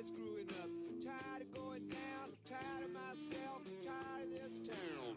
tired of screwing up, tired of going down, tired of myself, tired of this town.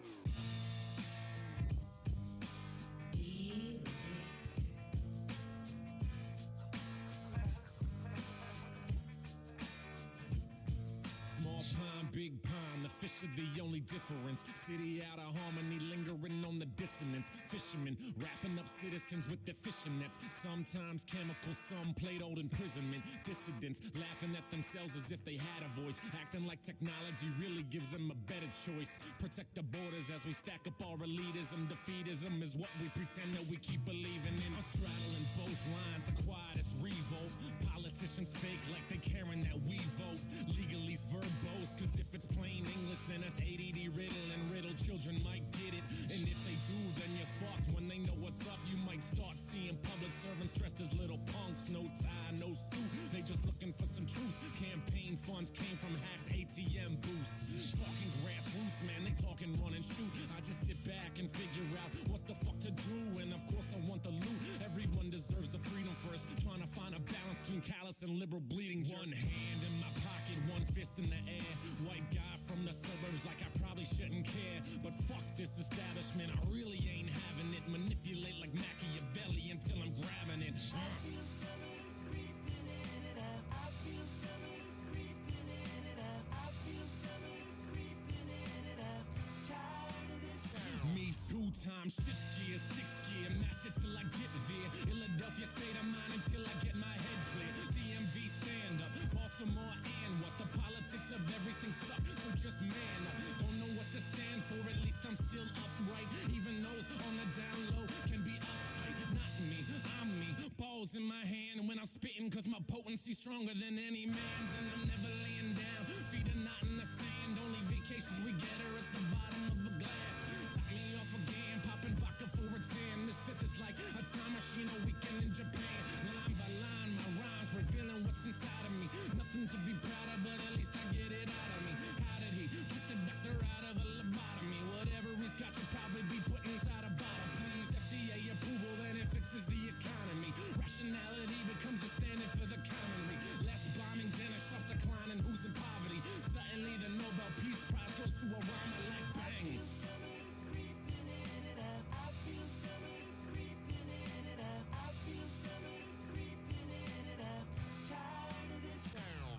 Small pond, big pond, the fish are the only difference. City out of harmony, lingering on the dissonance. Fishermen wrapping up citizens with their fishing nets. Sometimes chemical, some played old imprisonment. Dissidents laughing at themselves as if they had a voice, acting like technology really gives them a better choice. Protect the borders as we stack up our elitism. Defeatism is what we pretend that we keep believing in. I'm straddling both lines, the quietest revolt. Politicians fake like they caring that we vote. Legalese verbose, cause if it's plain English, then that's ADD riddle, and riddle children might get it. And if they do, then you're fucked. When they know what's up, you might start seeing public servants dressed as little punks. No tie, no suit, they just looking for some truth. Campaign funds came from hacked ATM booths. Talking grassroots, man, they talking run and shoot. I just sit back and figure out what the fuck to do, and of course I want the loot. Everyone deserves the freedom first, trying to find a balance between callous and liberal bleeding. One hand in my pocket, one fist in the air. White guy from the suburbs, like I probably shouldn't care, but fuck this establishment, I really ain't having it. Manipulate like Machiavelli until I'm grabbing it. I feel summer creeping in it up. I feel summer creeping in it up. I feel summer creeping in it up. Tired of this town. Me 2 times, shift gear, 6 gear, mash it till I get there. Philadelphia state of mind until I get my head clear. DMV stand up, Baltimore and what? The politics of everything suck, so just man up. Don't know what to stand for, at least I'm still upright. Even those on the down low can be uptight. Not me, I'm me, balls in my hand when I'm spitting, cause my potency's stronger than any man's. And I'm never laying down, feet are not in the sand. Only vacations we get are at the bottom of a glass. Top me off again, popping vodka for a tan. This fifth is like a time machine, a weekend in Japan. Line by line, my rhymes revealing what's inside of me. Nothing to be proud of, but at least I get it out of me. How did he trick the doctor out of a lobotomy? Whatever he's got, you'll probably be put inside a bottle. Please, FDA approval, then it fixes the economy. Rationality becomes a standard for the commonly. Less bombings and a sharp decline in who's in poverty. Suddenly the Nobel Peace Prize goes to Obama like bang. I feel summer creeping in it up. I feel summer creeping in it up. I feel summer creeping in it up. Tired of this town.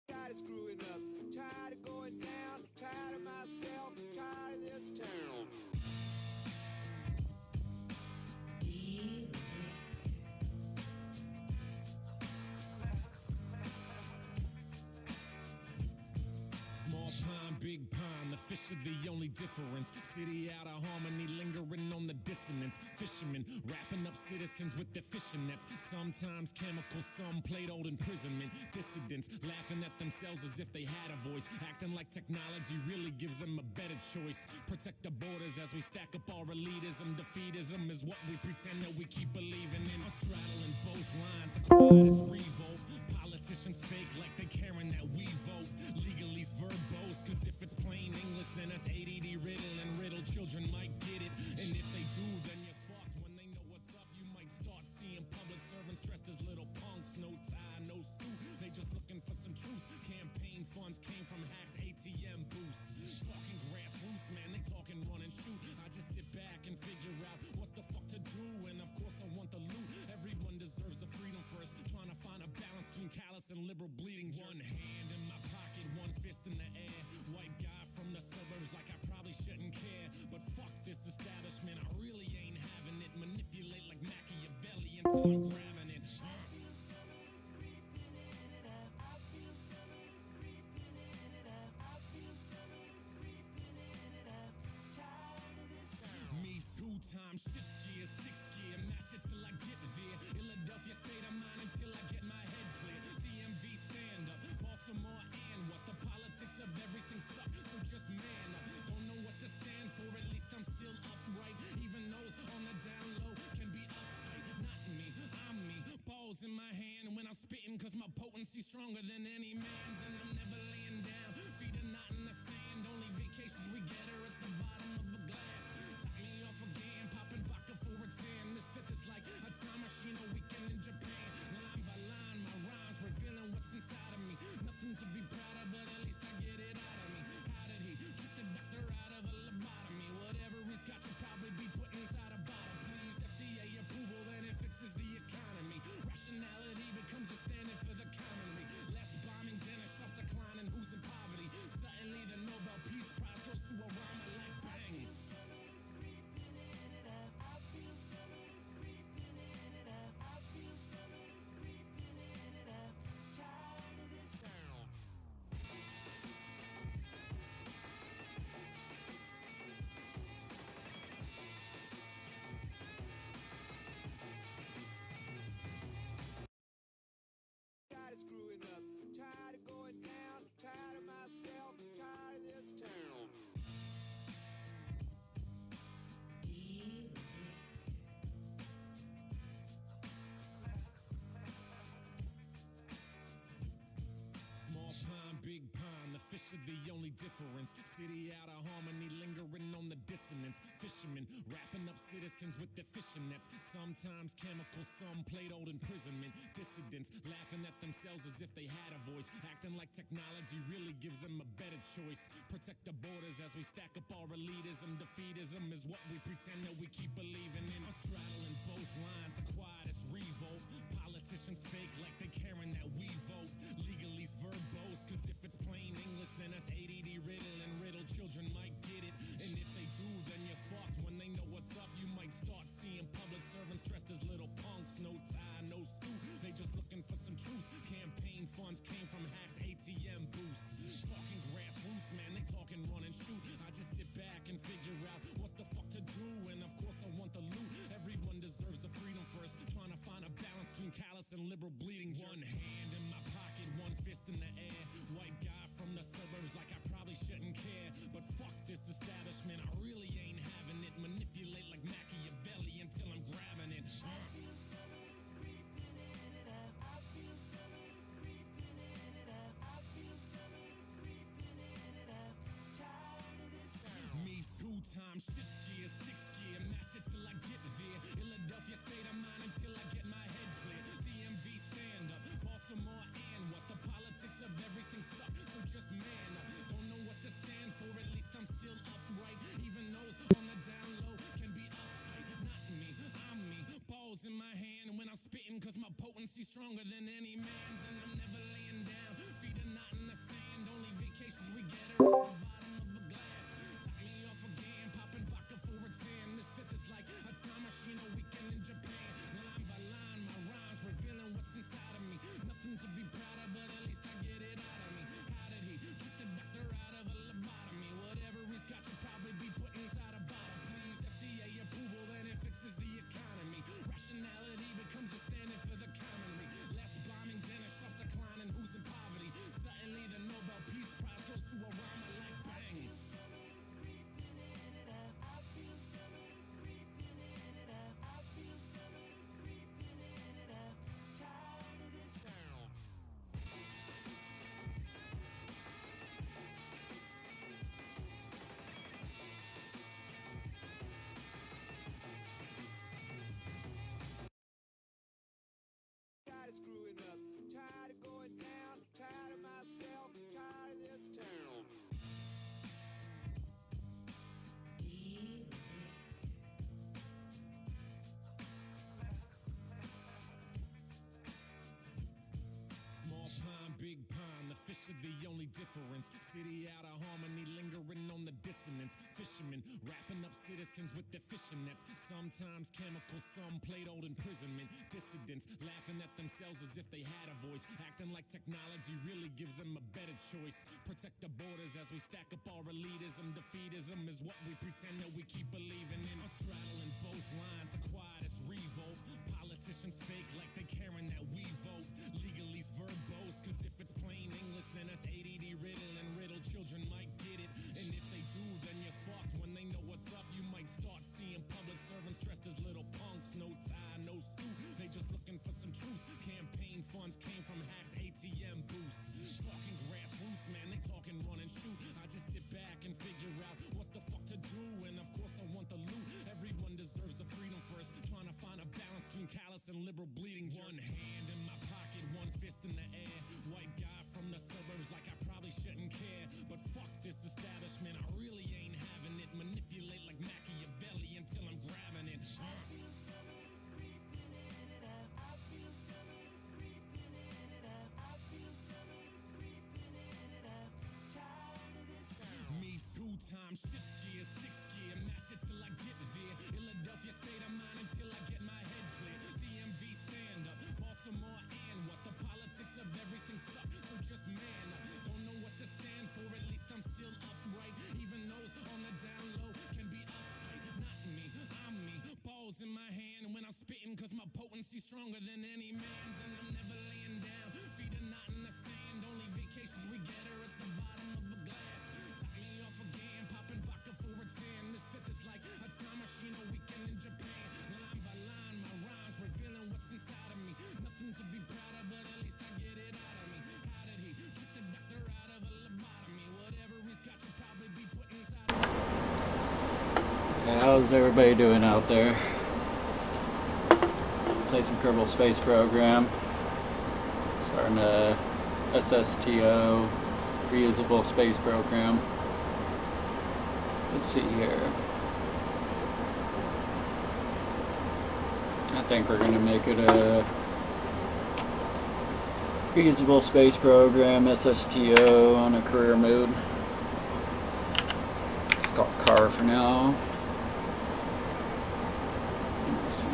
Tired of screwing up, tired of going down, tired of myself, tired of this town. Small pond, big pond, the fish are the only difference. City out of harmony, lingering on the dissonance. Fishermen wrapping up citizens with their fishing nets. Sometimes chemical, some played old imprisonment. Dissidents laughing at themselves as if they had a voice, acting like technology really gives them a better choice. Protect the borders as we stack up our elitism. Defeatism is what we pretend that we keep believing in. I'm straddling both lines, the quietest revolt. Politicians fake like they caring that we vote. Legalese verbose, cause if it's plain English, then that's ADD riddle, and riddle children might get it. And if they do, then you're fucked. When they know what's up, you might start seeing public servants dressed as little punks. No tie, no suit, they just looking for some truth. Campaign funds came from hacked ATM booths. Talking grassroots, man, they talking run and shoot. I just sit back and figure out what the fuck to do, and of course I want the loot. Everyone deserves the freedom first, trying to find a balance between callous and liberal bleeding. One hand in my pocket, one fist in the air. White guy from the suburbs, like I probably shouldn't care, but fuck this establishment, I really ain't having it. Manipulate like Machiavelli until I'm grabbing it. I feel summer creeping in it up. I feel summer creeping in it up. I feel summer creeping in it up. Tired of this town. Me 2 times, shift gear, 6 gear, mash it till I get there. Philadelphia state of mind until I get my head clear. DMV stand up, Baltimore and what? The politics of everything suck, so just man up. Don't know what to stand for, at least I'm still upright. Even those on the down low can be uptight. Not me, I'm me, balls in my hand when I'm spitting, cause my potency's stronger than any man's. And I'm never laying down, feet are not in the sand. vacations we get are at the bottom of a glass. Top me off again, popping vodka for a 10. This fifth is like a time machine, a weekend in Japan. Line by line, my rhymes revealing what's inside of me. Nothing to be proud of, but at least I get it out of me. How did he trick the doctor out of a lobotomy? Whatever he's got, you'll probably be put inside a bottle. Please, FDA approval, then it fixes the economy. Rationality becomes a standard for the commonly. Less bombings and a sharp decline in who's in poverty. Suddenly the Nobel Peace Prize goes to a rhyme like bang. Tired of screwing up, tired of going down, tired of myself, tired of this town. Small pond, big pond, the fish are the only difference. City out of harmony, lingering on the dissonance. Fishermen wrapping up citizens with their fishing nets. Sometimes chemical, some plate old imprisonment. Dissidents laughing at themselves as if they had a voice, acting like technology really gives them a better choice. Protect the borders as we stack up our elitism. Defeatism is what we pretend that we keep believing in. I'm straddling both lines, the quietest revolt. Politicians fake like they caring that we vote. Legalese verbose, cause if it's plain English, then us ADD riddle and riddle children might get it. And if they do, then you're fucked. When they know what's up, you might start seeing public servants dressed as little punks. No tie, no suit, they just looking for some truth. Campaign funds came from hacked ATM booths. Talking grassroots, man, they talking run and shoot. I just sit back and figure out what the fuck to do. And of course I want the loot. Everyone deserves the freedom first. Trying to find a balance between callous and liberal bleeding. One hand in my pocket, one fist in the air. White guy from the suburbs like I probably shouldn't care. But fuck this establishment, I really ain't having it. Manipulate like Machiavelli until I'm grabbing it. Me 2 times, shift gear, 6 gear, mash it till I get there. Philadelphia state of mind until I get my head clear. DMV stand up, Baltimore and what? The politics of everything suck, so just man up. Don't know what to stand for, at least I'm still upright. Even those on the down low can be uptight. Not me, I'm me, balls in my hand when I'm spitting, cause my potency's stronger than any man's. And I'm never laying down, feet are not in the sand. Only vacations we get are at the bottom of a glass. Top me off again, popping vodka for a 10. This fifth is like a time machine, a weekend in Japan. Line by line, my rhymes revealing what's inside of me. Nothing to be proud of, but at least I get it out of me. How did he trick the doctor out of a lobotomy? Whatever he's got, you'll probably be put inside a bottle. Please, FDA approval, then it fixes the economy. Rationality becomes a standard for the commonly. Less bombings and a sharp decline in who's in poverty. Suddenly the Nobel Peace Prize goes to a rhyme like bang. Tired of screwing up, tired of going down, tired of myself, tired of this town. Small pond, big pond, the fish are the only difference. City out of harmony, lingering on the dissonance. Fishermen wrapping up citizens with their fishing nets. Sometimes chemical, some plate old imprisonment. Dissidents laughing at themselves as if they had a voice, acting like technology really gives them a better choice. Protect the borders as we stack up our elitism. Defeatism is what we pretend that we keep believing in. I'm straddling both lines, the quietest revolt. Politicians fake like they caring that we vote. Legalese verbose, cause if it's plain English, then us ADD riddle and riddle children might get it. And if they do, then you're fucked. When they know what's up, you might start seeing public servants dressed as little punks. No tie, no suit, they just looking for some truth. Campaign funds came from hacked ATM booths. Talking grassroots, man, they talking run and shoot. I just sit back and figure out and liberal bleeding. One hand in my pocket, one fist in the air. White guy from the suburbs, like I probably shouldn't care. But fuck this establishment, I really ain't having it. Manipulate like Machiavelli until I'm grabbing it. Me two-time shift gear, sixth gear, mash it till I get there. Philadelphia state of mind until I get my head clear. DMV stand up, Baltimore and what? The politics of everything suck, so just man up. Don't know what to stand for, at least I'm still upright. Even those on the down low can be uptight. Not me, I'm me, balls in my hand when I'm spitting, cause my potency's stronger than any man's. And I'm never laying down, feet are not in the sand. Only vacations we get are at the bottom of a glass. Top me off again, popping vodka for a tan. This fifth is like a time machine, a weekend in Japan. Line by line, my rhymes revealing what's inside of me. Nothing to be proud of, but at least I get it out of me. How did he trick the doctor out of a lobotomy? Whatever he's got, you'll probably be put inside of me. How's everybody doing out there? Play some Kerbal Space Program. Starting a ssto reusable space program. Let's see here. I think we're gonna make it a reusable space program ssto on a career mode. It's called car for now. Let me see.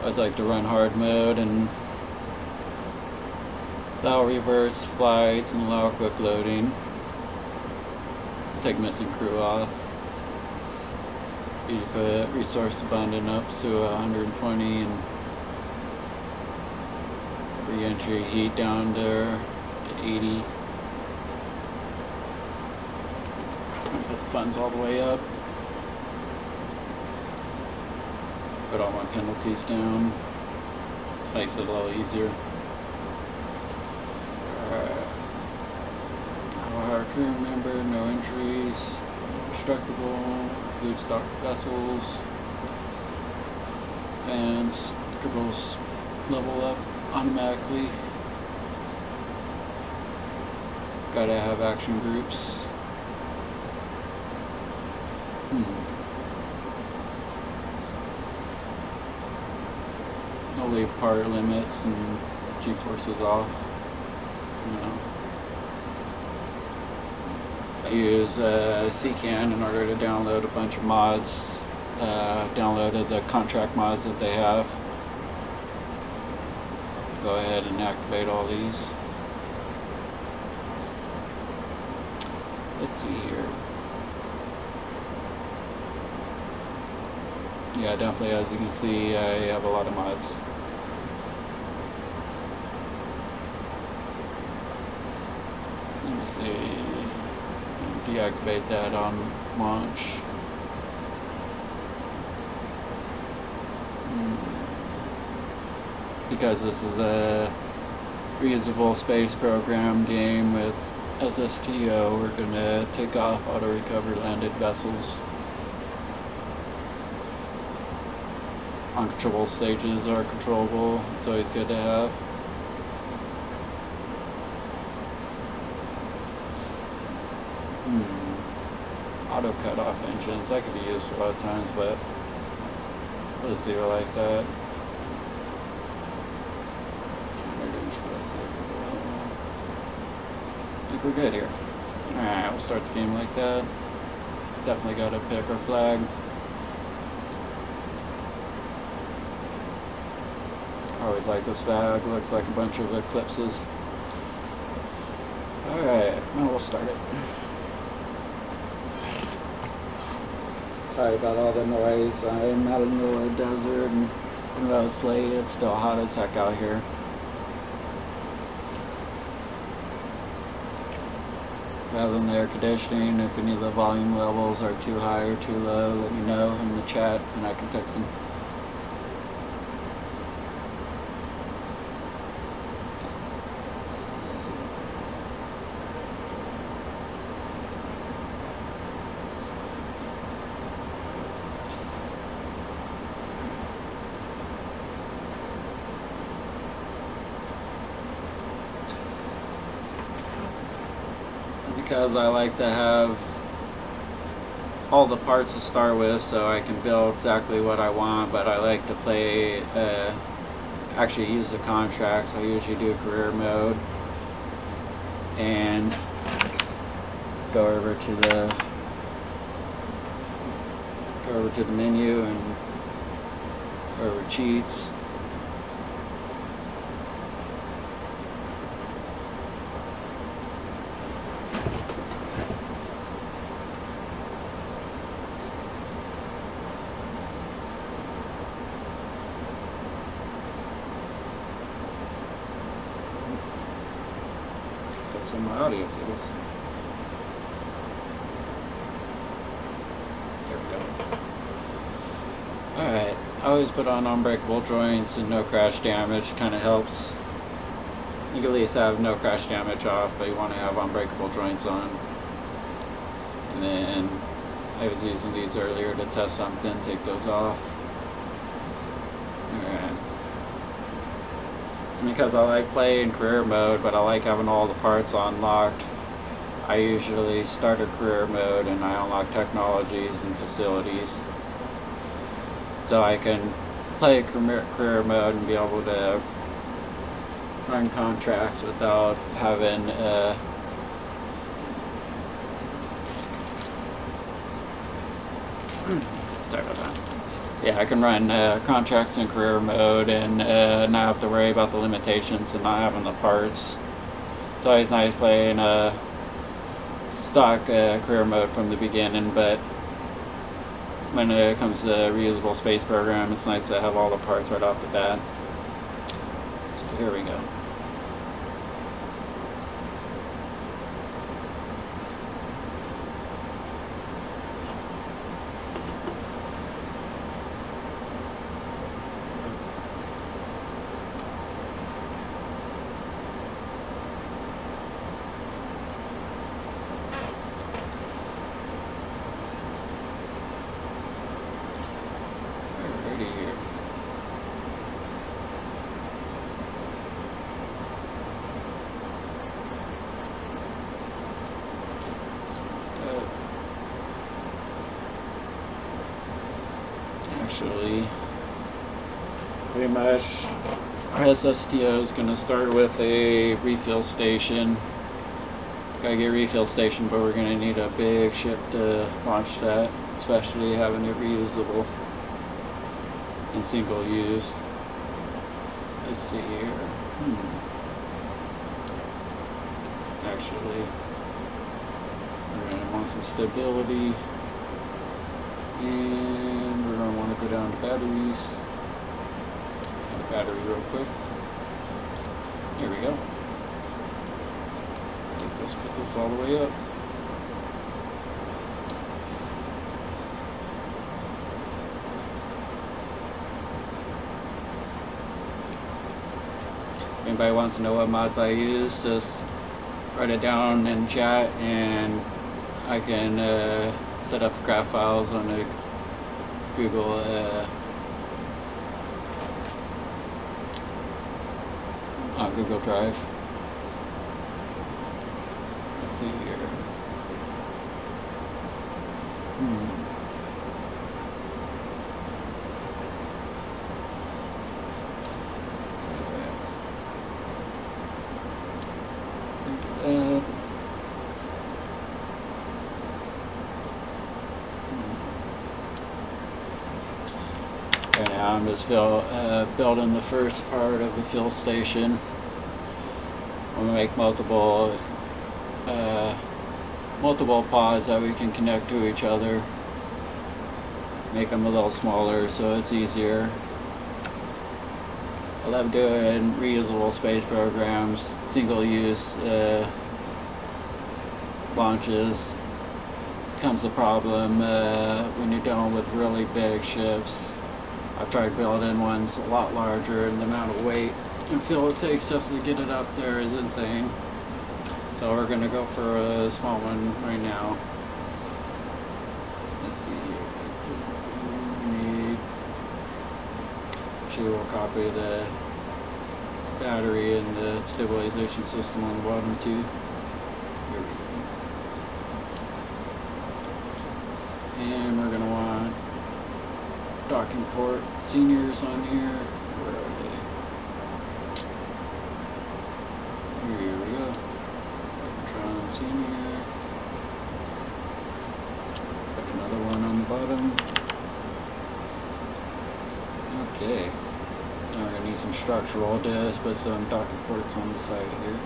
I'd like to run hard mode and allow reverse flights and allow quick loading. Take missing crew off. You put resource abundant up to 120 and re-entry heat down there to 80. And put the funds all the way up. Put all my penalties down. Makes it a little easier. Our crew member, no injuries, indestructible, includes stock vessels, and kerbals level up automatically. Gotta have action groups. I'll leave part limits and G-forces off. I use CCAN in order to download a bunch of mods. Downloaded the contract mods that they have. Go ahead and activate all these. Let's see here. Yeah, definitely, as you can see, I have a lot of mods. Let me see. Deactivate that on launch. Because this is a reusable space program game with SSTO, we're going to take off auto recover landed vessels. Uncontrollable stages are controllable. It's always good to have. Auto cut off engines, that could be used for a lot of times, but we'll just do it like that. I think we're good here. Alright, we'll start the game like that. Definitely gotta pick our flag. I always like this flag, looks like a bunch of eclipses. Alright, now we'll start it. Sorry about all the noise. I'm out in the middle of the desert and even though it's late, it's still hot as heck out here. Rather than the air conditioning, if any of the volume levels are too high or too low, let me know in the chat and I can fix them. because I like to have all the parts to start with so I can build exactly what I want, but I like to play, actually use the contracts. I usually do career mode and go over to the menu and go over cheats. Fix with my audio tools. There we go. Alright, I always put on unbreakable joints and no crash damage. Kind of helps. You can at least have no crash damage off, but you want to have unbreakable joints on. And then I was using these earlier to test something, take those off. Alright. Because I like playing career mode, but I like having all the parts unlocked, I usually start a career mode and I unlock technologies and facilities. So I can play career mode and be able to run contracts without having sorry about that. Yeah, I can run contracts in career mode and not have to worry about the limitations and not having the parts. It's always nice playing stock career mode from the beginning, but when it comes to reusable space program, it's nice to have all the parts right off the bat. So here we go. Here. Actually, pretty much our ssto is going to start with a refill station. Gotta get a refill station, but we're going to need a big ship to launch that, especially having it reusable and single use. Let's see here. Actually, we're going to want some stability, and we're going to want to go down to batteries. Add a battery real quick. Here we go. Put this all the way up. Anybody wants to know what mods I use, just write it down in chat and I can set up the craft files on the Google Google Drive. Let's see here. Right now I'm just building the first part of the fill station. I'm gonna make multiple pods that we can connect to each other. Make them a little smaller so it's easier. I love doing reusable space programs, single use launches. Comes the problem when you're dealing with really big ships. I've tried building ones a lot larger, and the amount of weight and fuel it takes just to get it up there is insane. So we're gonna go for a small one right now. Let's see here. We'll copy the battery and the stabilization system on the bottom too. Here we go. And we're going to want docking port seniors on here. Where are they? Here we go. Tron senior. Put another one on the bottom. Okay. Now we're going to need some structural discs, put some docking ports on the side here.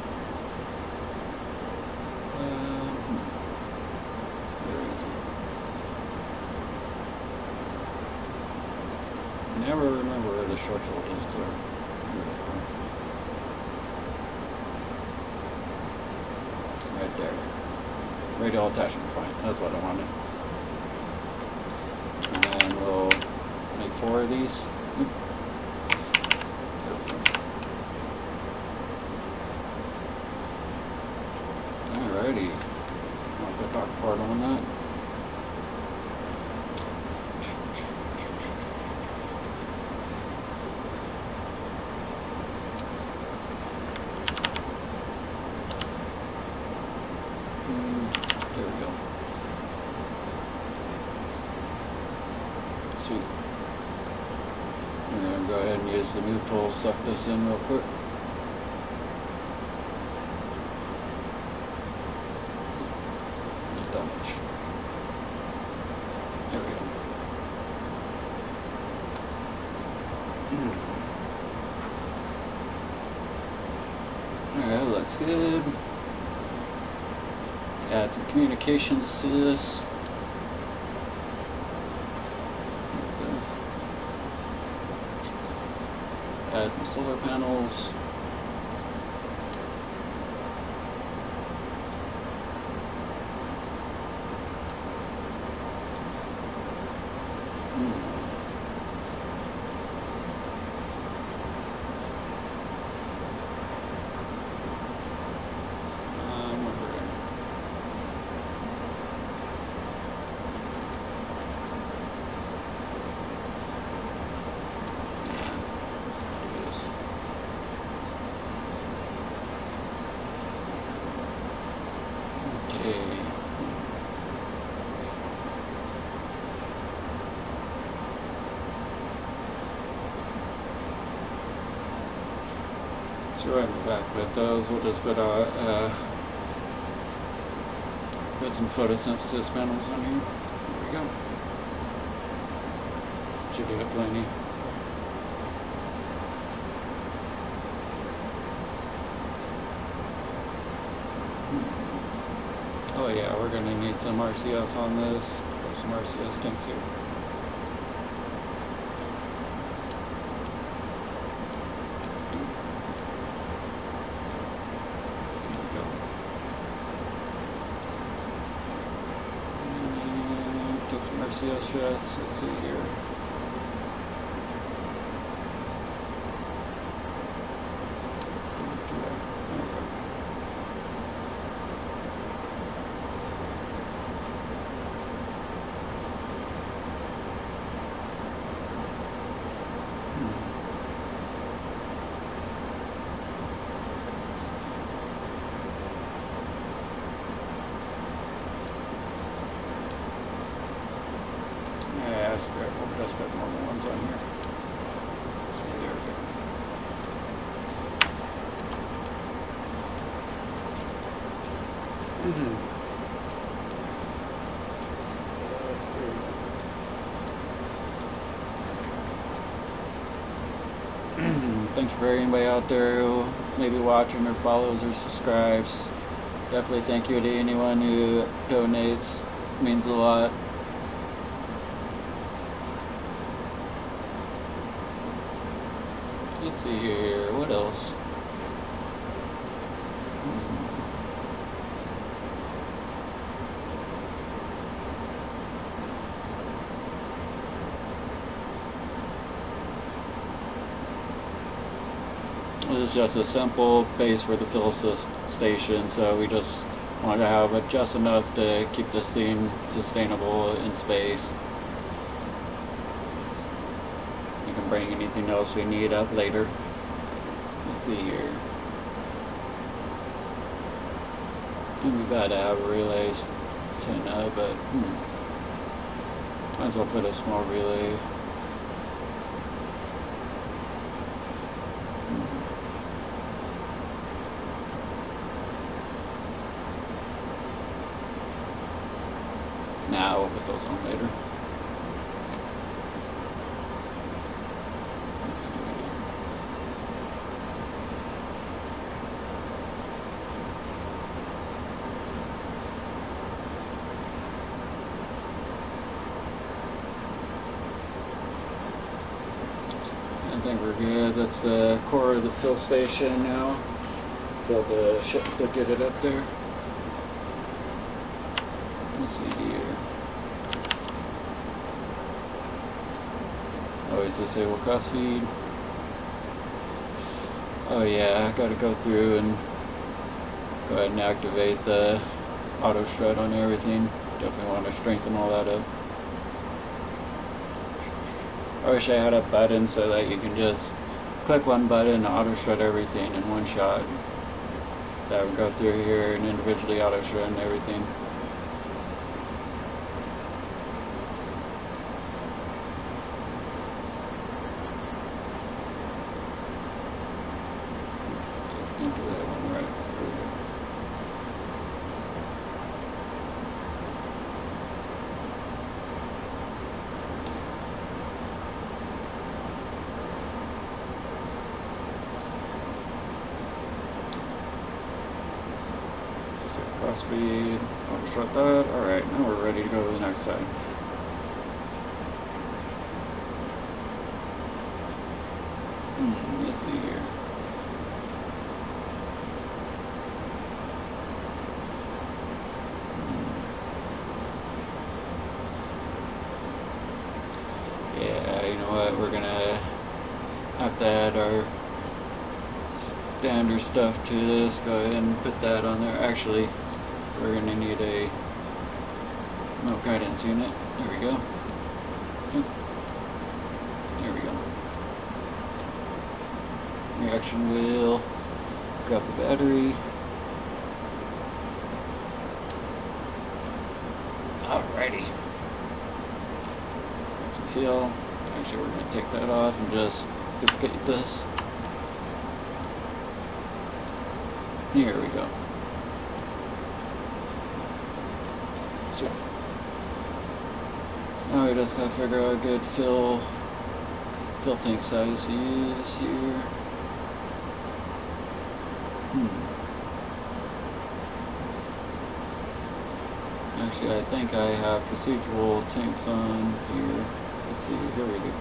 Where is it? Never remember where the structural discs are. Right there. Radial attachment point. That's what I wanted. And we'll make 4 of these. Alrighty. I'll put dock part on that. There we go. Sweet. We're going to go ahead and use the move tool, suck this in real quick. Not that much. There we go. Alright, looks good. Add some communications to this. Add some solar panels. So right back with those, we'll just put some photosynthesis panels on here. There we go. Should do it plenty. Oh yeah, we're gonna need some RCS on this. There's some RCS tanks here. RCS shots, let's see here. We'll just put more ones on here. Let's see, there we go. Thank you for anybody out there who may be watching or follows or subscribes. Definitely thank you to anyone who donates. It means a lot. Let's see here, what else? This is just a simple base for the fuel station, so we just want to have it just enough to keep this thing sustainable in space. Bring anything else we need up later. Let's see here. It'd be bad to have relays 10 but Might as well put a small relay. Nah, we'll put those on later. Let's see. I think we're good. That's the core of the fill station now. Build the ship to get it up there. Let's see here. Always disable cross feed. Oh yeah, I gotta go through and go ahead and activate the auto shred on everything. Definitely want to strengthen all that up. I wish I had a button so that you can just click one button and auto shred everything in one shot. So I would go through here and individually auto shred and everything. Just gonna do that one right here. Cross feed, auto shred that. Alright, now we're ready to go to the next side. Let's see here. Yeah, you know what, we're gonna have to add our standard stuff to this. Go ahead and put that on there. Actually, we're gonna need a remote guidance unit. There we go. Yep. There we go. Reaction wheel. Grab the battery. Alrighty. Grab some fuel. Actually, we're gonna take that off and just duplicate this. Here we go. So now we just gotta figure out a good fill tank size to use here. Actually, I think I have procedural tanks on here. Let's see, here we go.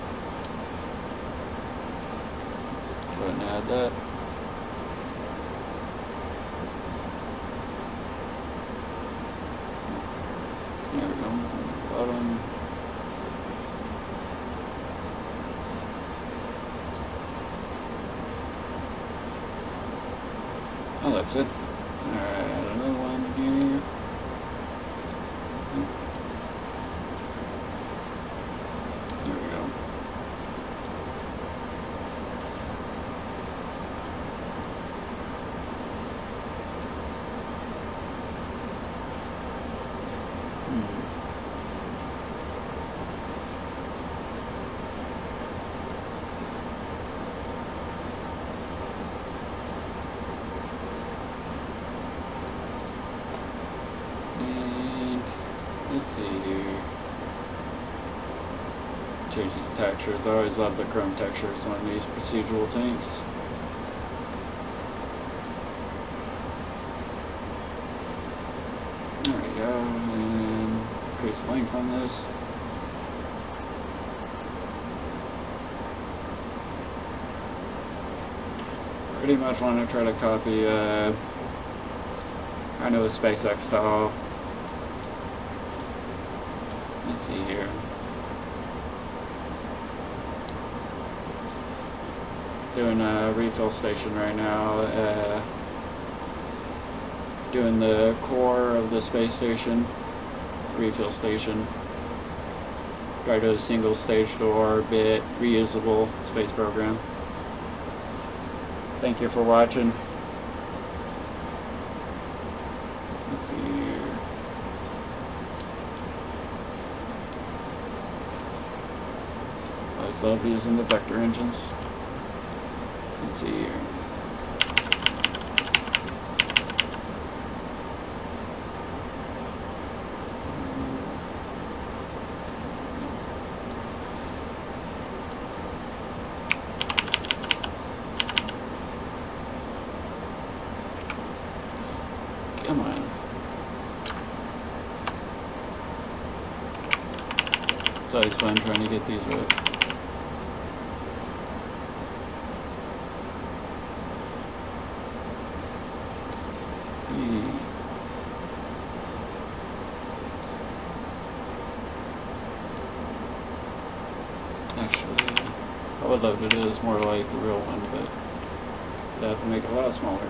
Go ahead and add that. There we go. Bottom. Oh, that's it. Alright, another one here. There we go. Let's see here. Change these textures. I always love the chrome textures on these procedural tanks. There we go. And increase length on this. Pretty much want to try to copy I know a SpaceX style. Let's see here. Doing a refill station right now. Doing the core of the space station. Refill station. Try to single stage to orbit, reusable space program. Thank you for watching. Let's see here. just love using the vector engines. Let's see here. Come on. It's always fun trying to get these right. Actually, I would love to do this more like the real one, but I have to make it a lot smaller.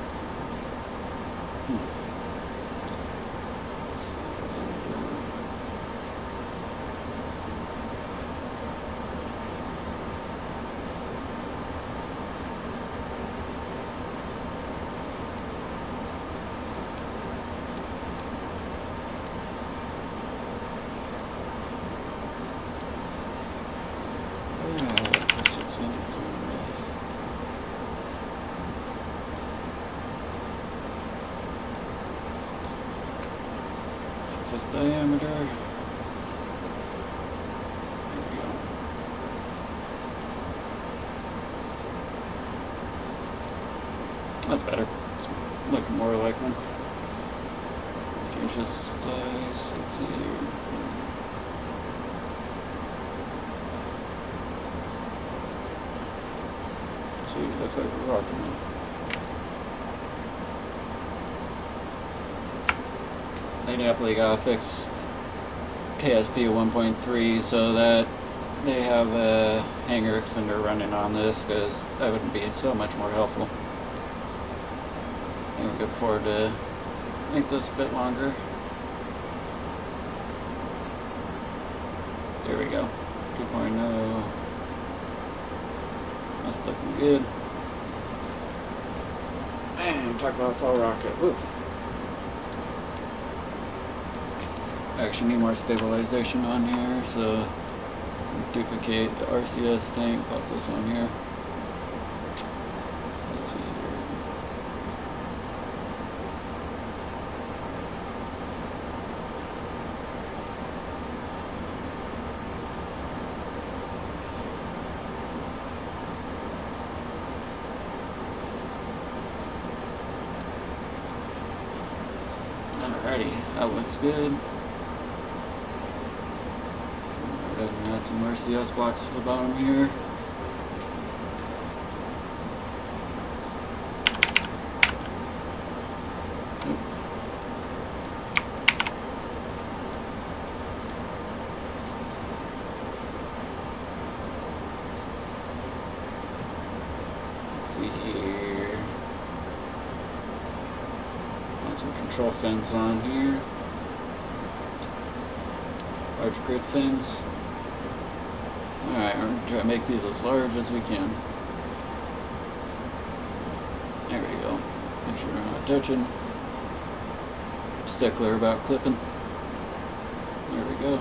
Fix this diameter. There we go. That's better. It's looking more like one. Change this size. Let's see here. Sweet, looks like we're rocking now. They definitely gotta fix KSP 1.3 so that they have a hanger extender running on this, because that would be so much more helpful. And we could afford to make this a bit longer. There we go. 2.0. That's looking good. Man, talk about a tall rocket. Woof. Actually need more stabilization on here, so duplicate the RCS tank, put this on here. Let's see here. Alrighty, that looks good. Add some RCS blocks to the bottom here. Let's see here. Got some control fins on here. Large grid fins. Alright, we're going to try to make these as large as we can. There we go. Make sure we're not touching. Stickler about clipping. There we go.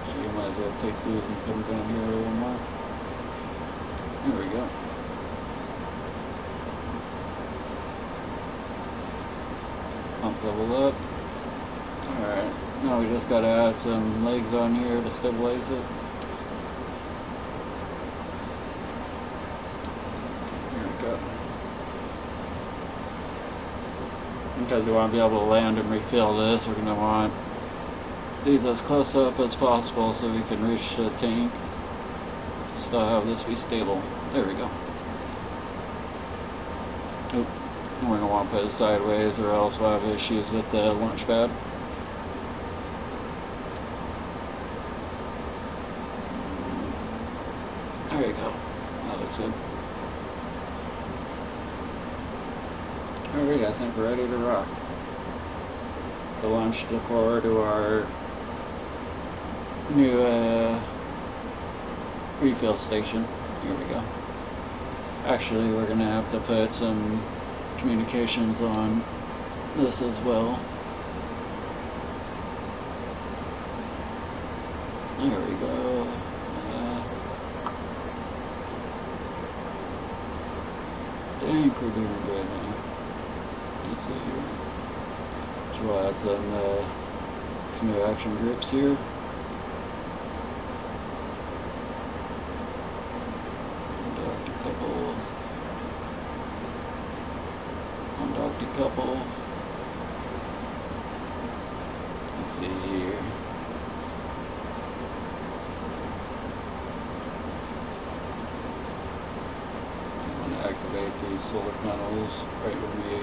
So you might as well take these and put them down here a little more. There we go. Pump level up. Alright, now we just gotta add some legs on here to stabilize it. Here we go. Because we want to be able to land and refill this, we're going to want these as close up as possible so we can reach the tank. Still have this be stable. There we go. Oop. We're going to want to put it sideways or else we'll have issues with the launch pad. There you go. That looks good. Alright, I think we're ready to rock. To launch the core to our new refill station. Here we go. Actually, we're going to have to put some communications on this as well. There we go. I think we're doing good now. Let's see here. So we'll add some new action groups here. Undocked a couple. Undocked a couple. Let's see here. Activate these solar panels right when we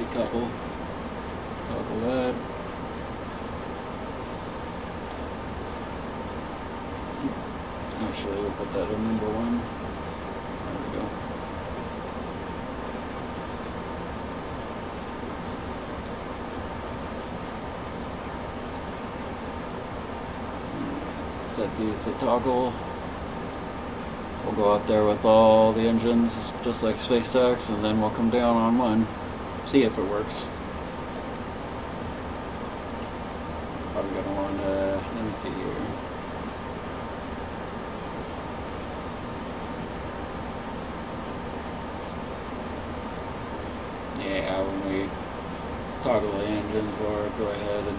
decouple. Toggle that. Actually, we'll put that in number 1. There we go. Set these to toggle. We'll go up there with all the engines, just like SpaceX, and then we'll come down on one. See if it works. Probably gonna want to, let me see here. Yeah, when we toggle the engines, we'll go ahead and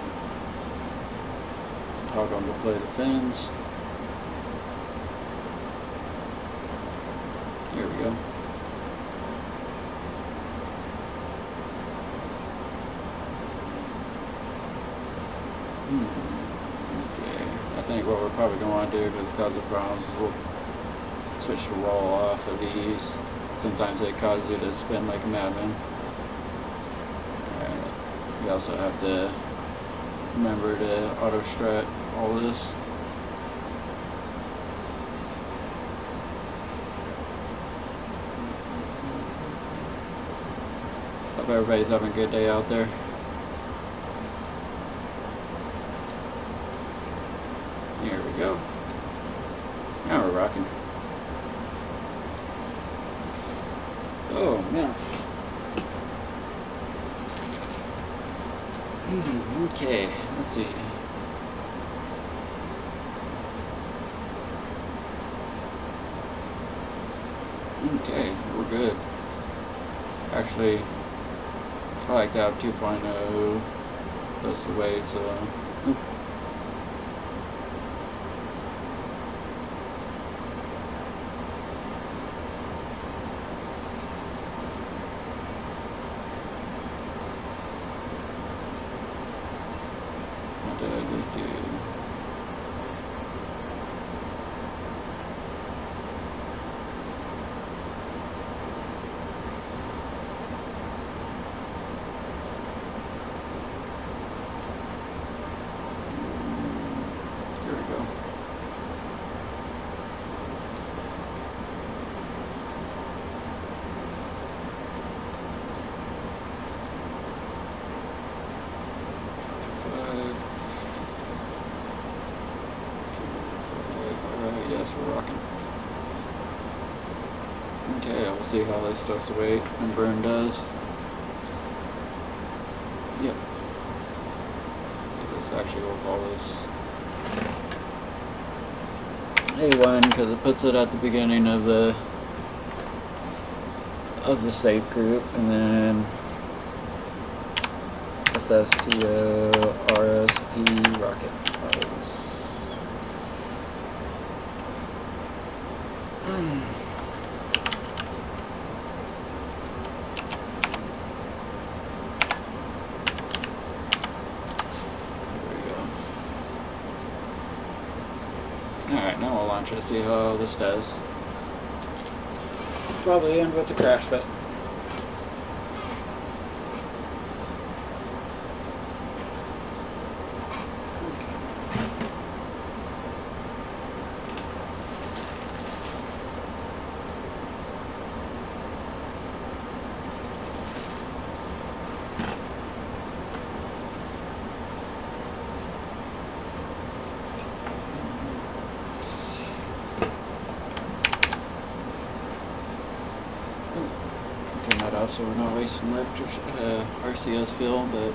toggle them to play the fins. There we go. Okay. I think what we're probably going to want to do, because of problems, is we'll switch to roll off of these. Sometimes they cause you to spin like a madman. We also have to remember to auto strat all this. Hope everybody's having a good day out there. Here we go. Now we're rocking. Oh man. Okay, let's see. Okay, we're good. Actually, I like to have 2.0. That's the way it's what did I just do? Here we go. Alright, yes, we're rocking. Okay, we'll see how this stuff's weight and burn does. Yep. This actually, we'll call this A1 because it puts it at the beginning of the safe group, and then ssto rsp rocket. Alright, now we'll launch it, see how this does. Probably end with a crash, but turn that off so we're not wasting RCS fuel, but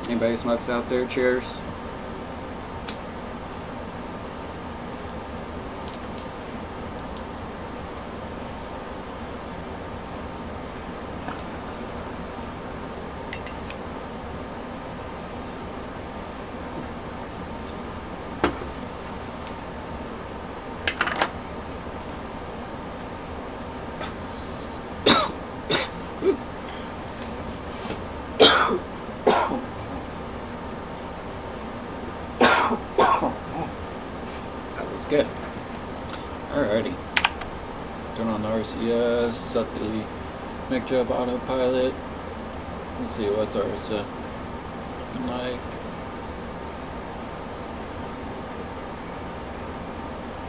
anybody smokes out there, cheers. Good. Alrighty. Turn on the RCS, set the mic job autopilot. Let's see what's ours looking like.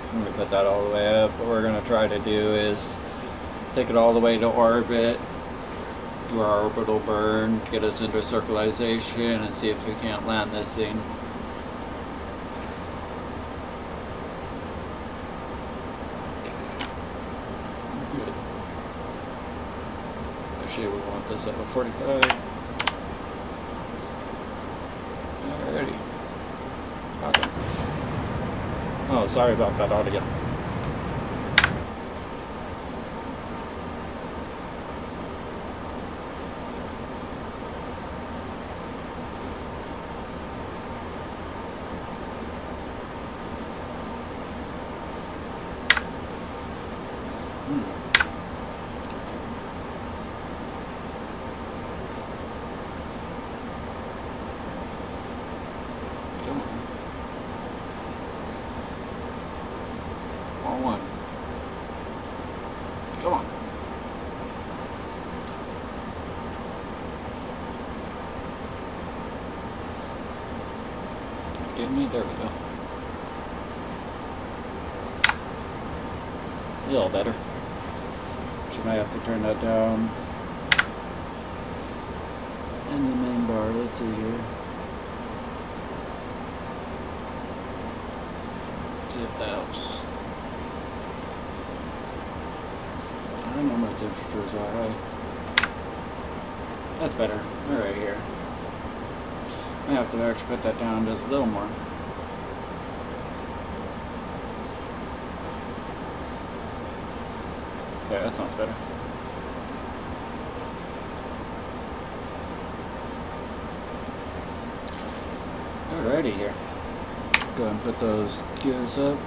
I'm going to put that all the way up. What we're going to try to do is take it all the way to orbit, do our orbital burn, get us into circularization, and see if we can't land this thing. Actually, we want this at a 45. Alrighty. Okay. Oh, sorry about that audio. One. Come on. Give me, there we go. It's a little better. She might have to turn that down. And the main bar, let's see here. See if that helps. I don't know my temperatures are high. That's better. We're right here. I have to actually put that down just a little more. Yeah, that sounds better. Alrighty here. Go ahead and put those gears up.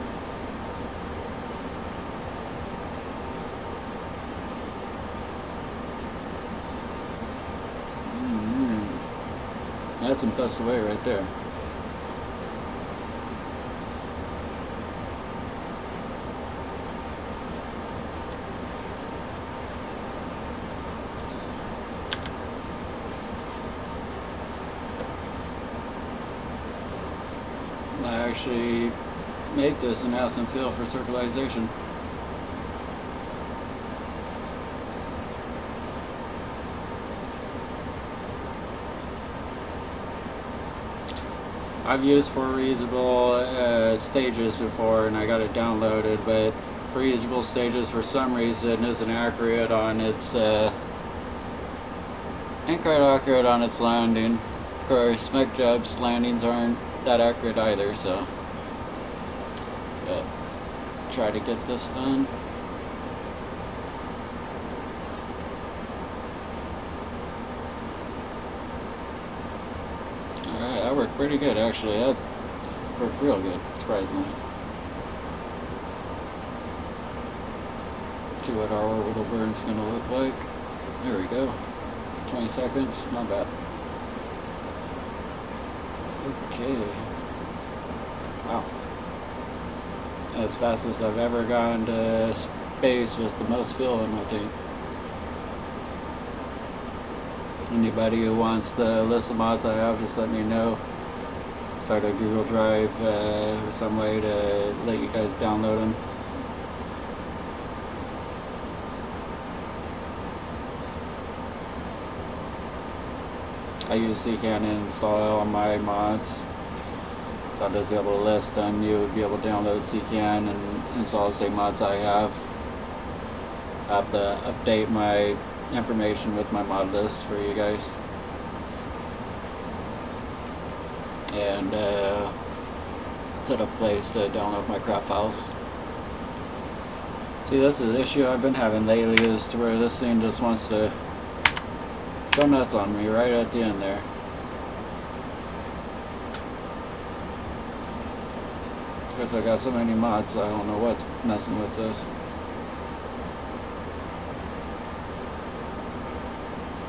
That's some dust away right there. I actually make this and have some feel for circularization. I've used for reusable stages before and I got it downloaded, but for reusable stages for some reason isn't accurate on its ain't quite accurate on its landing. Of course, mech jobs landings aren't that accurate either, so but try to get this done. Alright, that worked pretty good actually. That worked real good, surprisingly. See what our orbital burn's gonna look like. There we go. 20 seconds, not bad. Okay. Wow. That's the fastest I've ever gone to space with the most fuel in my tank. Anybody who wants the list of mods I have, just let me know. Start a Google Drive or some way to let you guys download them. I use CCAN to install all my mods, So I'll just be able to list them. You would be able to download CCAN and install the same mods I have. I have to update my information with my mod list for you guys. And set up a place to download my craft files. See, this is the issue I've been having lately, is to where this thing just wants to go nuts on me right at the end there. Because I got so many mods, I don't know what's messing with this.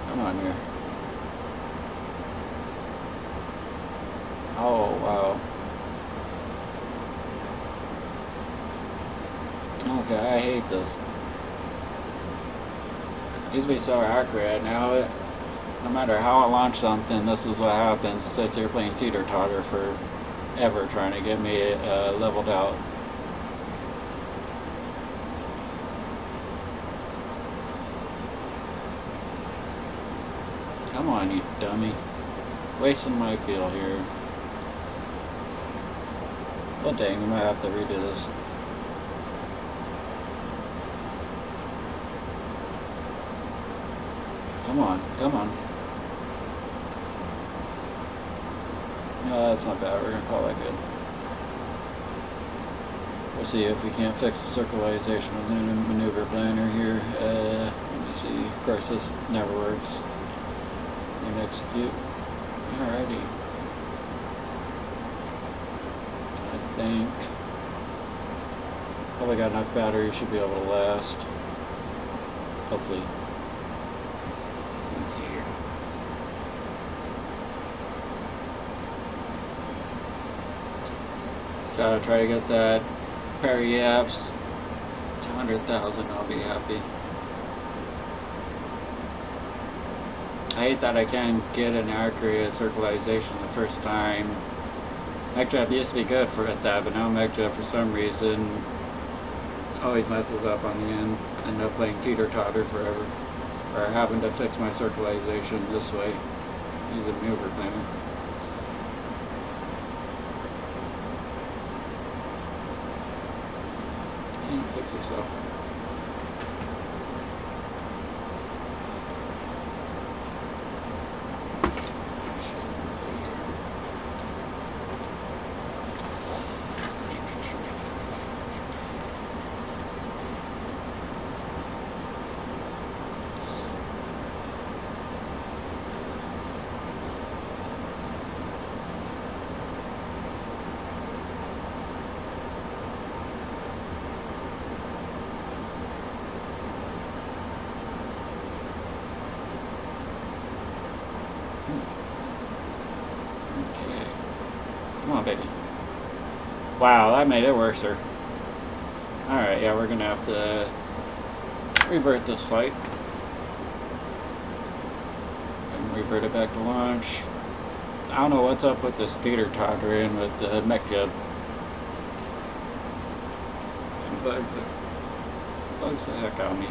Come on here. Oh, wow. Okay, I hate this. It used to be so accurate. Now, no matter how I launch something, this is what happens. It sits here playing teeter-totter forever, trying to get me leveled out. Come on, you dummy. Wasting my fuel here. Well, dang, I might have to redo this. Come on, come on. No, that's not bad. We're going to call that good. We'll see if we can't fix the circularization with the maneuver planner here. Let me see. Of course, this never works. And execute. Alrighty. I think probably got enough battery, should be able to last. Hopefully. Let's see here. So I'll try to get that pair of yaps to 100,000. I'll be happy. I hate that I can't get an accurate circularization the first time. MechJab used to be good for that, but now MechJab for some reason always messes up on the end. I end up playing teeter-totter forever. Or having to fix my circularization this way. Use a maneuver planner. And fix yourself. Okay. Come on, baby. Wow, that made it worse, sir. Alright, yeah, we're gonna have to revert this fight. And revert it back to launch. I don't know what's up with this teeter-tottering with the MechJab. It bugs the heck out of me.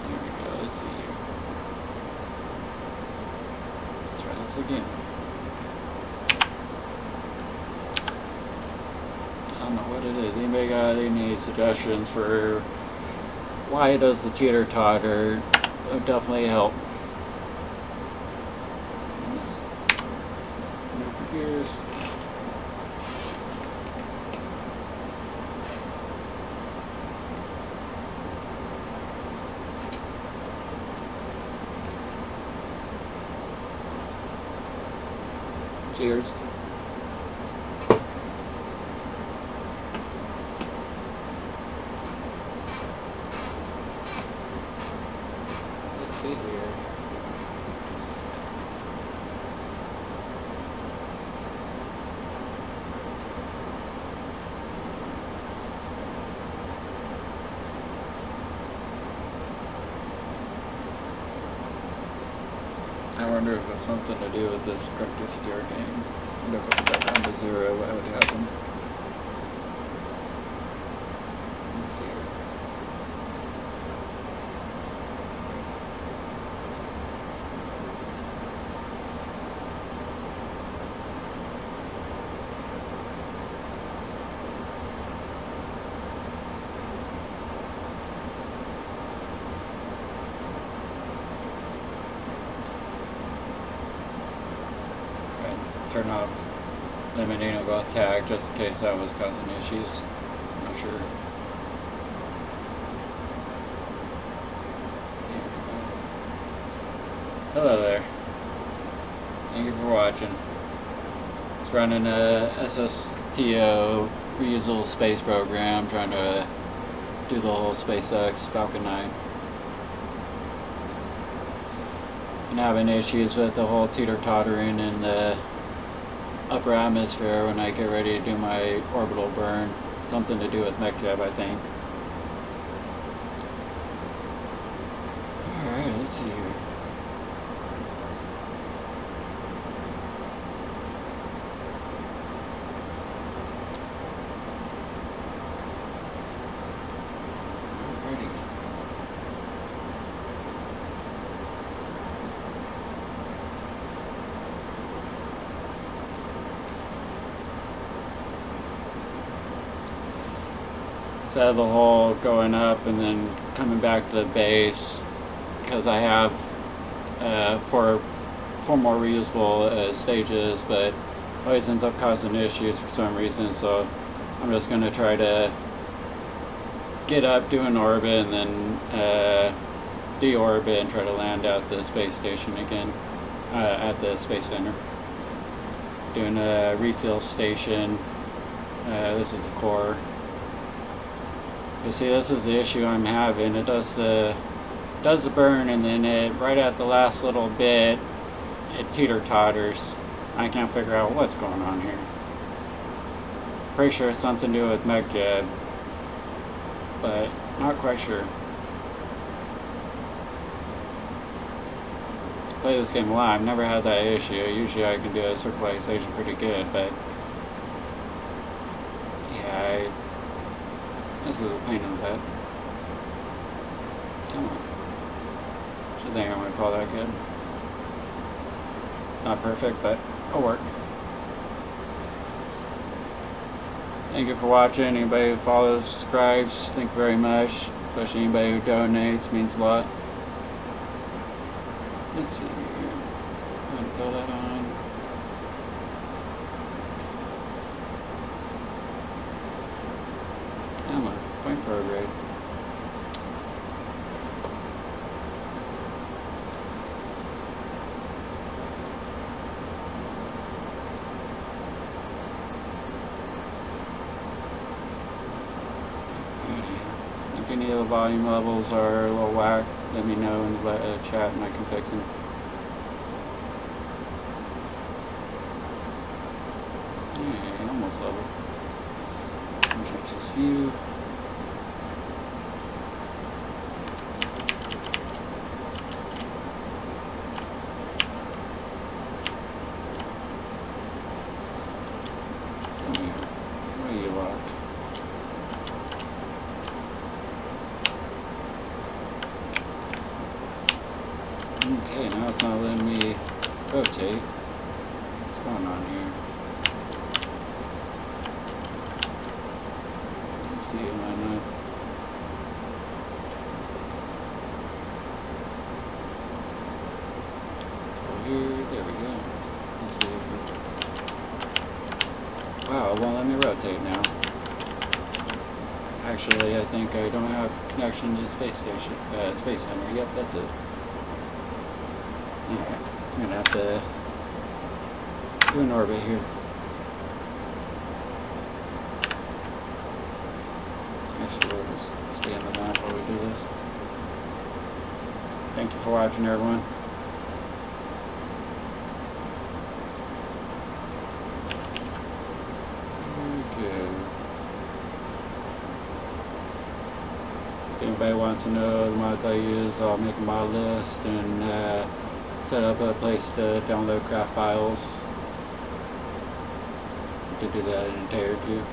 Here we go, let's see here. Try this again. I don't know what it is. Anybody got any suggestions for why it does the teeter-totter? It would definitely help. Let's move gears. Cheers. Let's see here. I wonder if it's something to do with this corrective steer game. I wonder if I put that down to 0, what would happen? Let's see here. off limiting of attack just in case that was causing issues. I'm not sure. Hello there. Thank you for watching. It's running a ssto reusable space program, trying to do the whole SpaceX Falcon 9. And having issues with the whole teeter-tottering in the upper atmosphere when I get ready to do my orbital burn. Something to do with MechJeb, I think. Alright, let's see here. So I have the whole going up and then coming back to the base, because I have four more reusable stages, but always ends up causing issues for some reason. So I'm just going to try to get up, do an orbit, and then deorbit and try to land at the space station again, at the Space Center. Doing a refill station. This is the core. You see, this is the issue I'm having. It does the burn, and then right at the last little bit, it teeter-totters. I can't figure out what's going on here. Pretty sure it's something to do with MechJeb, but not quite sure. Play this game a lot. I've never had that issue. Usually I can do a circularization pretty good, but yeah, this is a pain in the butt. Come on. Should think I'm going to call that good. Not perfect, but it'll work. Thank you for watching. Anybody who follows, subscribes, thank you very much. Especially anybody who donates, means a lot. Let's see here. I'm going to throw that on. Come on, point prograde. If any of the volume levels are a little whack, let me know in the chat and I can fix them. Yeah, almost level. Change this view. Come here. Where are you locked? Okay, now it's not letting me rotate. What's going on here? See, why not? Oh, here, there we go. Let's see if it... Wow, it won't let me rotate now. Actually, I think I don't have connection to the space station, Space Center. Yep, that's it. Alright, I'm gonna have to do an orbit here. Actually, we'll just stay on the map while we do this. Thank you for watching, everyone. Okay. If anybody wants to know the mods I use, I'll make a mod list and set up a place to download craft files. To do that in a day or two.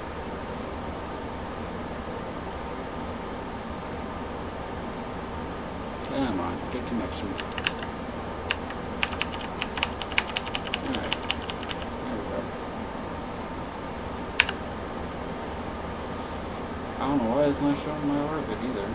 Come on, get connection. Alright. There we go. I don't know why it's not showing my orbit either.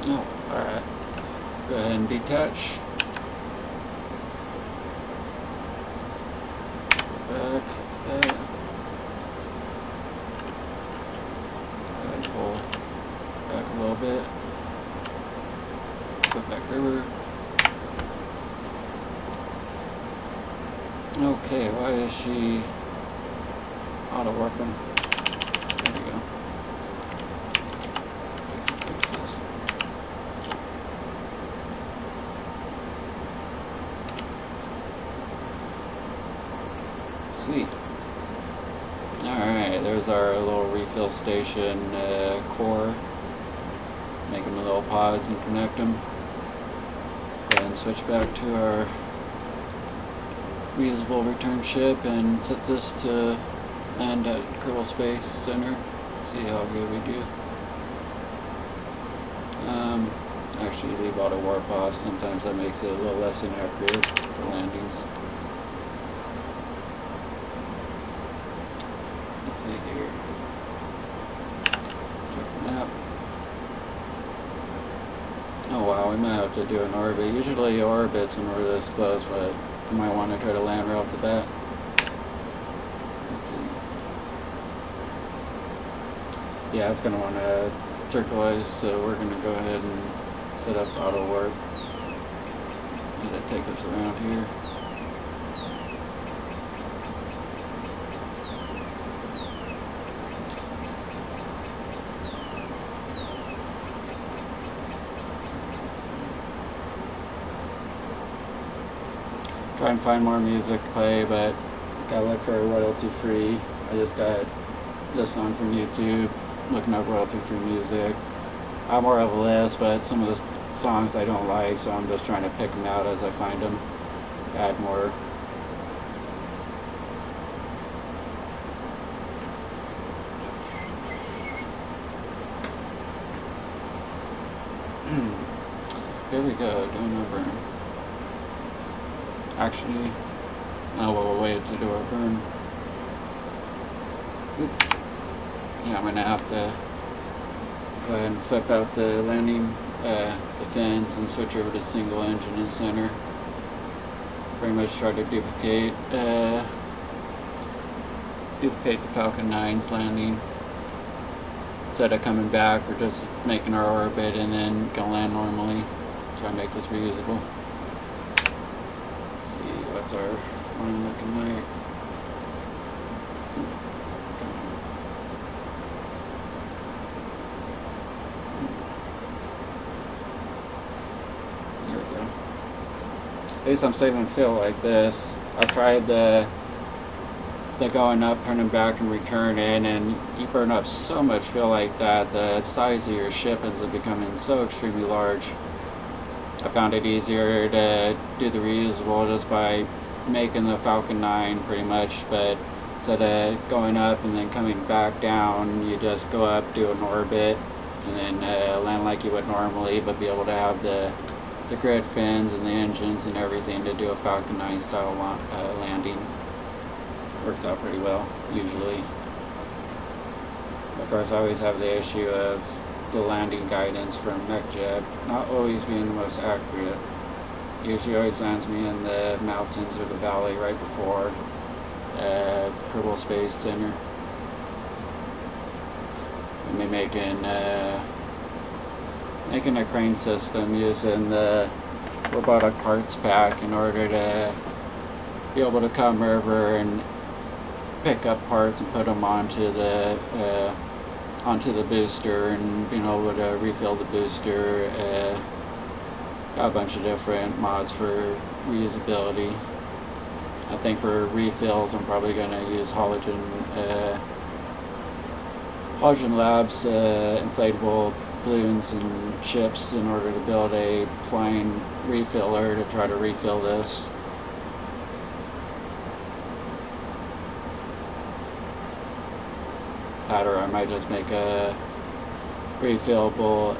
Oh, alright. Go ahead and detach. Back to that. And pull back a little bit. Flip back over. Okay, why is she auto working? There we go. See if I can fix this. Sweet. Alright, there's our little refill station core. Make them little pods and connect them. Go ahead and switch back to our reusable return ship and set this to land at Kerbal Space Center. See how good we do. Actually leave auto warp off. Sometimes that makes it a little less inaccurate for landings. Let's see here. Check the map. Oh wow, we might have to do an orbit. Usually orbits when we're this close, but you might want to try to land right off the bat. Let's see. Yeah, it's going to want to turquoise, so we're going to go ahead and set up the auto warp. Let it take us around here. Try and find more music to play, but gotta look for royalty free. I just got this song from YouTube, looking up royalty free music. I have more of a list, but some of the songs I don't like, so I'm just trying to pick them out as I find them. Add more. Here we go, doing our burn. Actually, we'll wait to do our burn. Oop. Yeah, I'm gonna have to go ahead and flip out the landing, the fins, and switch over to single engine in center. Pretty much try to duplicate the Falcon 9's landing. Instead of coming back, we're just making our orbit and then gonna land normally. Try to make this reusable. Let's see what's our one looking like. There we go. At least I'm saving fuel like this. I tried the going up, turning back, and returning, and you burn up so much fuel like that, the size of your ship ends up becoming so extremely large. I found it easier to do the reusable just by making the Falcon 9 pretty much, but instead of going up and then coming back down, you just go up, do an orbit, and then land like you would normally, but be able to have the grid fins and the engines and everything to do a Falcon 9 style landing. Works out pretty well, usually. Of course, I always have the issue of the landing guidance from MechJet not always being the most accurate. Usually always lands me in the mountains or the valley right before Kerbal Space Center. And be making a crane system using the robotic parts pack in order to be able to come over and pick up parts and put them onto the booster, and being able to refill the booster. Got a bunch of different mods for reusability. I think for refills I'm probably going to use Halogen Labs inflatable balloons and ships in order to build a flying refiller to try to refill this. That, or I might just make a refillable,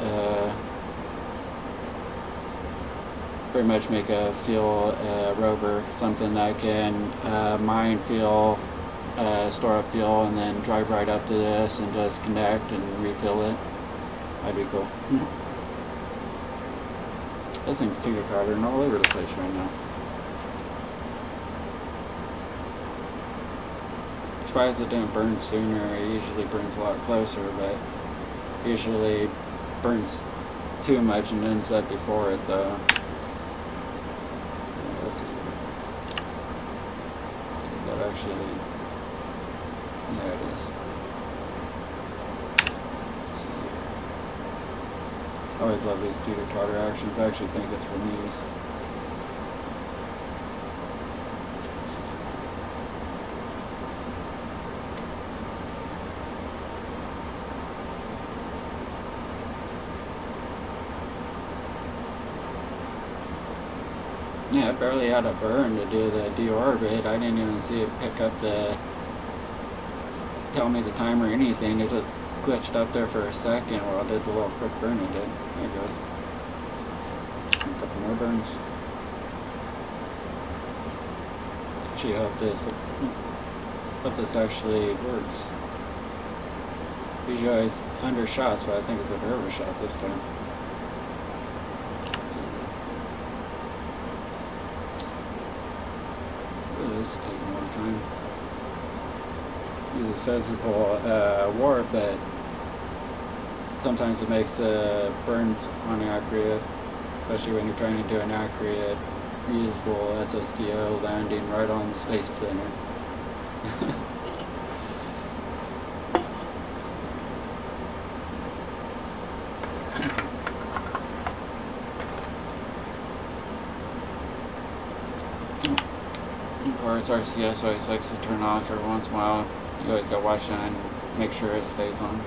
pretty much make a fuel rover, something that can mine fuel, store up fuel, and then drive right up to this and just connect and refill it. That'd be cool. This thing's teeter-tottering all over the place right now. Surprised it didn't burn sooner. It usually burns a lot closer, but usually burns too much and ends up before it though. Yeah, let's see. Is that actually? There it is. Let's see here. I always love these teeter-totter actions. I actually think it's for knees. Let's see. Yeah, I barely had a burn to do the deorbit. I didn't even see it pick up the, tell me the time or anything. It just glitched up there for a second while I did the little quick burn it did. There it goes. A couple more burns. Actually, hope this actually works. Usually I was under shots, but I think it's a over shot this time. Let's see. This is taking more time. Use a physical warp, but sometimes it makes burns inaccurate, especially when you're trying to do an accurate, reusable ssto landing right on the space center. Of course, RCS always likes to turn off every once in a while. You always gotta watch that and make sure it stays on.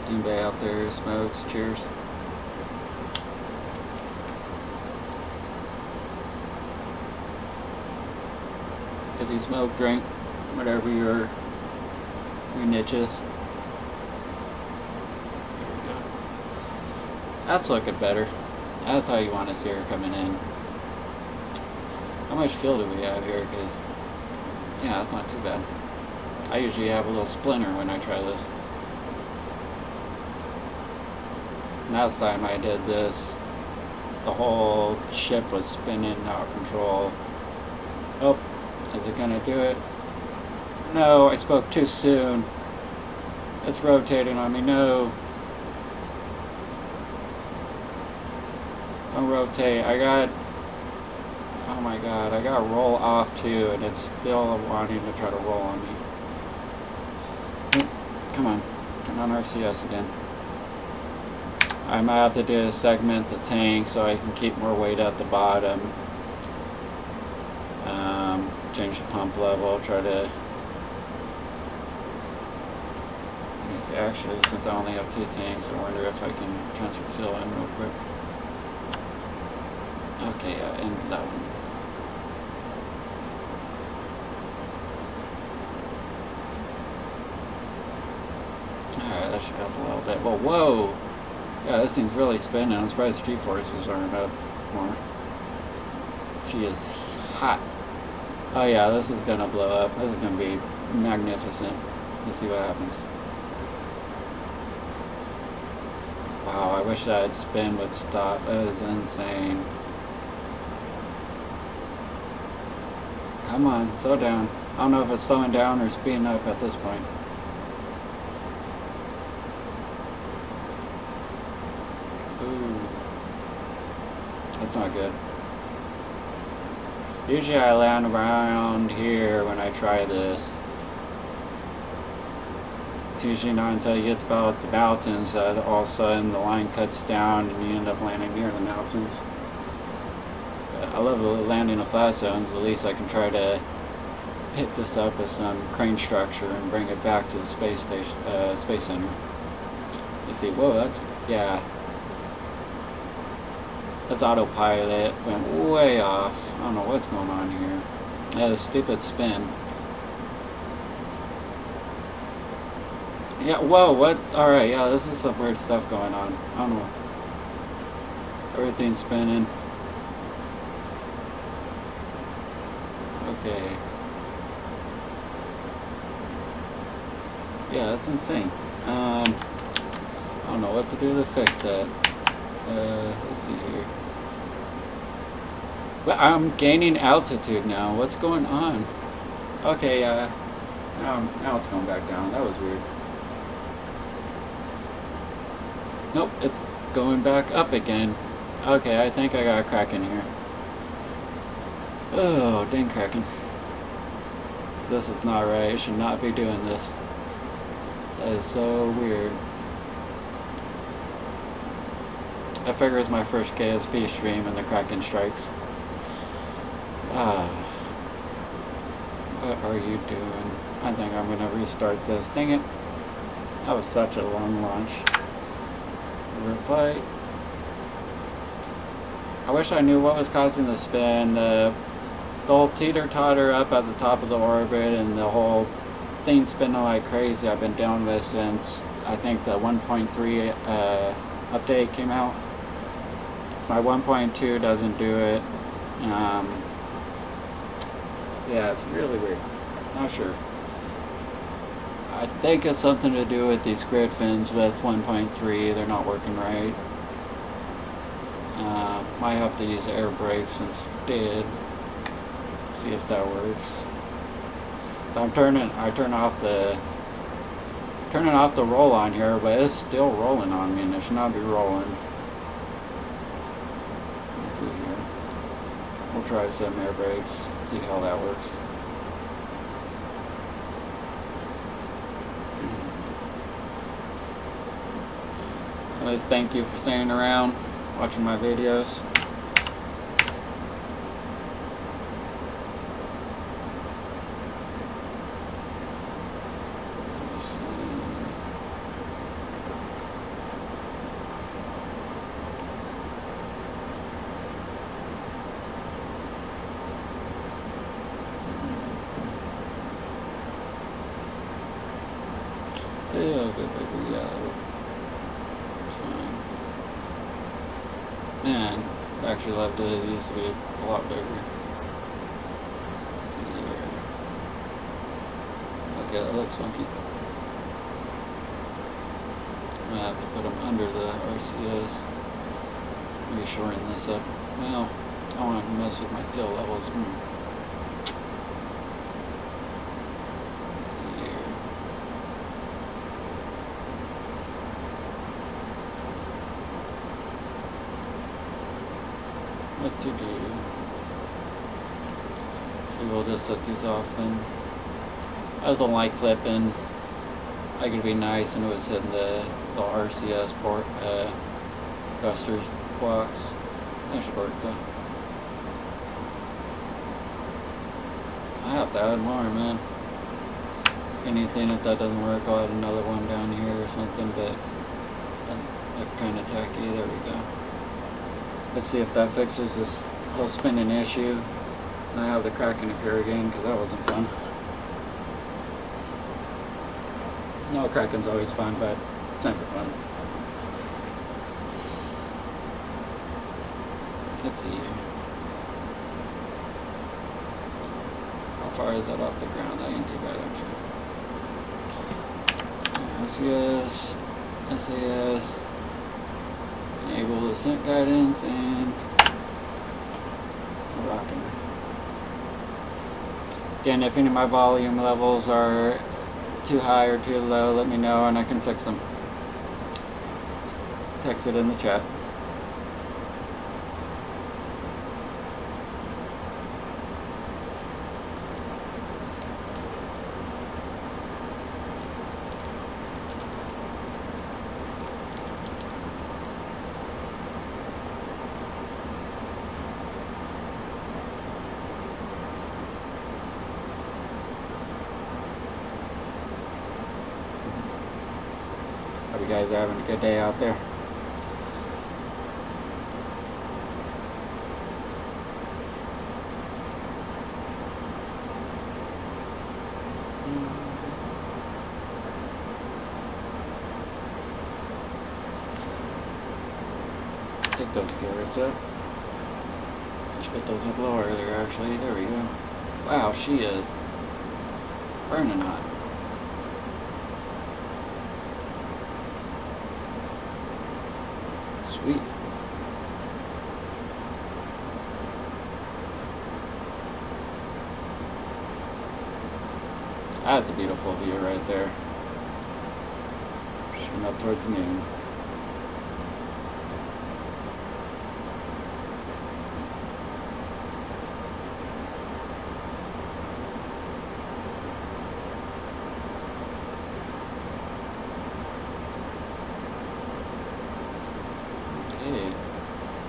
Anybody out there who smokes? Cheers. If you smoke, drink, whatever your niche is. That's looking better. That's how you want to see her coming in. How much fuel do we have here? Because, yeah, that's not too bad. I usually have a little splinter when I try this. Last time I did this, the whole ship was spinning out of control. Oh, is it gonna do it? No, I spoke too soon. It's rotating on me, no. Don't rotate. Oh my god, I got roll off too, and it's still wanting to try to roll on me. Come on, turn on RCS again. I might have to do a segment the tank so I can keep more weight at the bottom. Change the pump level, try to... Actually, since I only have 2 tanks, I wonder if I can transfer fuel in real quick. Okay, yeah, end that one. Alright, that should help a little bit. Well, whoa! Yeah, this thing's really spinning. I'm surprised G-forces aren't up more. She is hot. Oh yeah, this is gonna blow up. This is gonna be magnificent. Let's see what happens. Wow, I wish that spin would stop. That is insane. Come on, slow down. I don't know if it's slowing down or speeding up at this point. Ooh. That's not good. Usually I land around here when I try this. It's usually not until you get about the mountains that all of a sudden the line cuts down and you end up landing near the mountains. I love landing in flat zones. At least I can try to pick this up with some crane structure and bring it back to the space station, space center. You see, whoa, that's, yeah. This autopilot went way off. I don't know what's going on here. That is stupid spin. Yeah, whoa, what? Alright, yeah, this is some weird stuff going on. I don't know. Everything's spinning. Okay. Yeah, that's insane. I don't know what to do to fix that. Let's see here. Well, I'm gaining altitude now. What's going on? Okay, now it's going back down. That was weird. Nope, it's going back up again. Okay, I think I got a crack in here. Oh, dang Kraken. This is not right. I should not be doing this. That is so weird. I figure it's my first KSP stream and the Kraken strikes. What are you doing? I think I'm gonna restart this. Dang it. That was such a long launch. River fight. I wish I knew what was causing the spin. The whole teeter-totter up at the top of the orbit and the whole thing spinning like crazy I've been dealing with since I think the 1.3 update came out. So my 1.2 doesn't do it. Yeah, it's really weird. Not sure. I think it's something to do with these grid fins with 1.3. They're not working right. Might have to use air brakes instead. See if that works. So I'm turning off the roll on here, but it's still rolling on me, and it should not be rolling. Let's see here. We'll try some air brakes, see how that works. Anyways, thank you for staying around, watching my videos. Let me see. Yeah, baby, yeah. Man, I actually loved it. It used to be a lot bigger. Let's see here. Okay, that looks funky. I'm gonna have to put them under the RCS. Maybe shorten this up. Well, I don't want to mess with my fuel levels. Let's see here. What to do? So we'll just set these off then. I just don't like clipping. I could be nice and it was hitting the RCS port thrusters blocks. That should work though. I have to add more, man. Anything if that doesn't work, I'll add another one down here or something, but that looked kind of tacky. There we go. Let's see if that fixes this whole spinning issue. And I have the Kraken appear again because that wasn't fun. No, Kraken's always fun, but it's never fun. Let's see here. How far is that off the ground? That ain't too bad actually. RCS, SAS. Enable descent guidance and we're rocking. Again, if any of my volume levels are too high or too low, let me know and I can fix them. Text it in the chat. Hope you guys are having a good day out there. Take those gears up. Should put those up a little earlier actually. There we go. Wow, she is burning hot. That's a beautiful view right there. Shooting up towards the moon. Okay.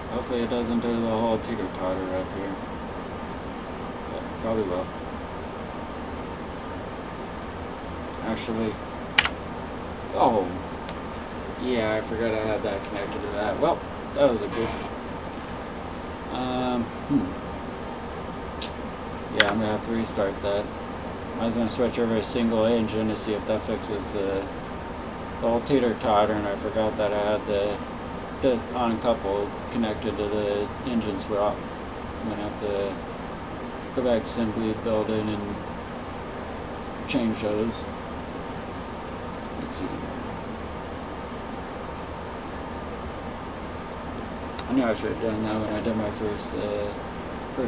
Hopefully it doesn't do the whole teeter-totter up here. But probably will. Actually, oh, yeah, I forgot I had that connected to that. Well, that was a goof. Yeah, I'm gonna have to restart that. I was gonna switch over to single engine to see if that fixes the whole teeter-totter, and I forgot that I had the uncoupled connected to the engine swap. I'm gonna have to go back to assembly building and change those. Let's see. I knew I should have done that when I did my first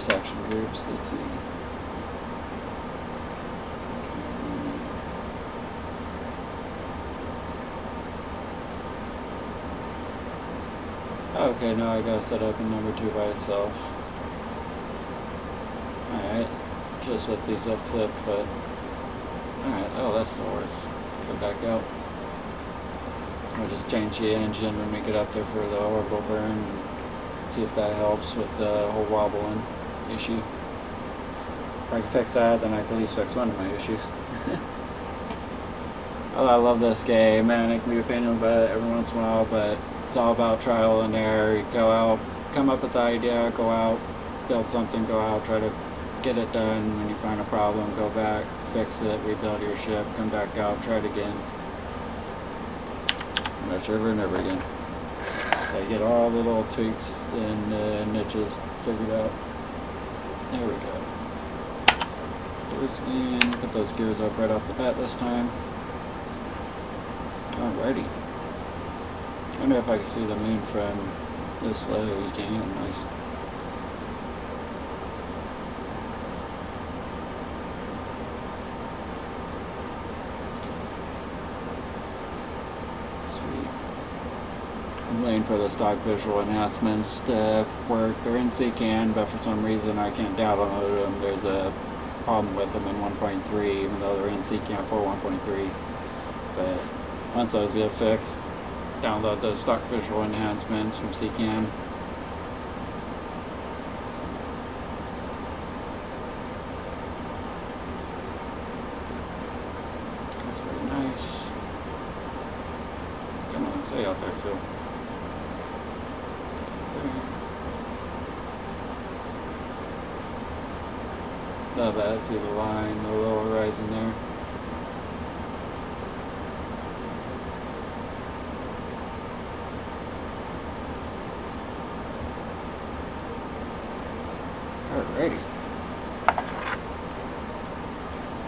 action groups. Let's see. Okay, now I gotta set up in number 2 by itself. Alright, just let these up flip, but alright, oh, that still works. Go back out. I'll just change the engine when we get up there for the orbital burn and see if that helps with the whole wobbling issue. If I can fix that, then I can at least fix one of my issues. Oh, I love this game, man. I can be a pain in the butt every once in a while, but it's all about trial and error. You go out, come up with the idea, go out, build something, go out, try to get it done. When you find a problem, go back, fix it, rebuild your ship, come back out, try it again. Much over and over again. So I get all the little tweaks and niches figured out. There we go. Do this again, put those gears up right off the bat this time. Alrighty. I wonder if I can see the moon from this low. You can. Nice. Sweet. I'm waiting for the stock visual enhancements to work. They're in CCAN, but for some reason I can't download them. There's a problem with them in 1.3, even though they're in CCAN for 1.3. But once those get fixed, download the stock visual enhancements from CCAN. That's very nice. Come on, stay out there, Phil. Not bad, see the line, the little horizon there. Alrighty.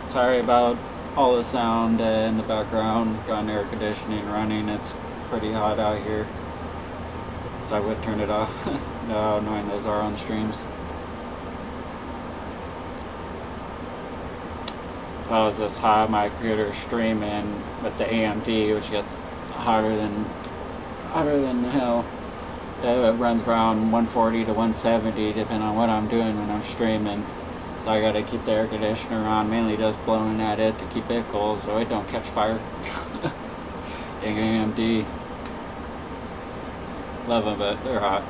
Sorry about all the sound in the background. Got an air conditioning running. It's pretty hot out here, so I would turn it off. No, how annoying those are on the streams. If I was this hot, my computer streaming with the AMD, which gets hotter than hell. It runs around 140 to 170 depending on what I'm doing when I'm streaming. So I gotta keep the air conditioner on, mainly just blowing at it to keep it cool so it don't catch fire. Dang AMD. Love them, but they're hot.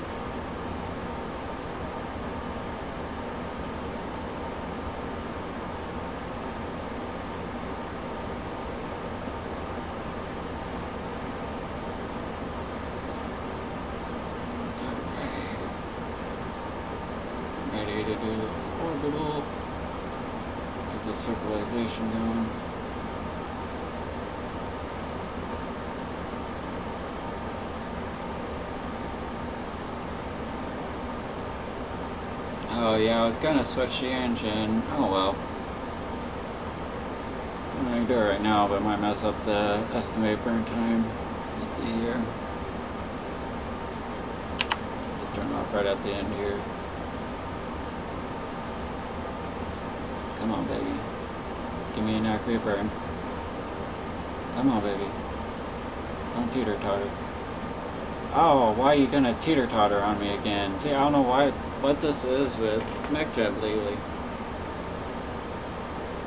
Ready to do the orbital, get the circularization going. Oh yeah, I was gonna switch the engine. Oh well. I'm gonna do it right now, but it might mess up the estimate burn time. Let's see here. Just turn off right at the end here. Come on, baby. Give me an accurate burn. Come on, baby. Don't teeter-totter. Oh, why are you gonna teeter-totter on me again? See, I don't know what this is with mech jet lately.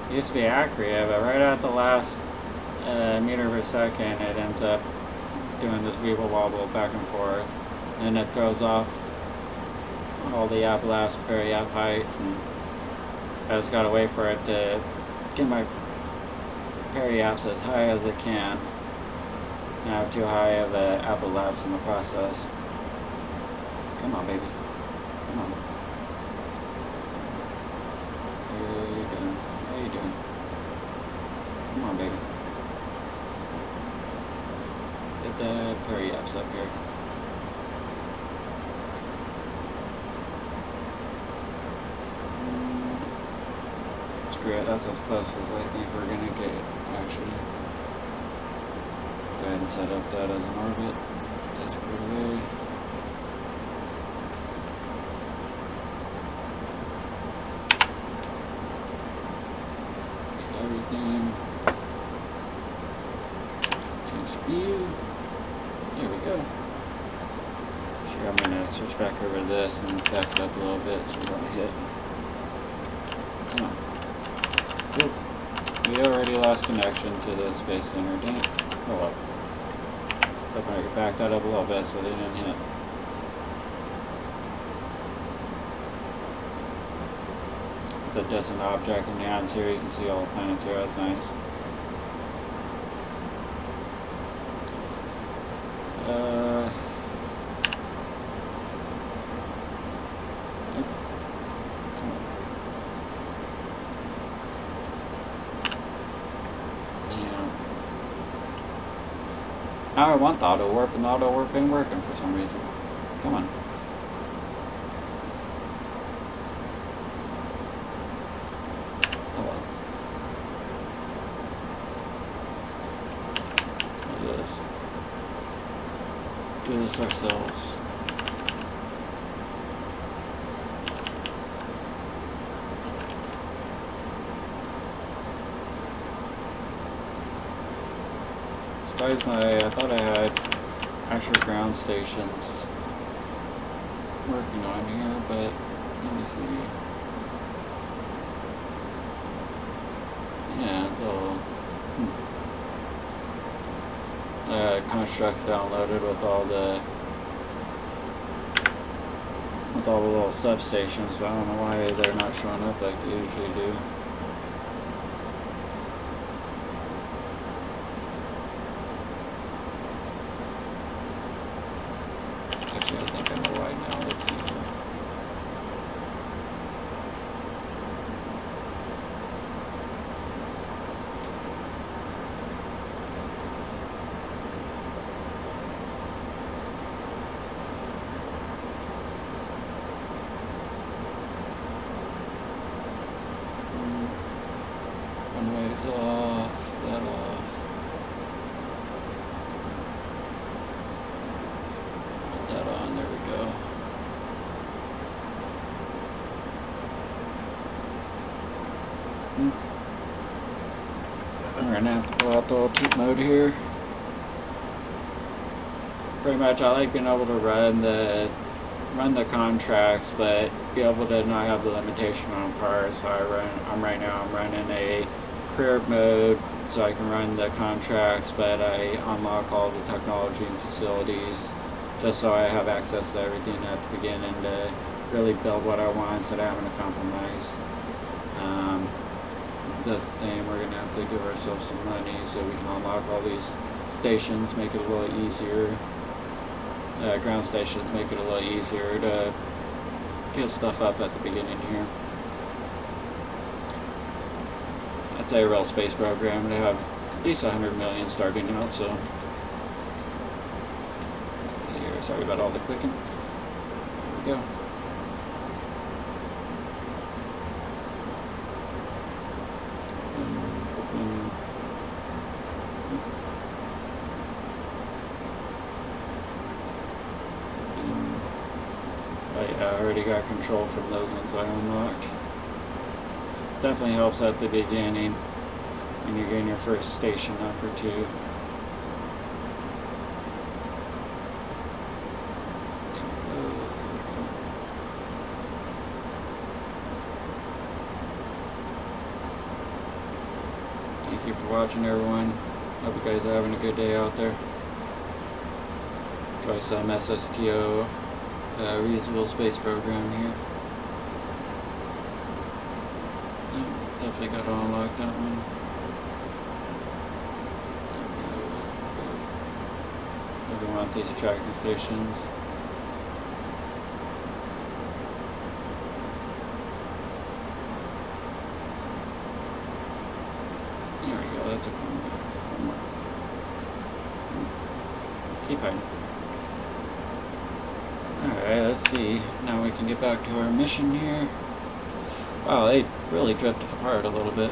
It used to be accurate, but right at the last meter per second, it ends up doing this weeble wobble back and forth, and it throws off all the yap laps, yap heights, and I just gotta wait for it to get my yaps as high as it can. I have too high of a apple laps in the process. Come on, baby. Come on. How you doing? How you doing? Come on, baby. Let's get that yaps up here. Screw it, that's as close as I think we're gonna get, actually. Go ahead and set up that as an orbit. That's pretty away. Get everything. Change view. There we go. Sure, I'm gonna switch back over this and back it up a little bit so we're gonna hit. Come on. Oop. We already lost connection to the Space Center, dang it. Oh well. So I could back that up a little bit so they didn't hit. It's a distant object in the atmosphere. You can see all the planets here. That's nice. Now I want the auto warp, and the auto warp ain't working for some reason. Come on. Oh well. Do this ourselves. I thought I had actual ground stations working on here, but let me see. Yeah, it's all constructs downloaded with all the little substations, but I don't know why they're not showing up like they usually do. Actually, I think I know why now. Let's see here. One way's off, that off. Put that on, there we go. I'm gonna have to pull out the old cheat mode here. Pretty much I like being able to run the contracts, but be able to not have the limitation on parts. So I'm right now running a career mode so I can run the contracts, but I unlock all the technology and facilities just so I have access to everything at the beginning to really build what I want instead of having to compromise. That's the same, we're going to have to give ourselves some money so we can unlock all these stations, make it a little easier. Ground stations make it a little easier to get stuff up at the beginning here. That's a real space program. They have at least 100 million starting out, so. Let's see here. Sorry about all the clicking. There we go. I already got control from those ones I unlocked. It definitely helps at the beginning. and you gain your first station up or two. Thank you for watching, everyone. Hope you guys are having a good day out there. Try some ssto reusable space program here. Definitely got to unlock that one. We want these tracking stations. There we go, that took one more. Keep hiding. Alright, let's see. Now we can get back to our mission here. Wow, they really drifted apart a little bit.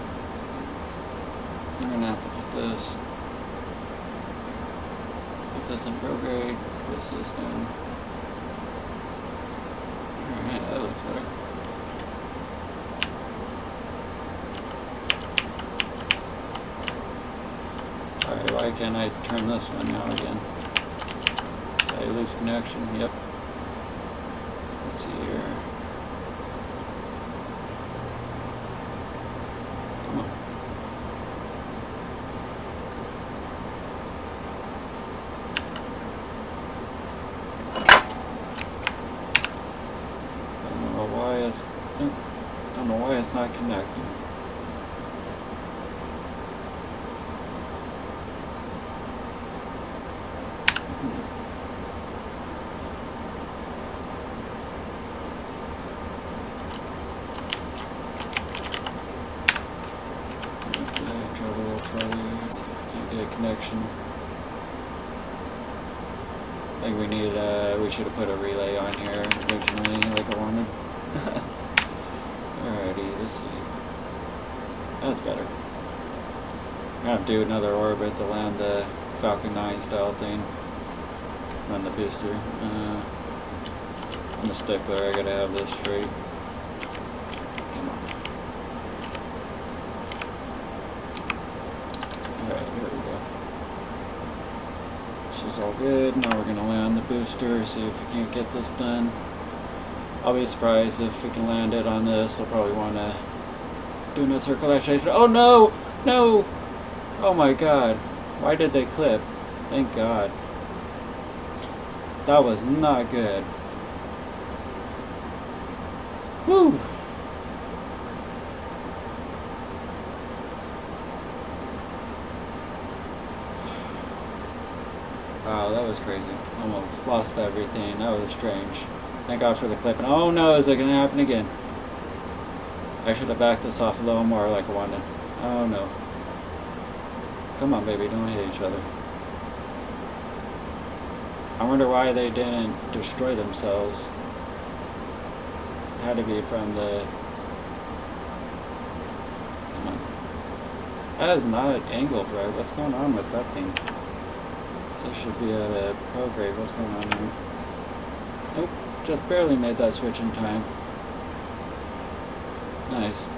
I'm gonna have to put this in prograde, put this down. Alright, that looks better. Alright, why can't I turn this one now again? Did I lose connection? Yep. Let's see here. Come on. Don't know why it's not connecting. See if we can get a connection. I think we need, we should have put a relay on here originally, like I wanted. Alrighty, let's see. That's better. I'm gonna have to do another orbit to land the Falcon 9 style thing. Run the booster. I'm a stickler, I gotta have this straight. Come on. Alright, here we go. She's all good. Now we're gonna land the booster, see if we can't get this done. I'll be surprised if we can land it on this. I'll probably want to do another circulation. Oh no! No! Oh my god. Why did they clip? Thank god. That was not good. Woo! Wow, that was crazy. Almost lost everything. That was strange. Thank God for the clip. And oh no, is it going to happen again? I should have backed this off a little more like I wanted. Oh no. Come on, baby, don't hit each other. I wonder why they didn't destroy themselves. It had to be from the... Come on. That is not angled right. What's going on with that thing? This should be a prograde. What's going on here? Nope. Just barely made that switch in time. Nice.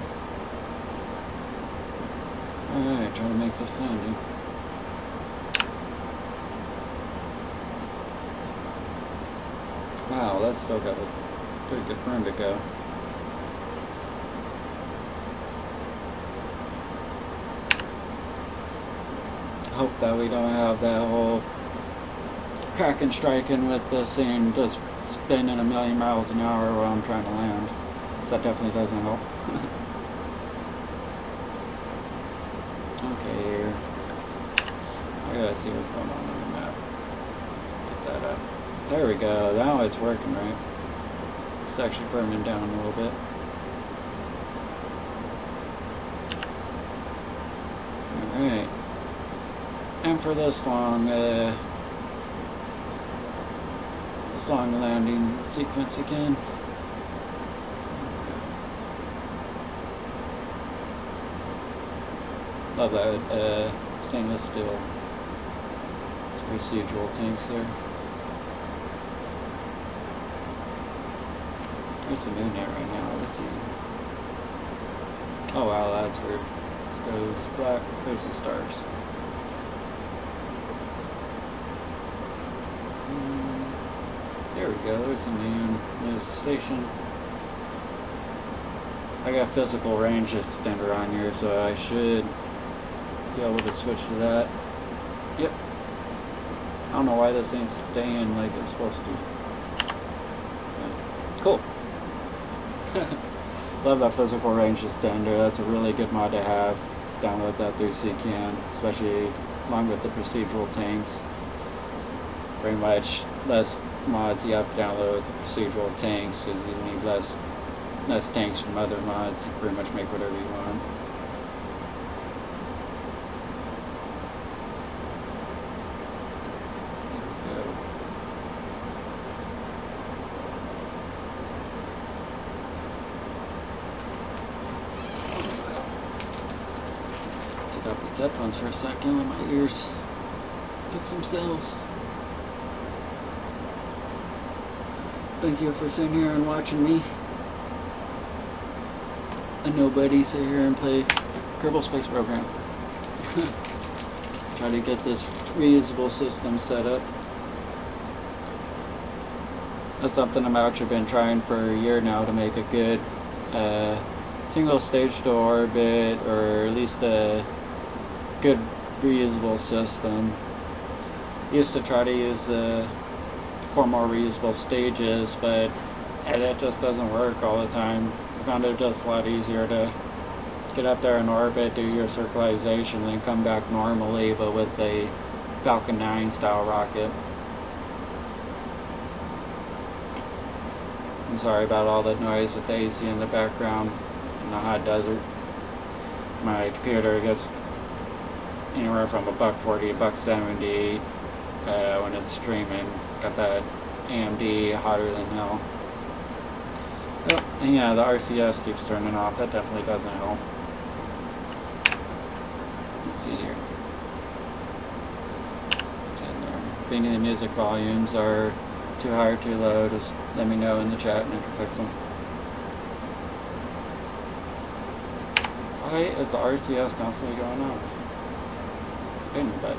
Alright, trying to make this sound. Wow, that's still got a pretty good burn to go. Hope that we don't have that whole cracking striking with this thing just spinning a million miles an hour while I'm trying to land. So that definitely doesn't help. Okay, here. I gotta see what's going on the map. Get that up. There we go. Now it's working right. It's actually burning down a little bit. Alright. And for this long landing sequence again. Love that stainless steel. It's procedural tanks there. There's the moon here right now. Let's see. Oh wow, that's weird. This goes black, there's the stars. There we go, there's the moon, there's the station. I got physical range extender on here, so I should be able to switch to that. Yep. I don't know why this ain't staying like it's supposed to. But cool. Love that physical range extender. That's a really good mod to have. Download that through CCAN, especially along with the procedural tanks. Very much less mods you have to download with the procedural tanks because you need less tanks from other mods. You can pretty much make whatever you want. Take off these headphones for a second, let my ears fix themselves. Thank you for sitting here and watching me. A nobody sit here and play Kerbal Space Program. Try to get this reusable system set up. That's something I've actually been trying for a year now to make a good single stage to orbit, or at least a good reusable system. Used to try to use 4 more reusable stages, but it just doesn't work all the time. I found it just a lot easier to get up there in orbit, do your circularization, and then come back normally, but with a Falcon 9 style rocket. I'm sorry about all the noise with the AC in the background in the hot desert. My computer gets anywhere from $140, $170 when it's streaming. Got that AMD hotter than hell. Oh, and yeah, the RCS keeps turning off. That definitely doesn't help. Let's see here. It's in there. If any of the music volumes are too high or too low, just let me know in the chat and I can fix them. Why is the RCS constantly going off? It's a pain in the butt.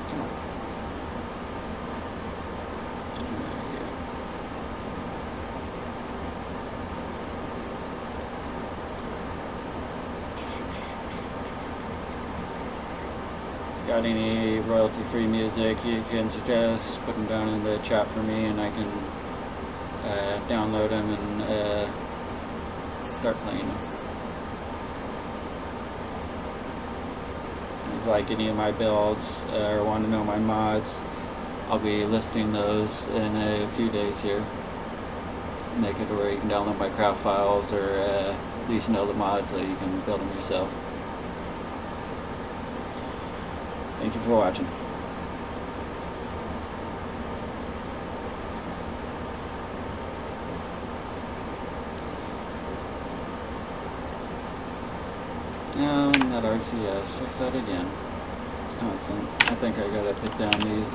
Come on. Got any royalty-free music you can suggest, put them down in the chat for me and I can download them and start playing them. If you like any of my builds or want to know my mods, I'll be listing those in a few days here. Make it where you can download my craft files, or at least know the mods so you can build them yourself. Thank you for watching. Now, that RCS, fix that again. It's constant. I think I gotta put down these,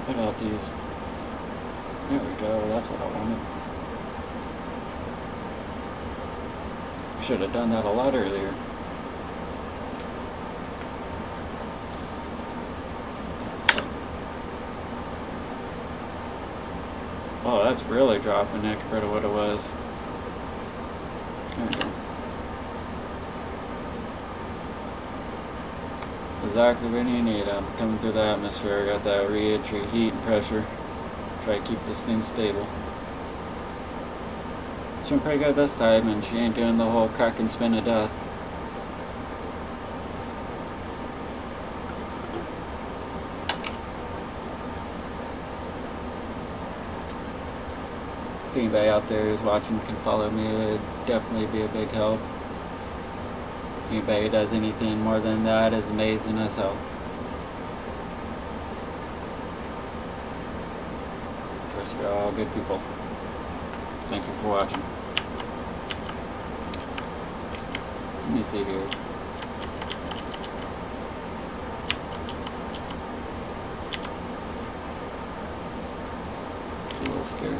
put out these. There we go, that's what I wanted. I should have done that a lot earlier. Oh, that's really dropping it compared to what it was. There we go. Exactly what you need. I'm coming through the atmosphere. I got that re-entry heat and pressure. Try to keep this thing stable. She's doing pretty good this time, and she ain't doing the whole crack and spin of death. If anybody out there who's watching can follow me, it would definitely be a big help. Anybody who does anything more than that is amazing as hell. Of course, you're all good people. Thank you for watching. Let me see here. It's a little scary.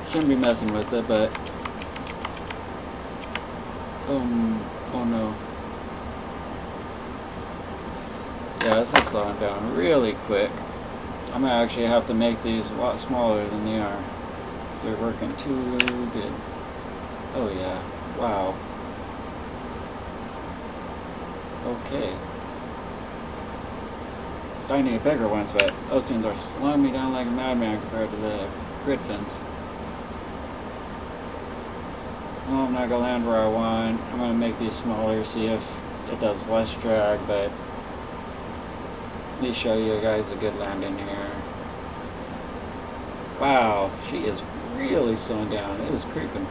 Shouldn't be messing with it, but oh no. Yeah, this is slowing down really quick. I'm gonna actually have to make these a lot smaller than they are, because they're working too good. Oh yeah, wow. Okay. I need bigger ones, but those things are slowing me down like a madman compared to the grid fins. Well, I'm not gonna land where I want. I'm gonna make these smaller, see if it does less drag, but at least show you guys a good landing here. Wow, she is really slowing down. It is creeping.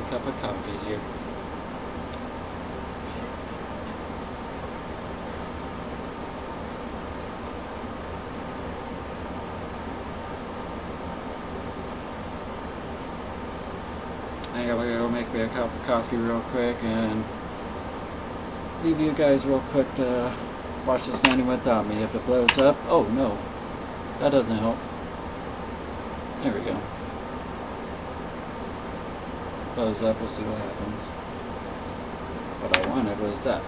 Cup of coffee here. I gotta go make me a cup of coffee real quick and leave you guys real quick to watch this landing without me. If it blows up, oh no, that doesn't help. There we go. Blows up, we'll see what happens. What I wanted was that.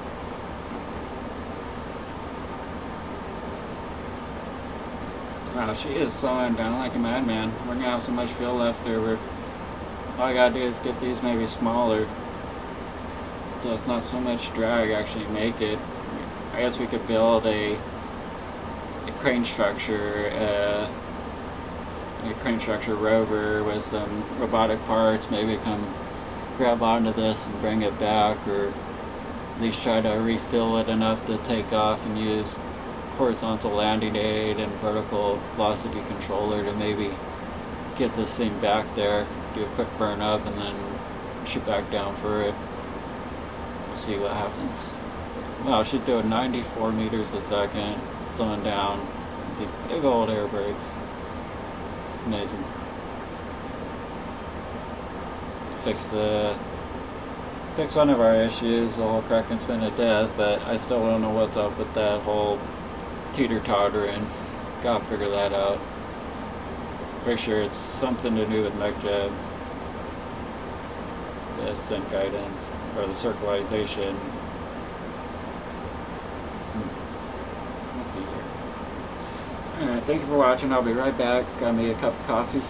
Wow, she is slowing down like a madman. We're gonna have so much fuel left over. All I gotta do is get these maybe smaller, so it's not so much drag. Actually make it. I guess we could build a crane structure, a crane structure rover with some robotic parts. Maybe come grab onto this and bring it back, or at least try to refill it enough to take off and use horizontal landing aid and vertical velocity controller to maybe get this thing back there, do a quick burn up, and then shoot back down for it. See what happens. Wow, she's doing 94 meters a second, slowing down with the big old air brakes. It's amazing. Fix one of our issues, the whole crack and spin to death, but I still don't know what's up with that whole teeter-tottering. Gotta figure that out. Pretty sure it's something to do with MechJeb. The ascent guidance, or the circularization. Let's see here. Alright, thank you for watching. I'll be right back. Got me a cup of coffee.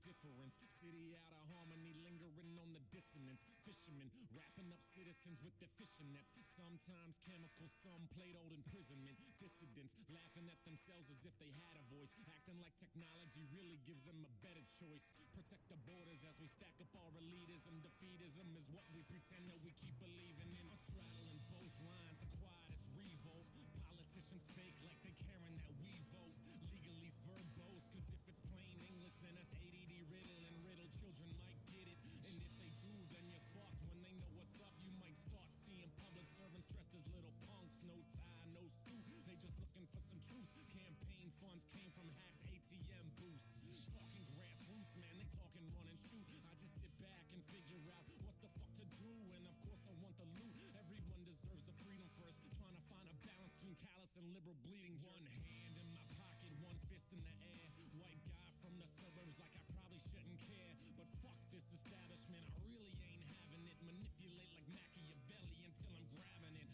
difference. City out of harmony, lingering on the dissonance. Fishermen wrapping up citizens with their fishing nets. Sometimes chemical, some plate-old imprisonment. Dissidents laughing at themselves as if they had a voice, acting like technology really gives them a better choice. Protect the borders as we stack up our elitism. Defeatism is what we pretend that we keep believing in. I'm straddling both lines, the quietest revolt. Politicians fake like they caring that we vote. Legalese verbose, cause if it's plain English, then that's ADD riddle, and riddle children might get it. And if they do, then you're fucked. When they know what's up, you might start seeing public servants dressed as little punks. No tie, no suit, they just looking for some truth. Campaign funds came from hacked ATM booths. Talking grassroots, man, they talking run and shoot. I just sit back and figure out what the fuck to do, and of course I want the loot. Every callous and liberal bleeding. One hand in my pocket, one fist in the air. White guy from the suburbs, like I probably shouldn't care. But fuck this establishment, I really ain't having it. Manipulate like Machiavelli until I'm grabbing it.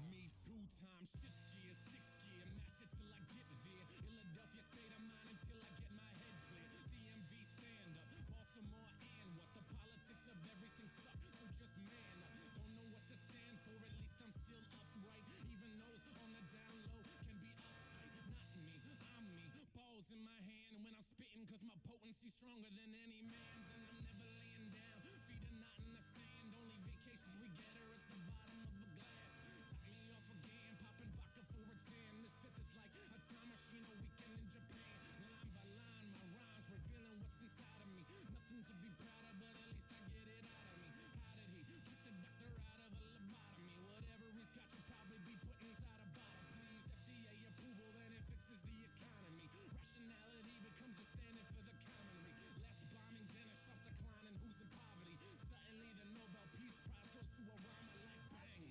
Me 2-time shift gear, 6th gear, mash it till I get there. Philadelphia state of mind until I get my head clear. DMV stand up, Baltimore and what? The politics of everything suck, so just man up. Don't know what to stand for, at least I'm still upright. Even those on the down low can be uptight. Not me, I'm me, balls in my hand when I'm spitting, cause my potency's stronger than any man's. And I'm never laying down, feet are not in the sand. Only vacations we get are at the bottom of a glass. Top me off again, popping vodka for a tan. This fifth is like a time machine, a weekend in Japan. Line by line, my rhymes revealing what's inside of me. Nothing to be proud of, but at least I get it out of me. How did he trick the doctor out of a lobotomy? Whatever he's got, you'll probably be put inside a bottle. Please, FDA approval, then it fixes the economy. Rationality becomes a standard for the commonly. Less bombings and a sharp decline in who's in poverty. Suddenly the Nobel Peace Prize goes to a rhyme like bang.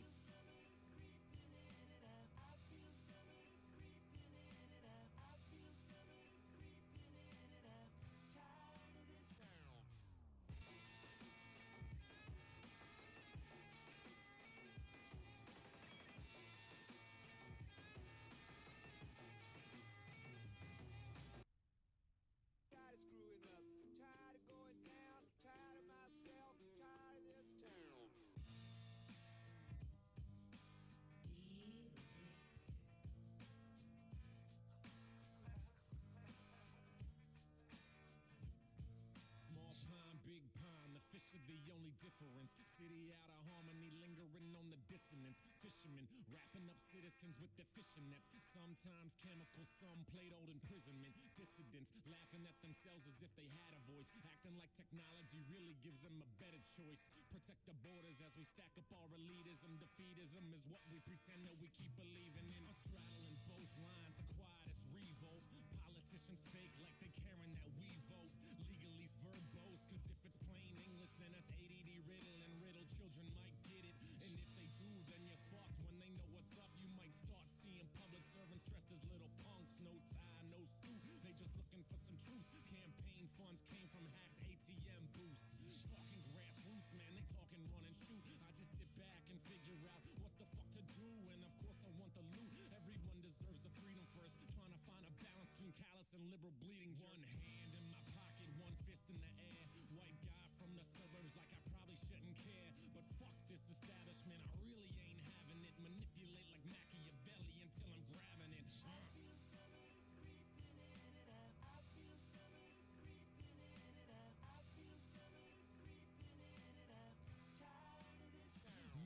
Tired of screwing up, tired of going down, tired of myself, tired of this town. Small pond, big pond, the fish are the only difference. City out of harmony, lingering on the dissonance. Fishermen wrapping up citizens with their fishing nets. Sometimes chemical, some played old imprisonment. Dissidents laughing at themselves as if they had a voice, acting like technology really gives them a better choice. Protect the borders as we stack up our elitism. Defeatism is what we pretend that we keep believing in. I'm straddling both lines, the quietest revolt. Politicians fake like they caring that we vote. Legalese verbose, cause if it's plain English, then that's ADD riddle, and riddle children might get it. And if they do, then you're fucked. When they know what's up, you might start seeing public servants dressed as little punks. No tie, no suit, they just looking for some truth. Campaign funds came from hacked ATM booths. Talking grassroots, man, they talking run and shoot. I just sit back and figure out what the fuck to do, and of course I want the loot. Everyone deserves the freedom first, trying to find a balance between callous and liberal bleeding. One hand in my pocket, one fist in the air. White guy from the suburbs, like I probably shouldn't care. But fuck this establishment, I really ain't having it. Manipulate like Machiavelli until I'm grabbing it.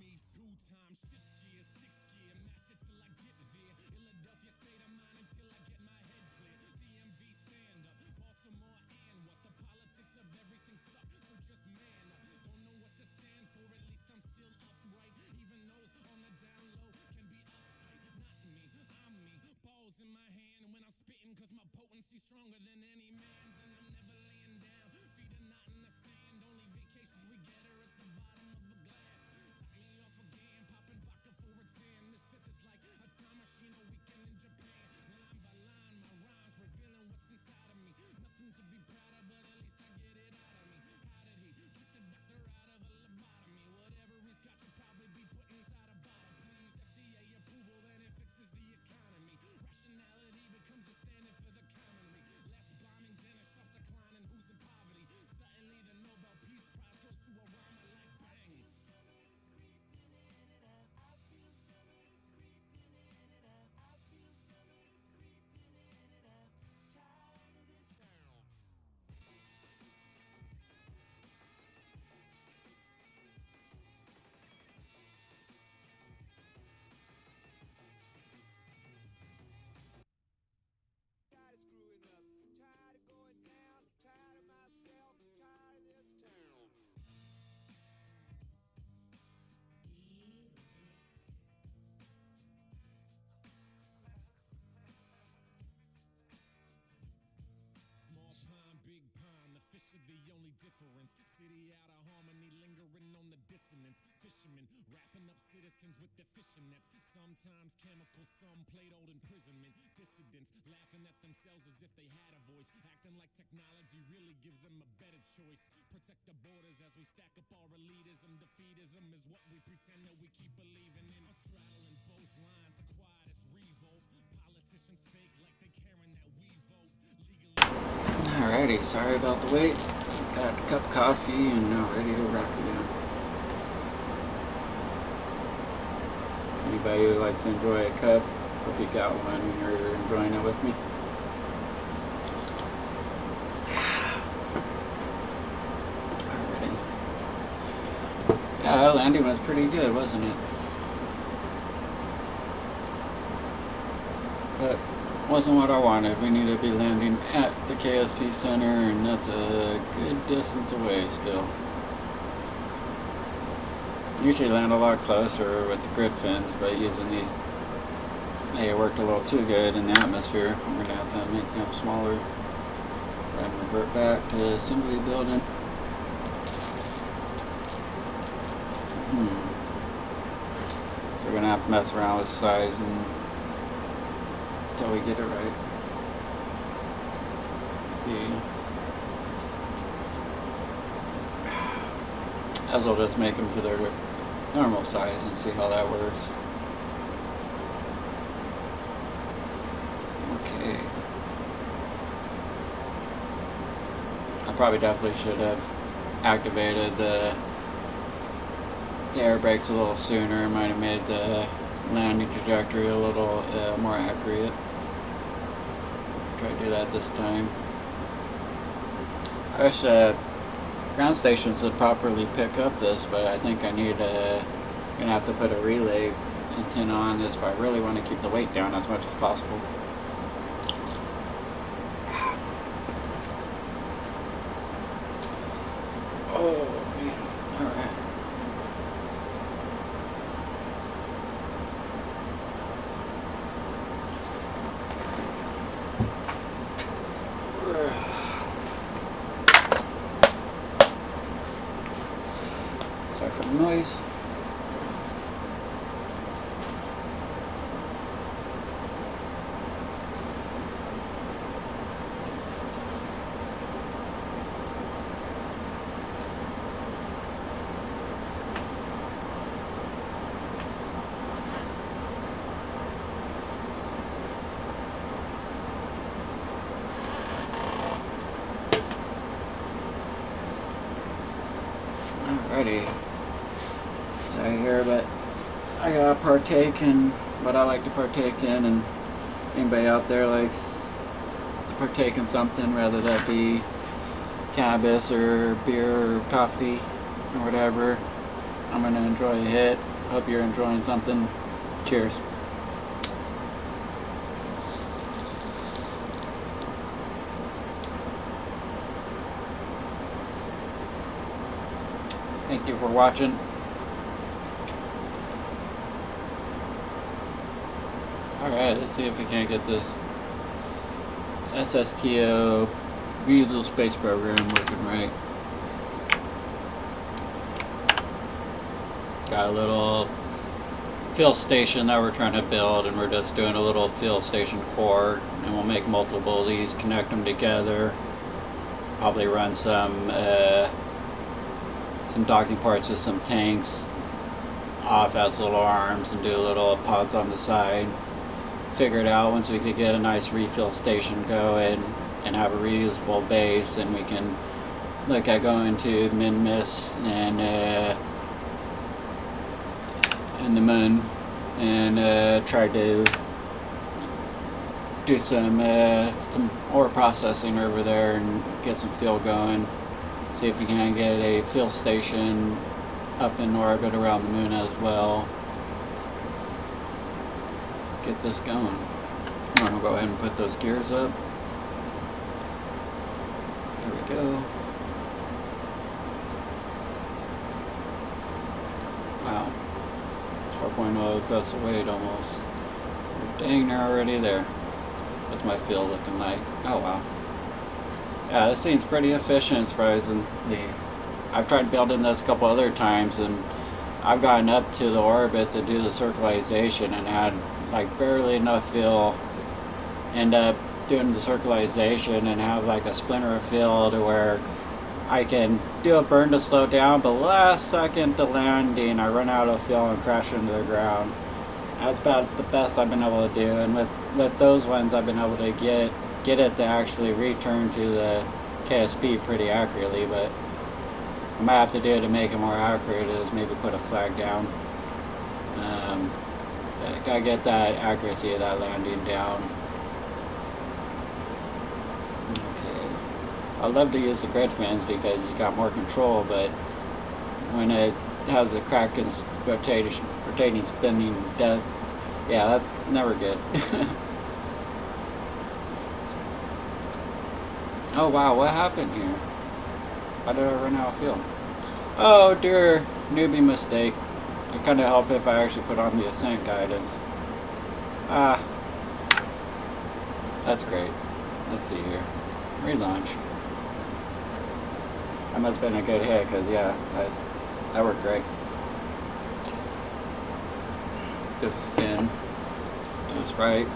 Me 2-time shift gear, 6th gear, mash it till I get there. Philadelphia state of mind until I get my head clear. DMV stand up, Baltimore and what? The politics of everything suck, so just man up. Don't know what to stand for, at least I'm still upright. Even those on the down low can be uptight. Not me, I'm me, balls in my hand when I'm spitting, cause my potency's stronger than any man's. And I'm never laying down, feet are not in the sand. Only vacations we get are at the bottom of a glass. Top me off again, popping vodka for a tan. This fifth is like a time machine, a weekend in Japan. Line by line, my rhymes revealing what's inside of me. Nothing to be proud of, but at least I get it out of me. How did he trick the doctor out of a lobotomy? Whatever he's got, you'll probably be put inside a bottle. Please, FDA approval, then it fixes the economy. Rationality becomes a standard for the commonly. Less the only difference. City out of harmony, lingering on the dissonance. Fishermen wrapping up citizens with their fishing nets. Sometimes chemical, some played old imprisonment. Dissidents laughing at themselves as if they had a voice, acting like technology really gives them a better choice. Protect the borders as we stack up our elitism. Defeatism is what we pretend that we keep believing in. I'm straddling both lines, the quietest revolt. Politicians fake like they caring that we vote. Legally. Alrighty, sorry about the wait. Got a cup of coffee and now ready to rock again. Anybody who likes to enjoy a cup, hope you got one and you're enjoying it with me. Alrighty. Yeah, that landing was pretty good, wasn't it? But wasn't what I wanted. We need to be landing at the KSP Center, and that's a good distance away still. Usually land a lot closer with the grid fins, but using these, it worked a little too good in the atmosphere. I'm going to have to make them smaller and revert back to assembly building. So we're going to have to mess around with size until we get it right. Let's see. As well just make them to their normal size and see how that works. Okay. I probably definitely should have activated the air brakes a little sooner. Might have made the landing trajectory a little more accurate. Try to do that this time. I wish ground stations would properly pick up this, but I think I need gonna have to put a relay antenna on this, but I really want to keep the weight down as much as possible. Oh man, alright. Sorry for the noise. Alrighty. Sorry here, but I gotta partake in what I like to partake in, and anybody out there likes to partake in something, whether that be cannabis or beer or coffee or whatever, I'm gonna enjoy a hit. Hope you're enjoying something. Cheers. Thank you for watching. Alright, let's see if we can't get this ssto reusable space program working right. Got a little fill station that we're trying to build, and we're just doing a little fill station core, and we'll make multiple of these, connect them together, probably run some docking parts with some tanks off as little arms and do little pods on the side. Figure it out once we could get a nice refill station going and have a reusable base, and we can look at going to Minmus and the moon and try to do some ore processing over there and get some fuel going. See if we can get a fuel station up in orbit around the moon as well. Get this going. I'm gonna go ahead and put those gears up. There we go. Wow. It's 4.0 thus weight almost. We're dang near already there. What's my fuel looking like? Oh wow. Yeah, this seems pretty efficient, surprisingly. I've tried building this a couple other times, and I've gotten up to the orbit to do the circularization and had like barely enough fuel. End up doing the circularization and have like a splinter of fuel to where I can do a burn to slow down, but last second to landing I run out of fuel and crash into the ground. That's about the best I've been able to do, and with those ones I've been able to get it to actually return to the KSP pretty accurately, but I might have to do it to make it more accurate is maybe put a flag down. Gotta get that accuracy of that landing down. Okay. I love to use the grid fins because you got more control, but when it has a crack and rotating spinning depth, yeah, that's never good. Oh wow, what happened here? Why did I run out of fuel? Oh dear, newbie mistake. It kind of helped if I actually put on the ascent guidance. Ah, that's great. Let's see here. Relaunch. That must have been a good hit, because yeah, that worked great. Do a spin. Do this right.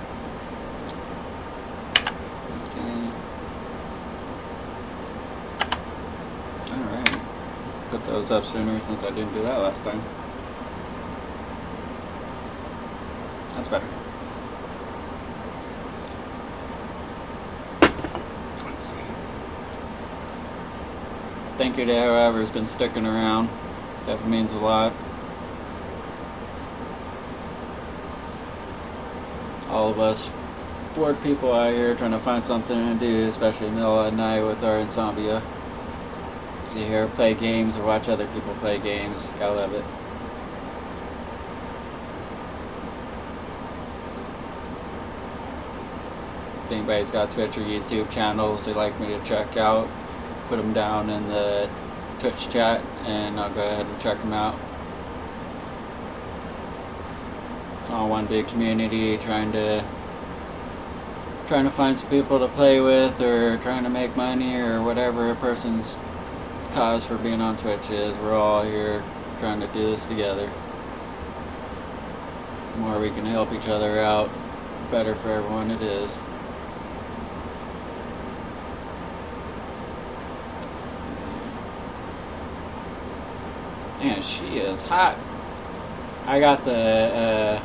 Okay. Alright. Put those up sooner since I didn't do that last time. That's better. Let's see. Thank you to whoever's been sticking around. That means a lot. All of us bored people out here trying to find something to do, especially in the middle of the night with our insomnia. See here, play games or watch other people play games. Gotta love it. If anybody's got Twitch or YouTube channels they'd like me to check out, put them down in the Twitch chat and I'll go ahead and check them out. All one big community, trying to find some people to play with, or trying to make money, or whatever a person's cause for being on Twitch is. We're all here trying to do this together. The more we can help each other out, the better for everyone it is. Man, she is hot. I got the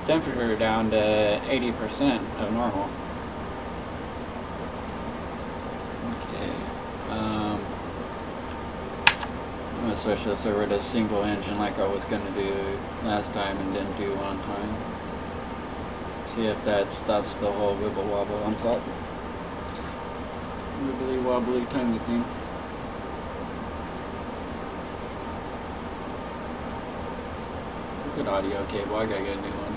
temperature down to 80% of normal. Okay. I'm gonna switch this over to single engine like I was gonna do last time and didn't do on time. See if that stops the whole wibble wobble on top. Wibbly wobbly tiny thing. Good audio cable, I gotta get a new one.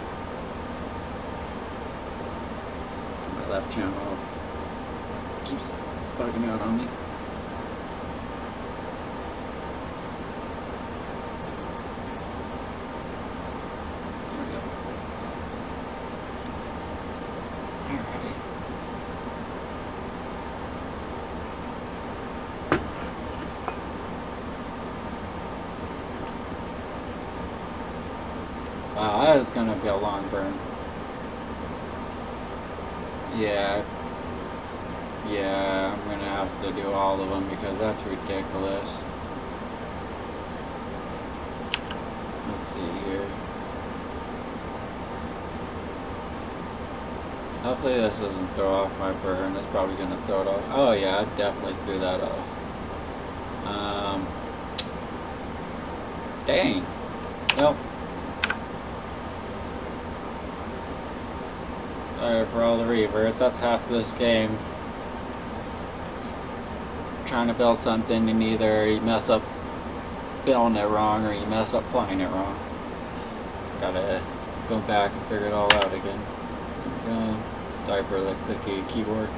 My left channel keeps bugging out on me. There we go. Alrighty. Wow, that is gonna be a long burn. Yeah, I'm gonna have to do all of them because that's ridiculous. Let's see here. Hopefully this doesn't throw off my burn. It's probably gonna throw it off. Oh yeah, I definitely threw that off. Dang. Nope. Sorry for all the reverts, that's half this game. It's trying to build something and either you mess up building it wrong or you mess up flying it wrong. Gotta go back and figure it all out again. There we go. Sorry for the clicky keyboard.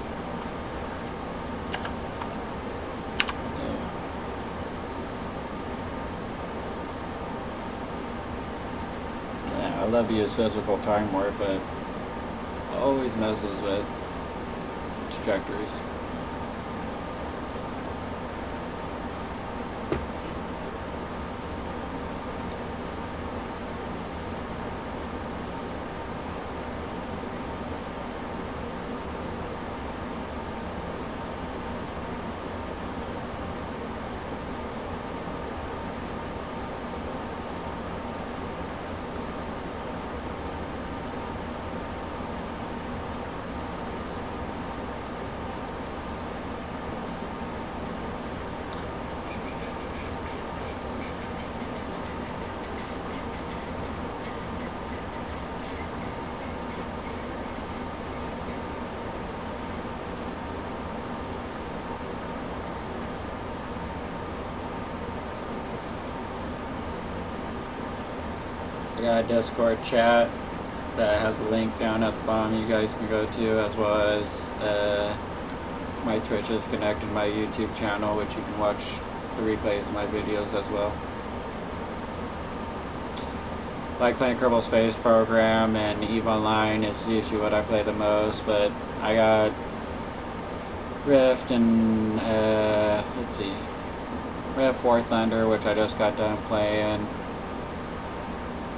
Yeah, I love to use physical time warp, but always messes with trajectories. got a Discord chat that has a link down at the bottom you guys can go to, as well as my Twitch is connected to my YouTube channel, which you can watch the replays of my videos as well. Like playing Kerbal Space Program and EVE Online is usually what I play the most, but I got Rift and let's see, Rift, War Thunder, which I just got done playing,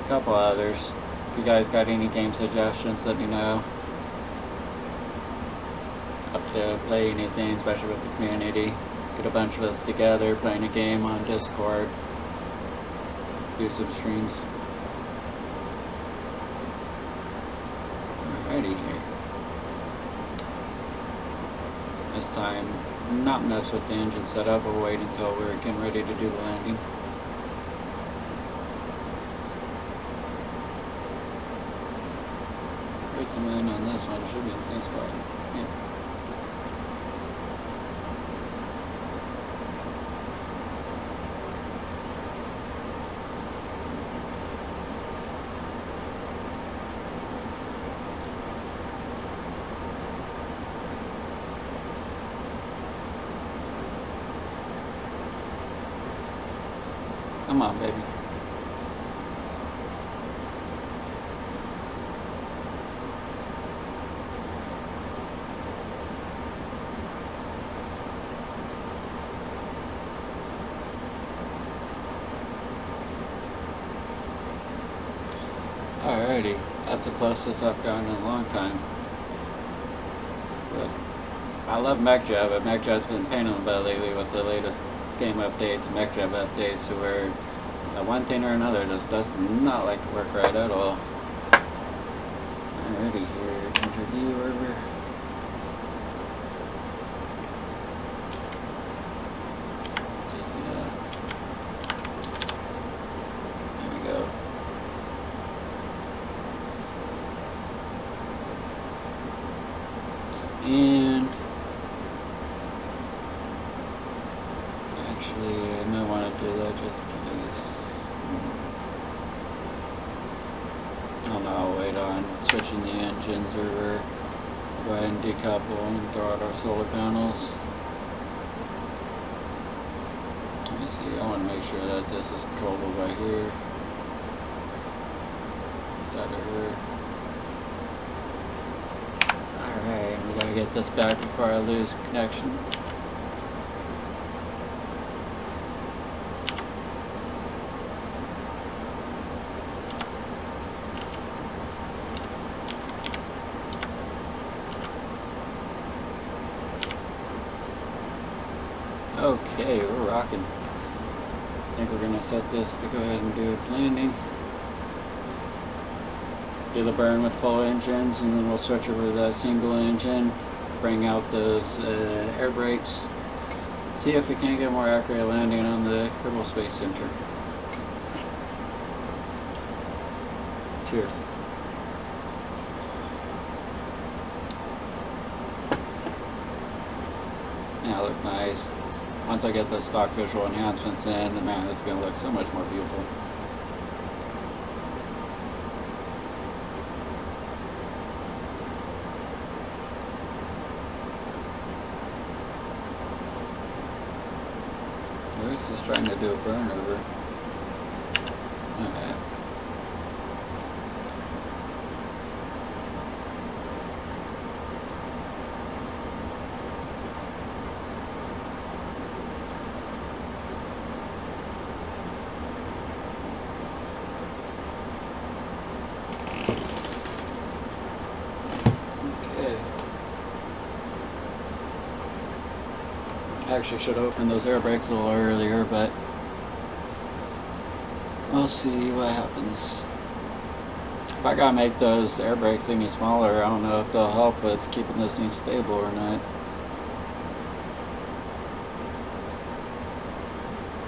a couple others. If you guys got any game suggestions, let me know. Up to play anything, especially with the community. Get a bunch of us together playing a game on Discord. Do some streams. Alrighty here. This time, not mess with the engine setup. We'll wait until we're getting ready to do the landing. Racing in on this one should be in the same spot. Yeah. Come on, baby. Alrighty, that's the closest I've gotten in a long time. But I love MechJab, but MechJab's been a pain in the butt lately with the latest game updates and MechJab updates, to where one thing or another just does not like to work right at all. Alrighty here, interview over. There we go. And actually, I might want to do that just in case. Oh no, I'll wait on switching the engines over. Go ahead and decouple and throw out our solar panels. Let me see, I want to make sure that this is controllable by here. That over. Alright, we gotta get this back before I lose connection. Okay, we're rocking. I think we're gonna set this to go ahead and do its landing. Do the burn with full engines, and then we'll switch over to that single engine, bring out those air brakes, see if we can't get more accurate landing on the Kerbal Space Center. Cheers. Yeah, it looks nice. Once I get the stock visual enhancements in, man, this is going to look so much more beautiful. Luis is trying to do a burn over. Alright. I actually should have opened those air brakes a little earlier, but we'll see what happens. If I gotta make those air brakes any smaller, I don't know if they'll help with keeping this thing stable or not.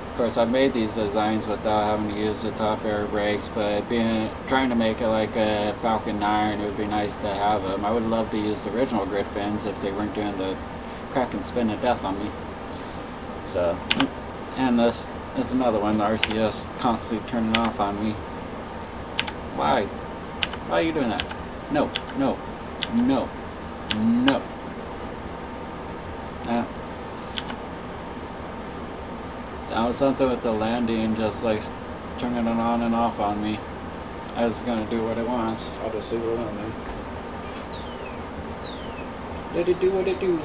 Of course, I've made these designs without having to use the top air brakes, but trying to make it like a Falcon 9, it would be nice to have them. I would love to use the original grid fins if they weren't doing the crack and spin of death on me. So, and this is another one, the RCS constantly turning off on me. Why? Why are you doing that? No, no, no, no. That was something with the landing, just like turning it on and off on me. I was gonna do what it wants. I'll just leave it alone then. Let it do what it do.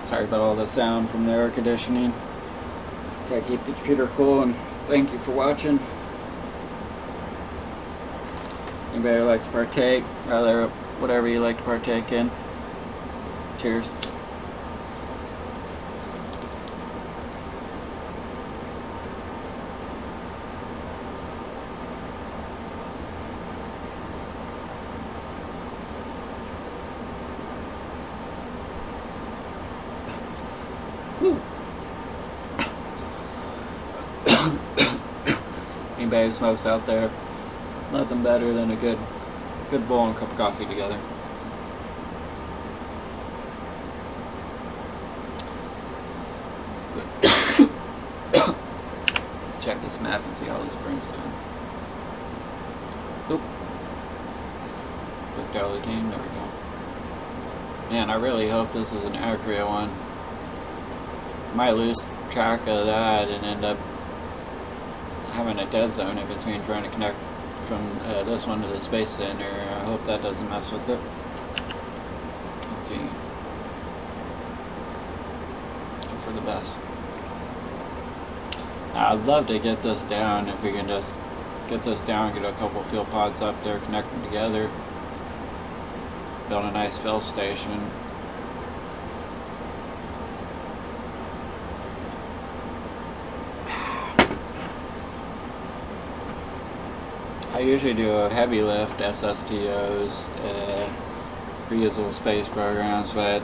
Sorry about all the sound from the air conditioning. Gotta keep the computer cool, and thank you for watching. Anybody who likes to partake, rather whatever you like to partake in. Cheers. Anybody who smokes out there, nothing better than a good bowl and cup of coffee together. Check this map and see how this brings down. Oop. Clicked out of the game, there we go. Man, I really hope this is an accurate one. Might lose track of that and end up having a dead zone in between trying to connect from this one to the Space Center. I hope that doesn't mess with it. Let's see. Hope for the best. I'd love to get this down if we can just get this down, get a couple fuel pods up there, connect them together, build a nice fill station. I usually do a heavy lift, SSTOs, reusable space programs, but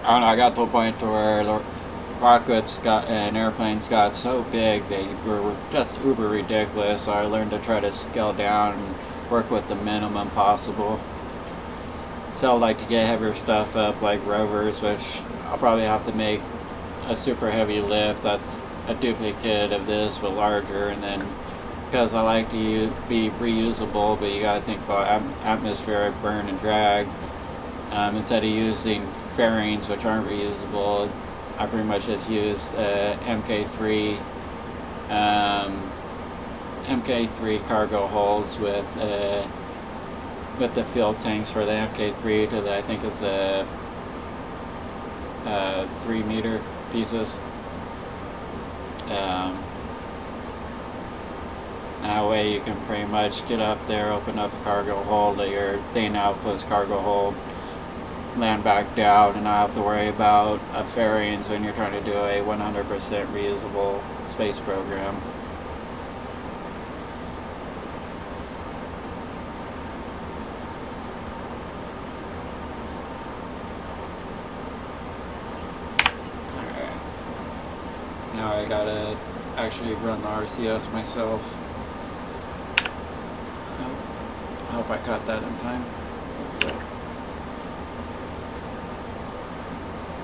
I don't know, I got to a point to where the rockets and airplanes got so big they were just uber ridiculous, so I learned to try to scale down and work with the minimum possible. So I like to get heavier stuff up like rovers, which I'll probably have to make a super heavy lift that's a duplicate of this but larger, and then because I like to be reusable, but you gotta think about atmospheric burn and drag. Instead of using fairings, which aren't reusable, I pretty much just use MK3 cargo holds with the fuel tanks for the MK3 to the, I think it's a 3-meter pieces. That way you can pretty much get up there, open up the cargo hold of your thin out, close cargo hold, land back down, and not have to worry about fairings when you're trying to do a 100% reusable space program. Alright. Now I gotta actually run the RCS myself. I hope I caught that in time. There we go.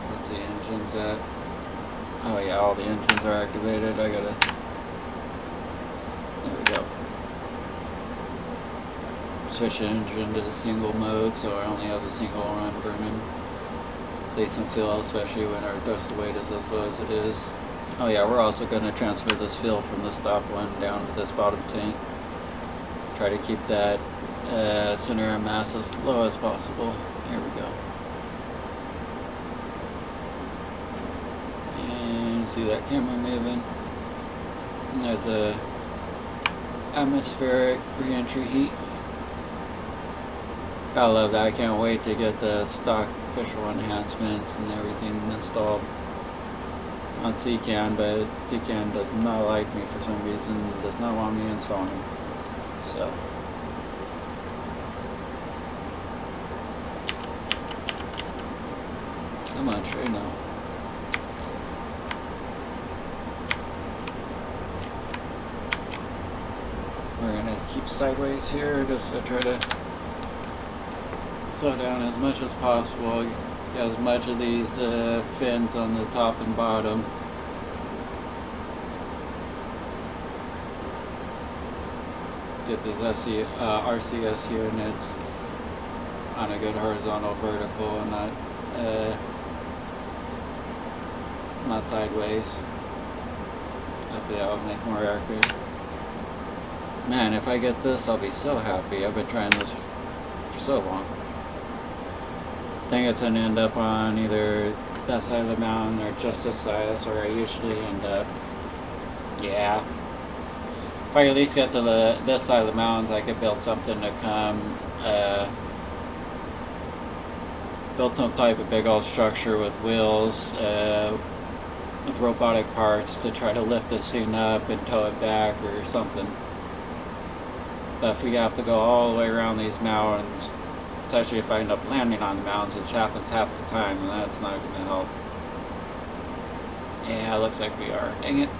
What's the engines at? Oh yeah, all the engines are activated. I gotta... There we go. Switch the engine to single mode, so I only have the single run burning. Save some fuel, especially when our thrust weight is as low as it is. Oh yeah, we're also going to transfer this fuel from the stock one down to this bottom tank. Try to keep that center of mass as low as possible. Here we go. And see that camera moving. And there's a atmospheric re-entry heat. I love that. I can't wait to get the stock official enhancements and everything installed on CCAN, but CCAN does not like me for some reason, does not want me installing them. So come on, trade now. We're gonna keep sideways here just to try to slow down as much as possible. Get as much of these fins on the top and bottom. Get these RCS units on a good horizontal vertical and not sideways. Hopefully that will make more accurate. Man, if I get this, I'll be so happy. I've been trying this for so long. I think it's gonna end up on either that side of the mountain or just this side. That's where I usually end up. Yeah. If I at least get to this side of the mountains, I could build something to come, build some type of big old structure with wheels, with robotic parts to try to lift this thing up and tow it back or something. But if we have to go all the way around these mountains, especially if I end up landing on the mountains, which happens half the time, then that's not going to help. Yeah, it looks like we are. Dang it.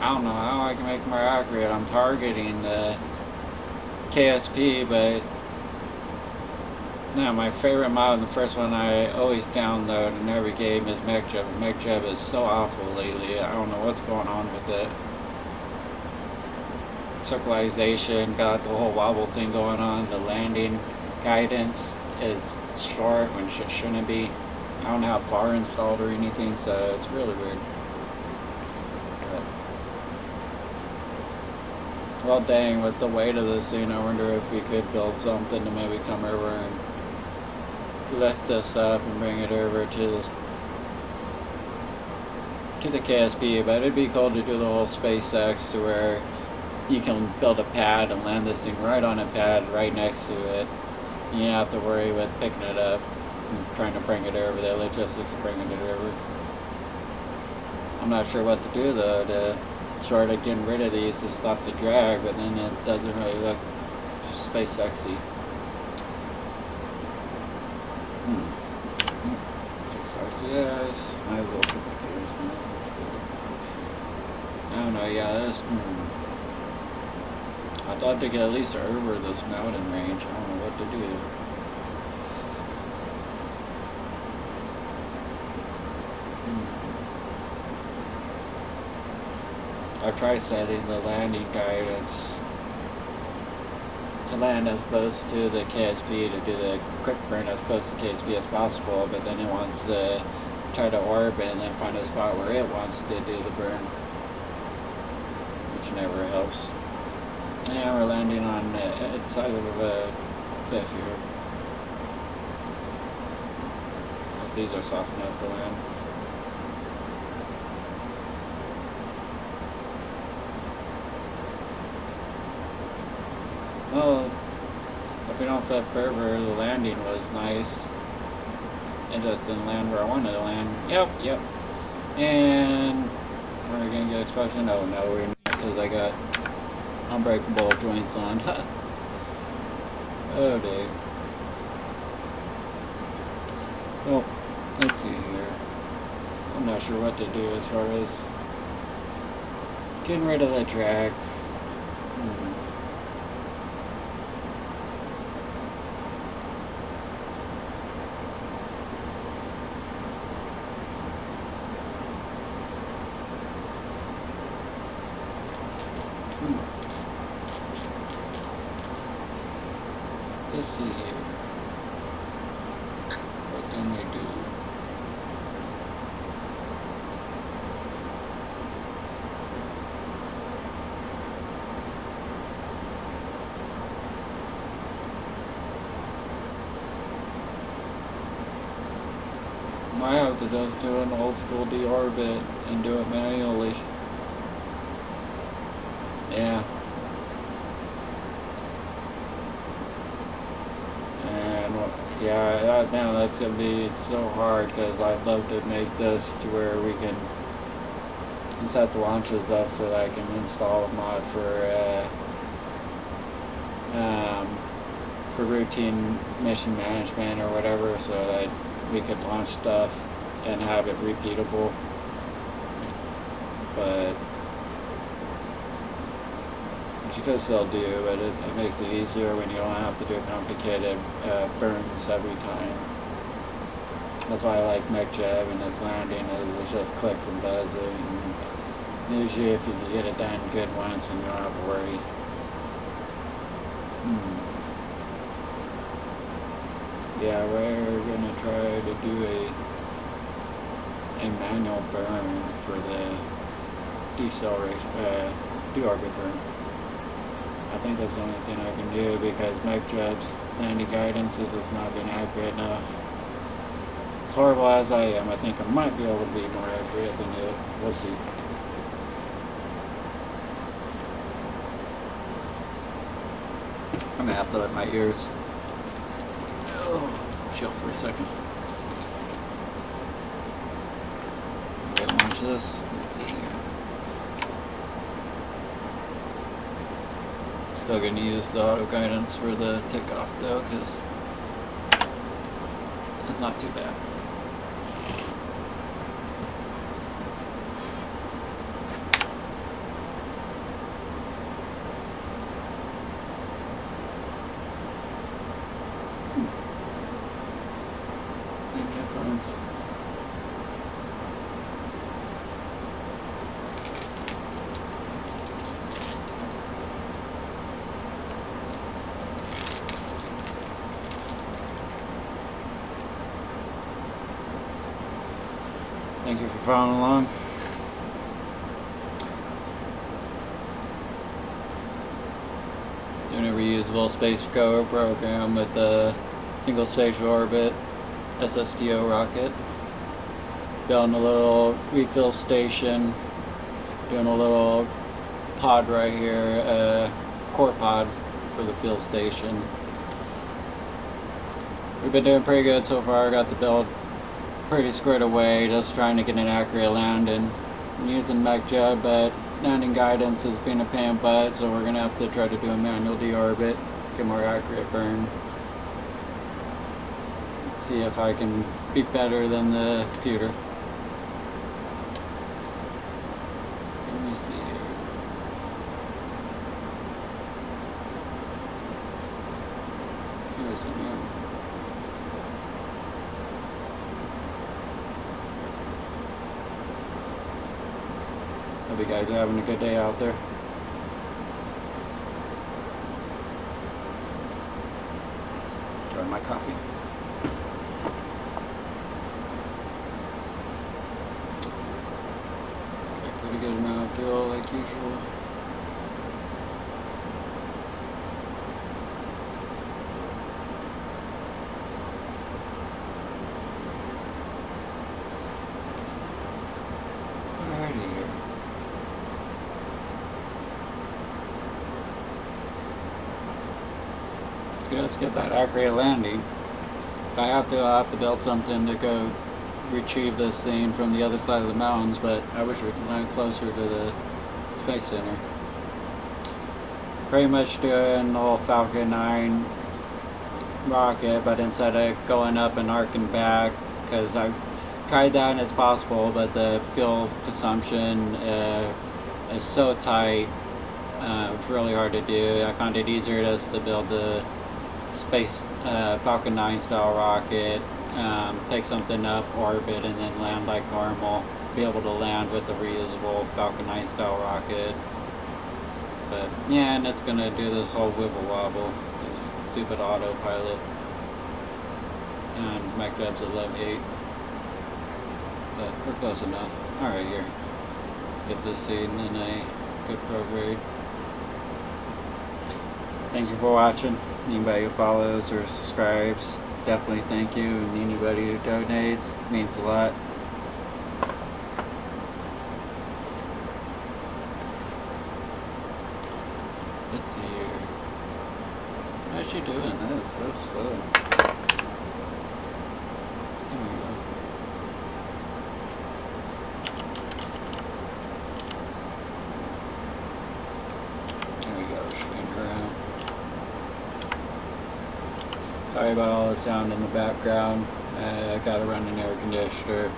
I don't know how I can make it more accurate. I'm targeting the KSP, but no, my favorite mod, the first one I always download in every game is MechJeb. MechJeb is so awful lately. I don't know what's going on with it. Circularization, got the whole wobble thing going on. The landing guidance is short when it shouldn't be. I don't have far installed or anything, so it's really weird. Well, dang, with the weight of this thing, I wonder if we could build something to maybe come over and lift this up and bring it over to this, to the KSP. But it'd be cool to do the whole SpaceX to where you can build a pad and land this thing right on a pad right next to it. You don't have to worry with picking it up and trying to bring it over, the logistics of bringing it over. I'm not sure what to do though to sort of getting rid of these to stop the drag, but then it doesn't really look SpaceX-y. Fix RCS, might as well put the gears now. I don't know, yeah, that's... I'd love to get at least over this mountain range. I don't know what to do. I try setting the landing guidance to land as close to the KSP, to do the quick burn as close to KSP as possible, but then it wants to try to orbit and then find a spot where it wants to do the burn, which never helps. Yeah, we're landing on the side of a cliff here. Hope these are soft enough to land. Well, if we don't flip over, the landing was nice. It just didn't land where I wanted to land. Yep. And are we gonna get explosion? Oh no, we're not, because I got unbreakable joints on. Oh dang. Well, let's see here. I'm not sure what to do as far as getting rid of the drag. Let's see here. What can we do? Might have to just do an old school deorbit and do it manually. Yeah. Yeah, man, that's gonna be so hard because I'd love to make this to where we can set the launches up so that I can install a mod for routine mission management or whatever, so that we could launch stuff and have it repeatable. But which you could still do, but it makes it easier when you don't have to do complicated burns every time. That's why I like mech jab and its landing is it just clicks and does it. And usually if you can get it done good once and you don't have to worry. Yeah, we're gonna try to do a manual burn for the deceleration, deorbit burn. I think that's the only thing I can do because mech jab's landing guidance has not been accurate enough. As horrible as I am, I think I might be able to be more accurate than you. We'll see. I'm gonna have to let my ears chill for a second. I'm gonna launch this. Let's see here. Still gonna use the auto guidance for the takeoff though, because it's not too bad. Headphones. Thank you for following along. Doing a reusable space goer program with a single stage orbit ssto rocket. Building a little refill station. Doing a little pod right here, core pod for the fuel station. We've been doing pretty good so far. Got the build pretty squared away, just trying to get an accurate landing. I'm using mech jab, but landing guidance has been a pain in the butt, so we're going to have to try to do a manual deorbit, get more accurate burn. See if I can be better than the computer. Let me see here. Here's some here. Hope you guys are having a good day out there. Enjoy my coffee. Got pretty good amount of fuel like usual. Alrighty here. Let's get that accurate landing. If I have to, I'll have to build something to go retrieve this thing from the other side of the mountains, but I wish we could land closer to the Space Center. Pretty much doing the whole Falcon 9 rocket, but instead of going up and arcing back, because I've tried that and it's possible, but the fuel consumption is so tight, it's really hard to do. I found it easier just to build the space Falcon 9 style rocket, take something up orbit and then land like normal, be able to land with a reusable Falcon 9 style rocket. But yeah, and it's gonna do this whole wibble wobble, this stupid autopilot, and mech jab's at level 8, but we're close enough. Alright, here, get this scene in a good prograde. Thank you for watching. Anybody who follows or subscribes, definitely thank you. And anybody who donates, means a lot. Let's see here. How's she doing? That is so slow. There we go. There we go, shooting her out. Sorry about all the sound in the background. I gotta run an air conditioner.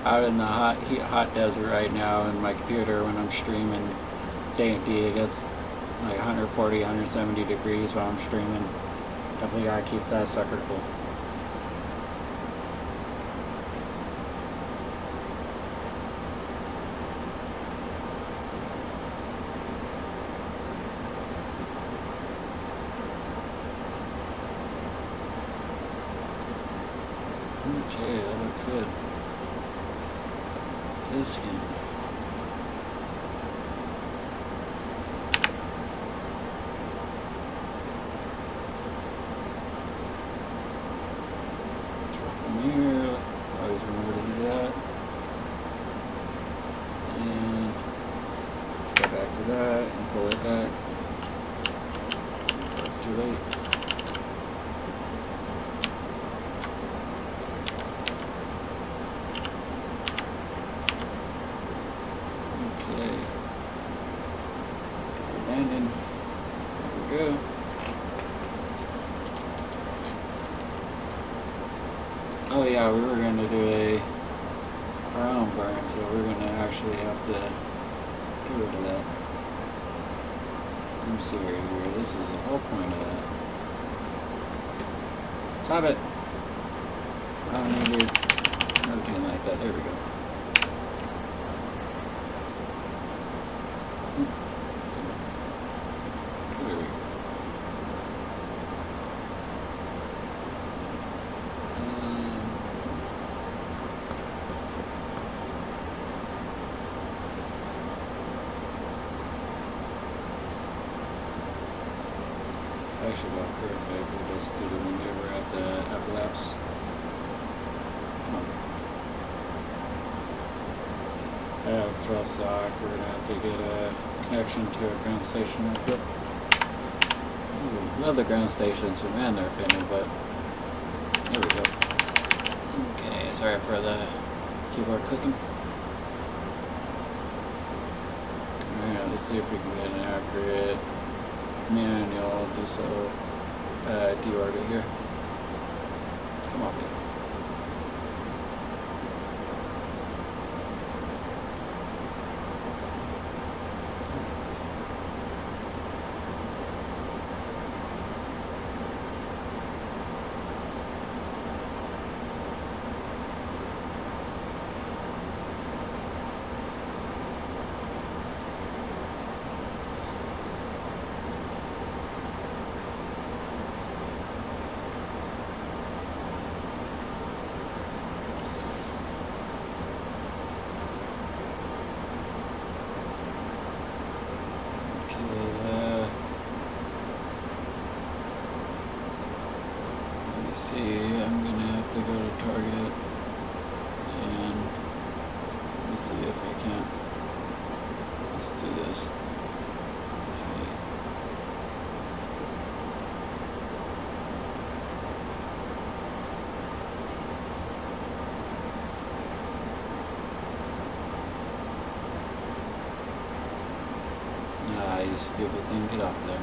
Out in the hot desert right now, and my computer when I'm streaming It's 8D, it gets like 140, 170 degrees while I'm streaming. Definitely gotta keep that sucker cool. Okay, that looks good. Disking. From here, always remember to do that. And go back to that and pull it back. Before it's too late. Okay. Landing. There we go. Oh yeah, we were going to do our own burn, so we're going to actually have to get rid of that. Let me see right here. This is the whole point of that. Stop it! I don't need to rotate like that. There we go. There we go. Actually about perfect. We just did a maneuver at the epilaps. Control sock. We're gonna have to get a connection to a ground station real quick. Love the ground stations for man their opinion, but there we go. Okay, sorry for the keyboard clicking. Alright, let's see if we can get an accurate manual deorbit here. Come on, baby. See, I'm gonna have to go to Target and let's see if I can't just do this. Let's see. Ah, you stupid thing, get off there.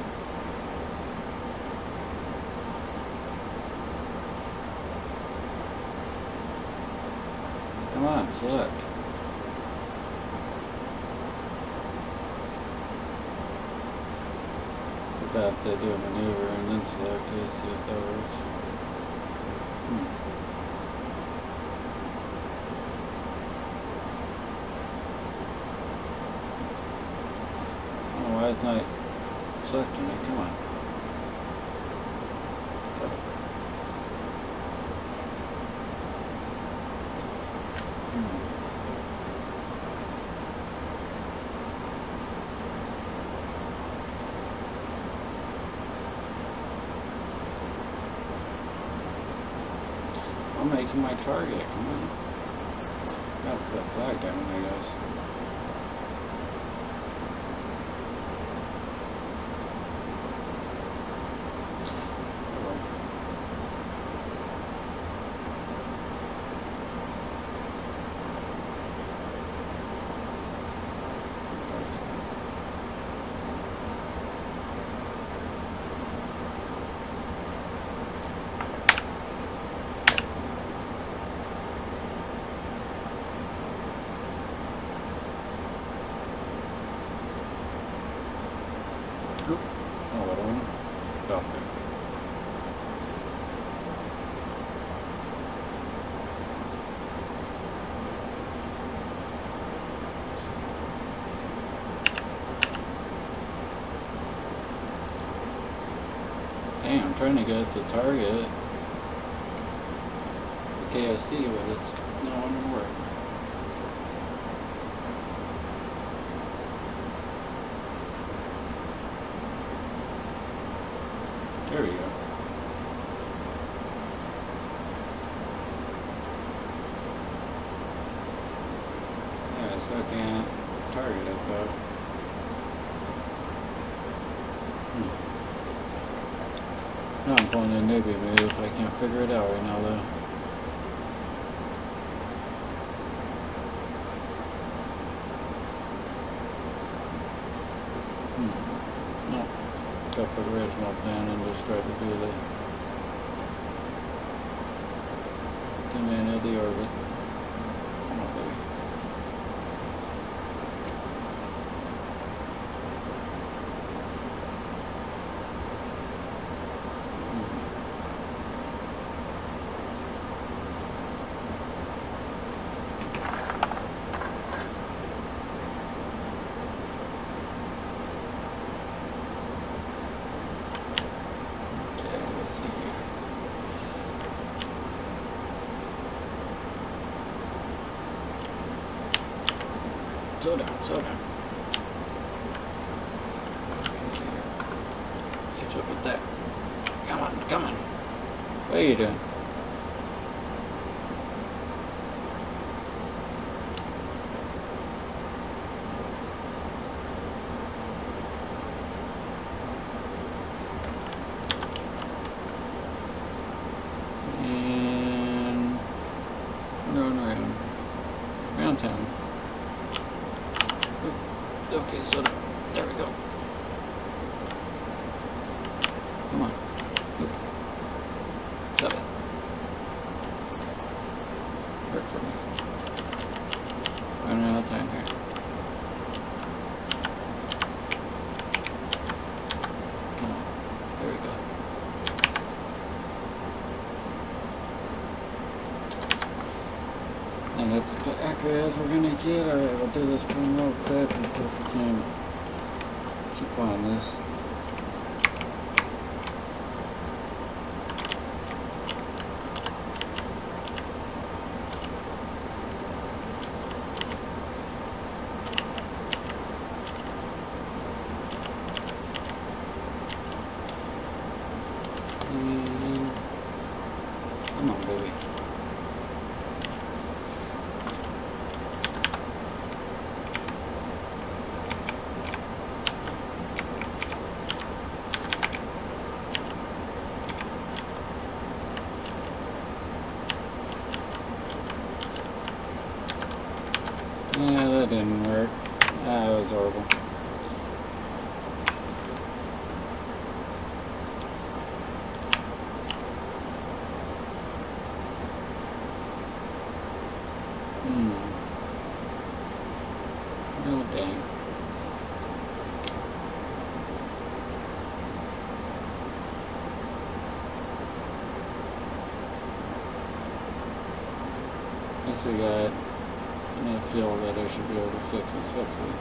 Come on, select. Because I have to do a maneuver and then select to see if that works. I don't know why it's not selecting it. Come on. I'm making my target, come on. Gotta put that flag down, I guess. off there. Damn, I'm trying to get the target, the KSC, but it's not wanting to work. There we go. Yeah, I still can't target it though. Now I'm pulling a newbie move. I can't figure it out right now though. No. Go for the original plan and just try to do the domain of the orbit. Come on, baby. Let's see here. Slow down, slow down. Okay, catch up with that. Come on, come on. What are you doing? Round town. Okay, so there we go. Come on. Oop. Stop it. Work for me. Running out of time here. Come on. There we go. And that's as accurate as we're gonna get. Alright, we'll do this one real quick and see if we can keep on this. And come on, baby. Yeah, that didn't work. That was horrible. Oh, dang. Guess we got enough fuel that I should be able to fix this hopefully.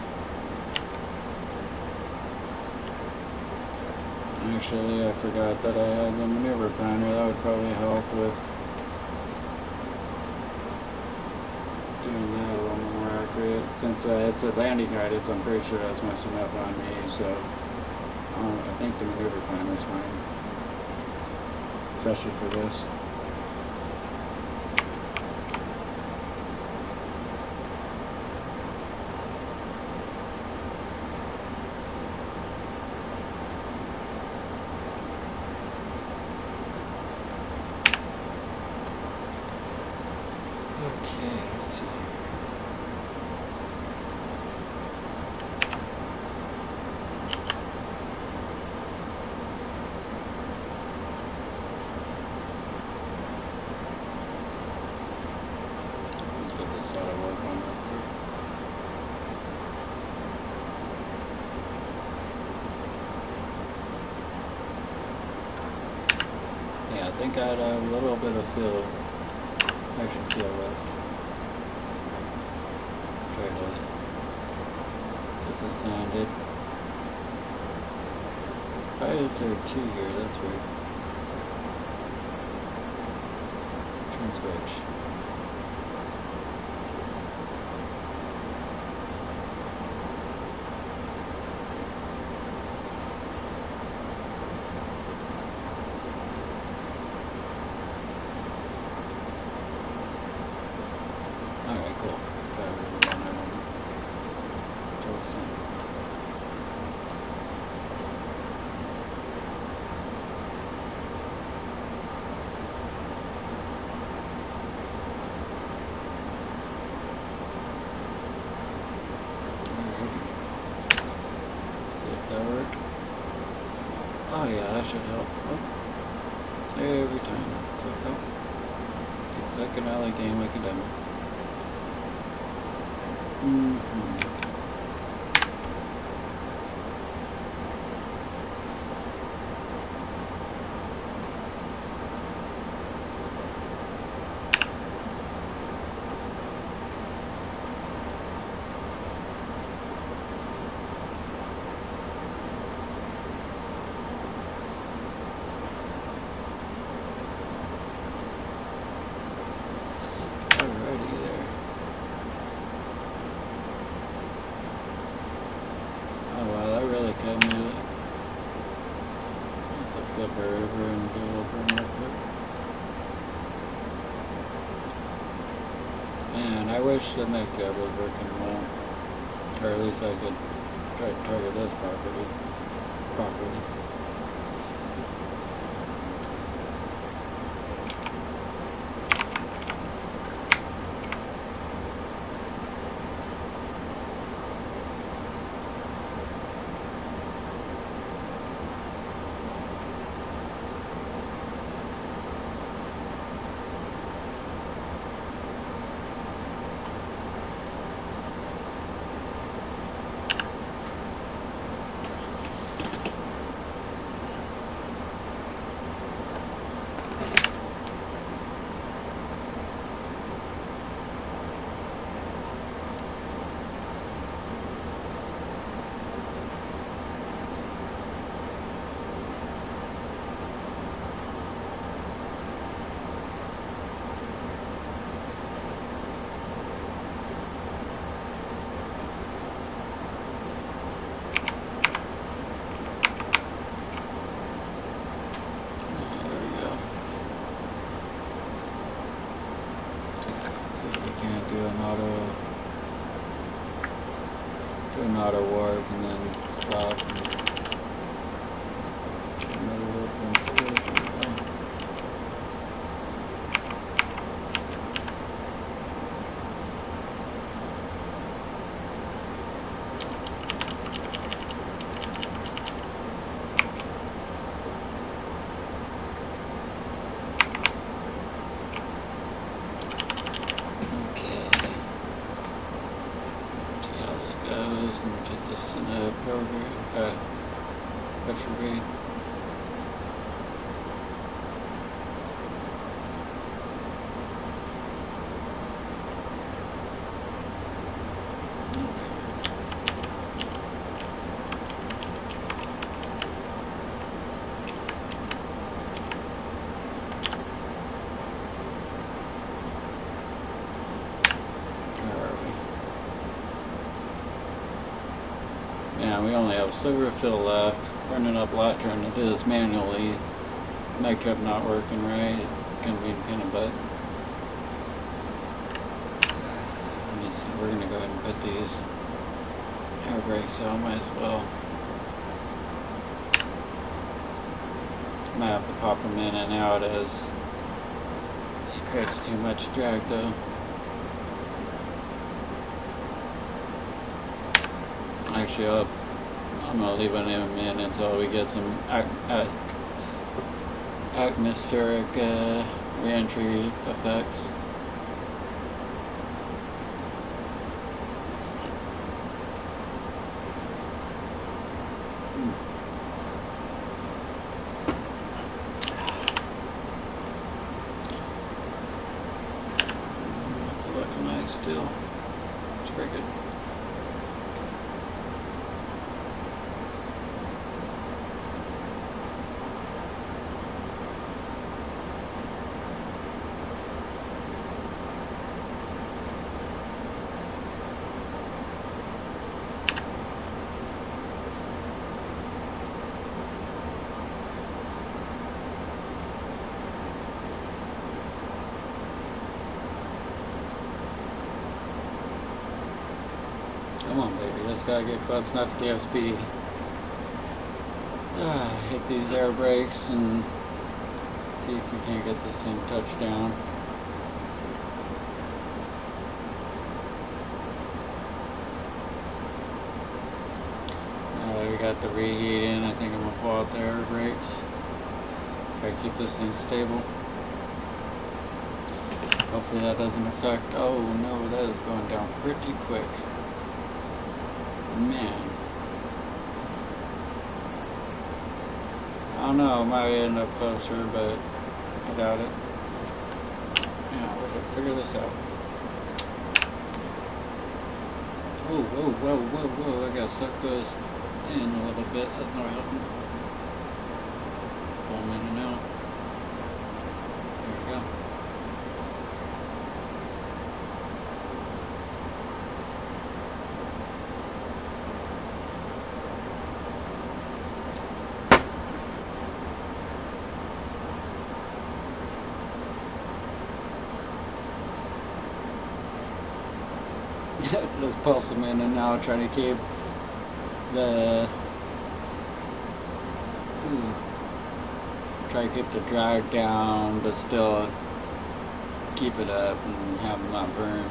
Actually, I forgot that I had the maneuver planner. That would probably help with doing that a little more accurate. Since it's a landing guidance, I'm pretty sure that's messing up on me, so I think the maneuver planner is fine. Especially for this. Okay, let's see here. think I had a little bit of extra feel left. Try to get this sanded. Why is there 2 here? That's weird. Switch. Alright, cool. Oh yeah, that should help. Oh. Every time. Oh. Keep clicking out of the game like a dummy. Flip her over and go over real quick. Man, I wish the neck job was working well. Or at least I could try to target this properly. Do an auto warp and then stop and another warp and forward. And put this in a program, retrograde. Yeah, we only have a sliver of fill left. Burning up a lot trying to do this manually. Mic trap not working right. It's gonna be a pain in the butt. Let me see, we're gonna go ahead and put these air brakes out, might as well. Might have to pop them in and out as it creates too much drag though. Actually, I'm going to leave them in until we get some atmospheric re-entry effects. still. It's pretty good. Come on, baby. Just gotta get close enough to DSB. Hit these air brakes and see if we can't get this thing touched down. We got the reheat in. I think I'm gonna pull out the air brakes. Try to keep this thing stable. Hopefully that doesn't affect. Oh no, that is going down pretty quick. Man. I don't know, might end up closer, but I doubt it. Yeah, we'll figure this out. Whoa, whoa, whoa, whoa, whoa. I gotta suck those in a little bit. That's not helping. Pull them in and out. There we go. Just pulse them in and out, trying to keep the try to keep the drag down, but still keep it up and have them not burn.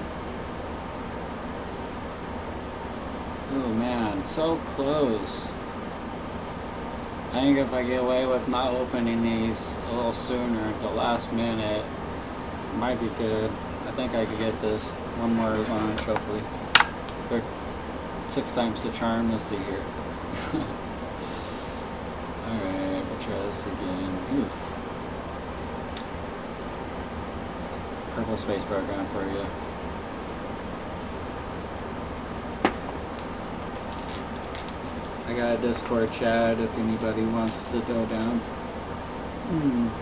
Oh man, so close. I think if I get away with not opening these a little sooner at the last minute, it might be good. I think I could get this one more launch, hopefully. 6 times the charm. Let's see here. Alright, we'll try this again. Oof. It's a kerbel space program for you. I got a Discord chat if anybody wants to go down.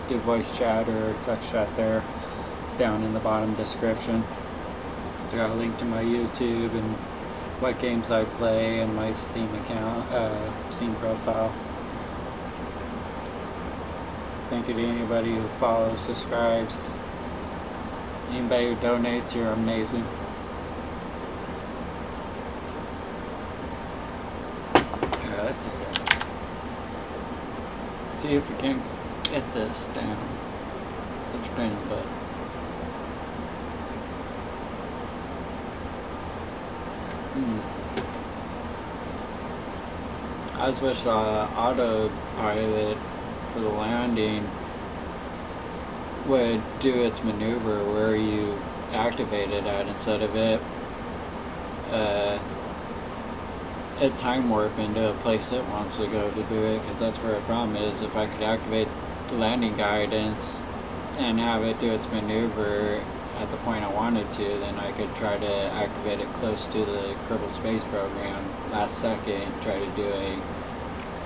Do voice chat or text chat there. It's down in the bottom description. I got a link to my YouTube and what games I play and my Steam account, Steam profile. Thank you to anybody who follows, subscribes, anybody who donates. You're amazing. Alright, let's see here. See if we can get this down. Such a pain in the butt. I just wish autopilot for the landing would do its maneuver where you activate it at, instead of it time warp into a place it wants to go to do it, because that's where the problem is. If I could activate the landing guidance and have it do its maneuver at the point I wanted to, then I could try to activate it close to the Kerbal Space Program last second and try to do a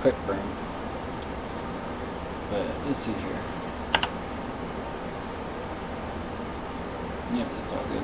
quick burn. But let's see here. Yep, that's all good.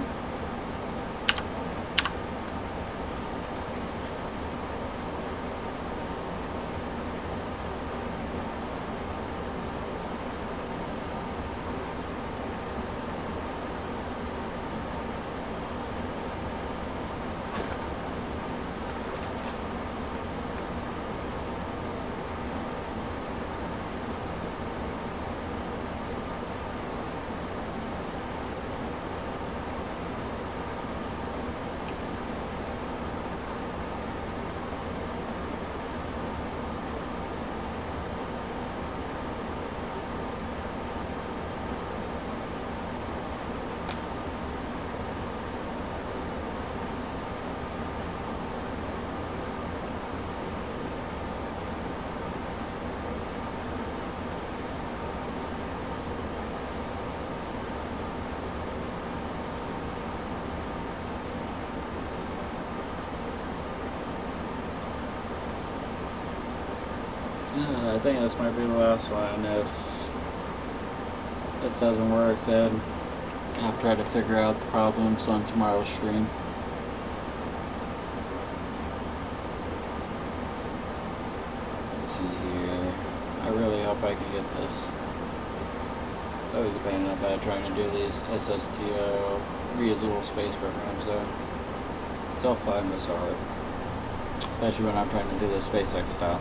I think this might be the last one. If this doesn't work, then I'll try to figure out the problems on tomorrow's stream. Let's see here. I really hope I can get this. It's always a pain in the butt trying to do these ssto reusable space programs, though. It's so fun, but so hard. Especially when I'm trying to do the SpaceX style.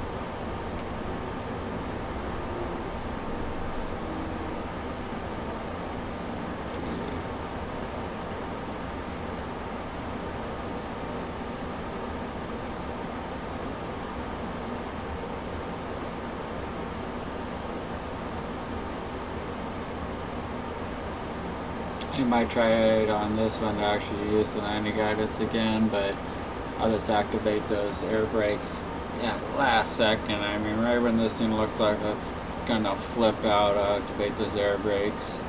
I might try it on this one to actually use the landing guidance again, but I'll just activate those air brakes at the last second. I mean, right when this thing looks like it's gonna flip out, I'll activate those air brakes.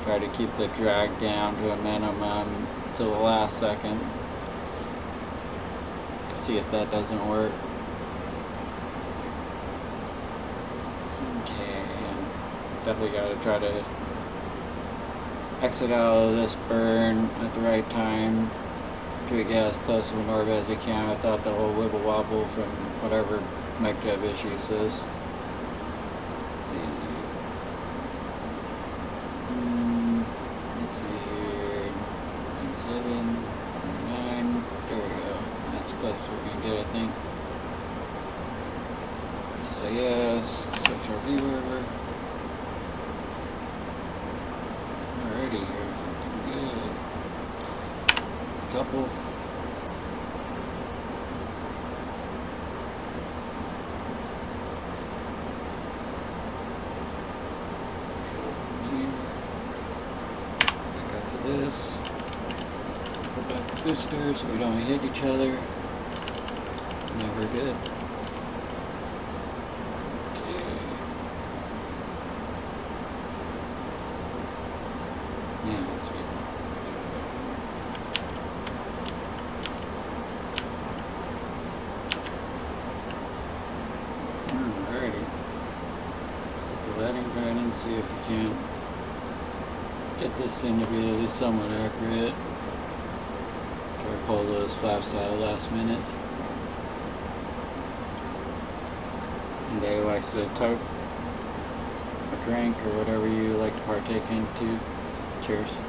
Try to keep the drag down to a minimum till the last second. See if that doesn't work. Okay, definitely gotta try to exit out of this burn at the right time to get as close to an orbit as we can without the whole wibble wobble from whatever MechJeb issues is. Let's see. Let's see here. 7, 9. There we go. That's close as we can get, I think. SAS. Switch our viewer. Alrighty, here, looking good. Couple. Back up to this. Go back to booster so we don't hit each other. Never good. Yeah, let's be alrighty. Set the landing guidance, see if we can get this thing to be at least somewhat accurate. Try to pull those flaps out last minute. And they likes to tote a drink or whatever you like to partake into. Cheers.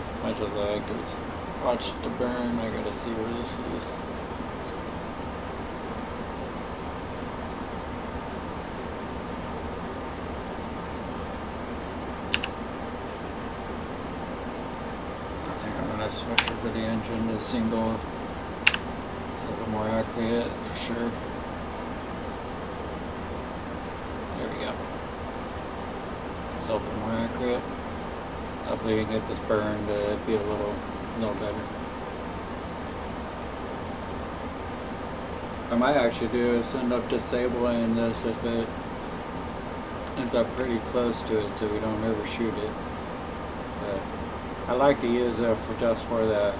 As much as I like to watch the burn, I gotta see where this is. I think I'm gonna switch over the engine to single. It's a little more accurate for sure. There we go. It's a little bit more accurate. Hopefully we can get this burn to be a little better. What I might actually do is end up disabling this if it ends up pretty close to it so we don't overshoot it. But I like to use it for just for the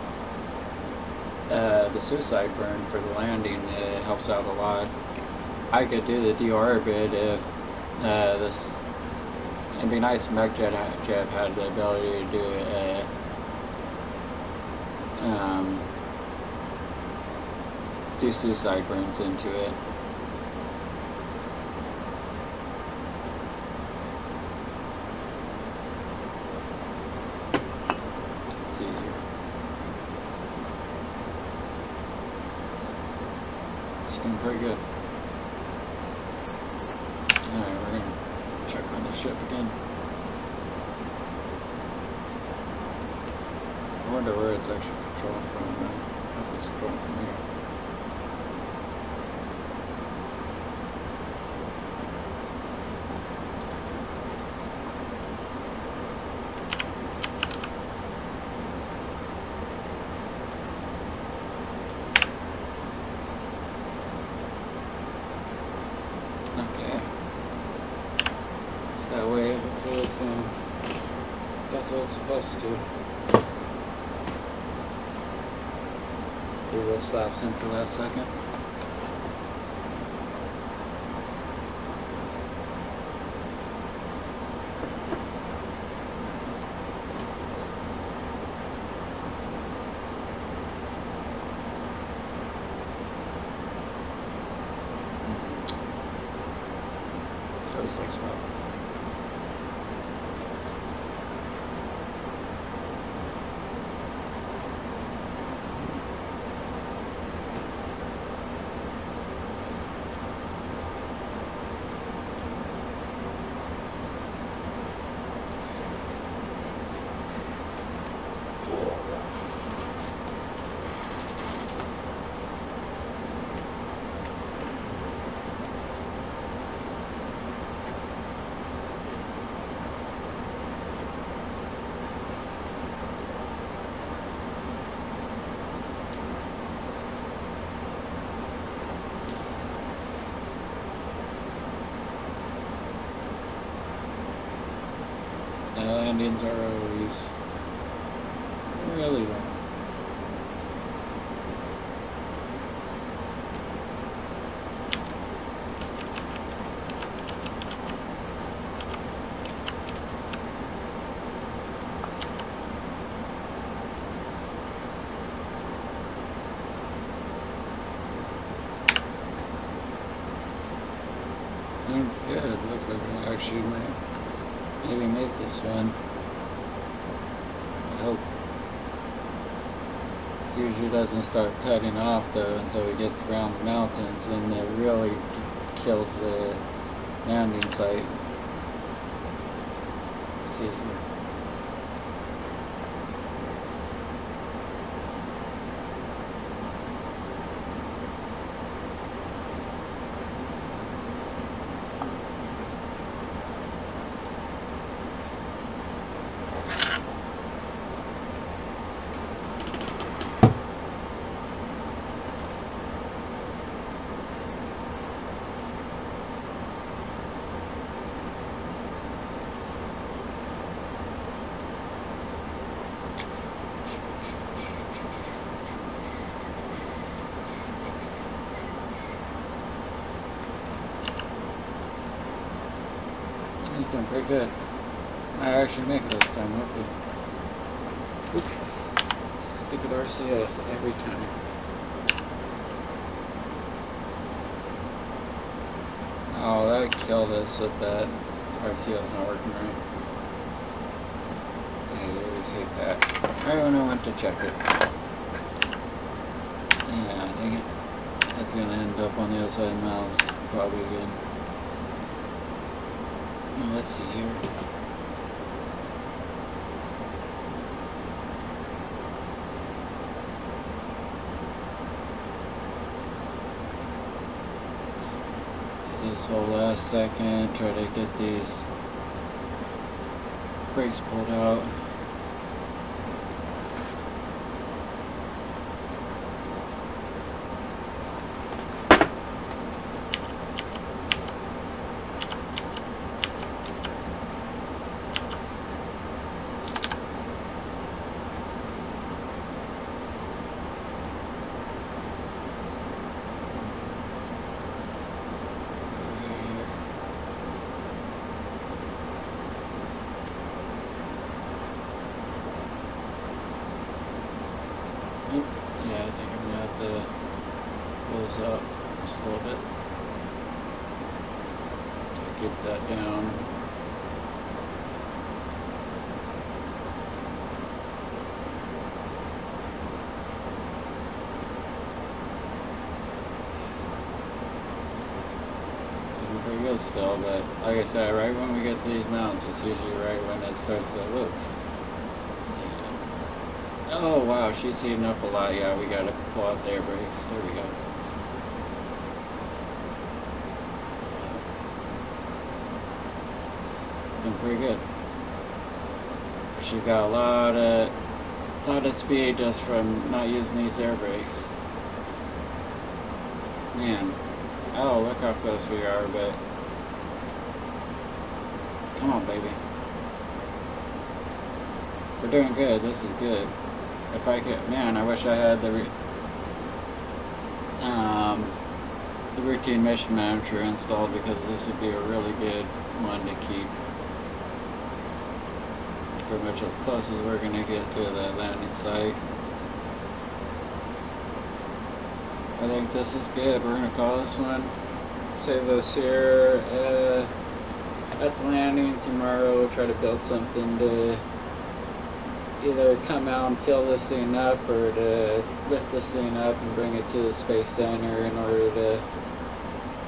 suicide burn for the landing. It helps out a lot. I could do the deorbit if this. It'd be nice if MechJeb had the ability to do do suicide burns into it. Let's see here. It's doing pretty good. Alright, we're gonna check on the ship again. wonder where it's actually controlling from. I hope it's controlling from here. Okay. It's that way, hopefully this that's what it's supposed to. Do those flaps in for last second. Always like smell. The landings are always really wrong. Good, it looks like I actually might maybe make this one. I hope. It usually doesn't start cutting off though until we get around the mountains, and it really kills the landing site. Let's see here. He's doing pretty good. I actually make it this time, hopefully. Oop. Stupid RCS every time. Oh, that killed us with that. RCS not working right. I always hate that. I don't know when to check it. Yeah, dang it. That's gonna end up on the other side of the mouse probably again. Let's see here. To this whole last second, try to get these brakes pulled out. Yeah, I think I'm gonna have to close up just a little bit to get that down. Looking pretty good still, but like I said, right when we get to these mountains, it's usually right when it starts to loop. Oh wow, she's heating up a lot. Yeah, we gotta pull out the air brakes. There we go. Doing pretty good. She's got a lot of speed just from not using these air brakes. Man, oh look how close we are, but come on, baby. We're doing good. This is good. If I could, man, I wish I had the routine mission manager installed, because this would be a really good one to keep. Pretty much as close as we're gonna get to the landing site. I think this is good. We're gonna call this one. Save us here at the landing. Tomorrow we'll try to build something to either come out and fill this thing up, or to lift this thing up and bring it to the Space Center in order to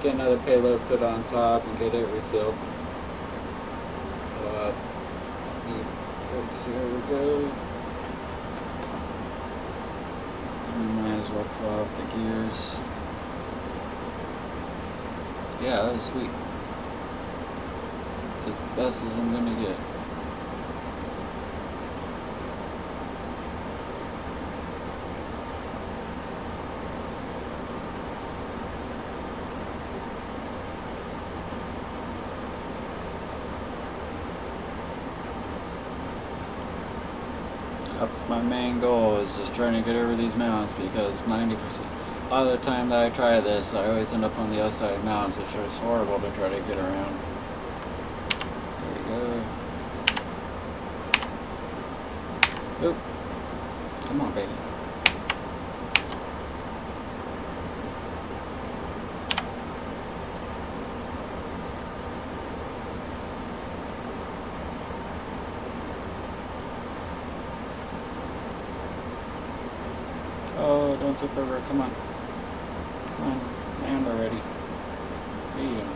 get another payload put on top and get it refilled. Here we go. Might as well pull out the gears. Yeah, that was sweet. It's the best as I'm gonna get. That's my main goal, is just trying to get over these mountains, because 90%, a lot of the time that I try this, I always end up on the other side of mountains, which is horrible to try to get around. There we go. Oop. Come on, baby. Oh, don't tip over. Come on. Come on. Land already. What are you doing?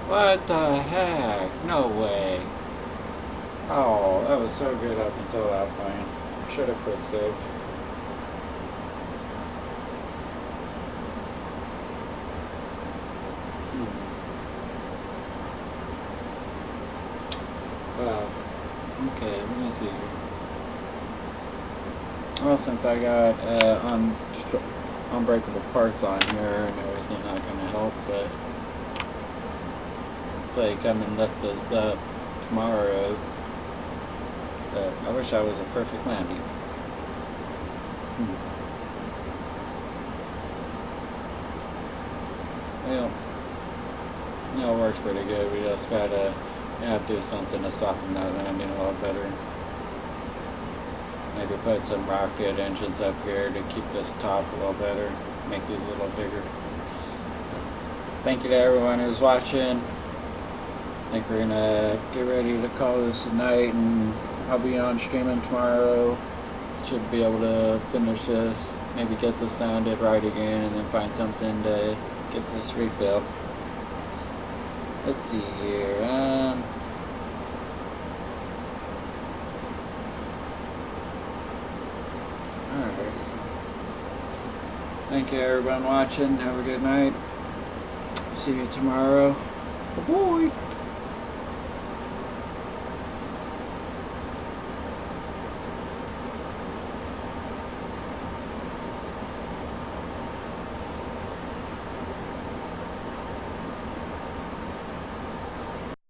What the heck? No way. Oh, that was so good up until that point. Should have quick saved. Wow. Okay, let me see here. Well, since I got unbreakable parts on here and everything, not gonna help, but until you come and lift this up tomorrow. But I wish I was a perfect landing. Well, you know, it works pretty good. We just gotta have to do something to soften that landing a lot better. Maybe put some rocket engines up here to keep this top a little better, make these a little bigger. Thank you to everyone who's watching. I think we're gonna get ready to call this a night, and I'll be on streaming tomorrow. Should be able to finish this, maybe get this sounded right again, and then find something to get this refilled. Let's see here. Alrighty. Thank you everyone watching. Have a good night. See you tomorrow. Bye-bye.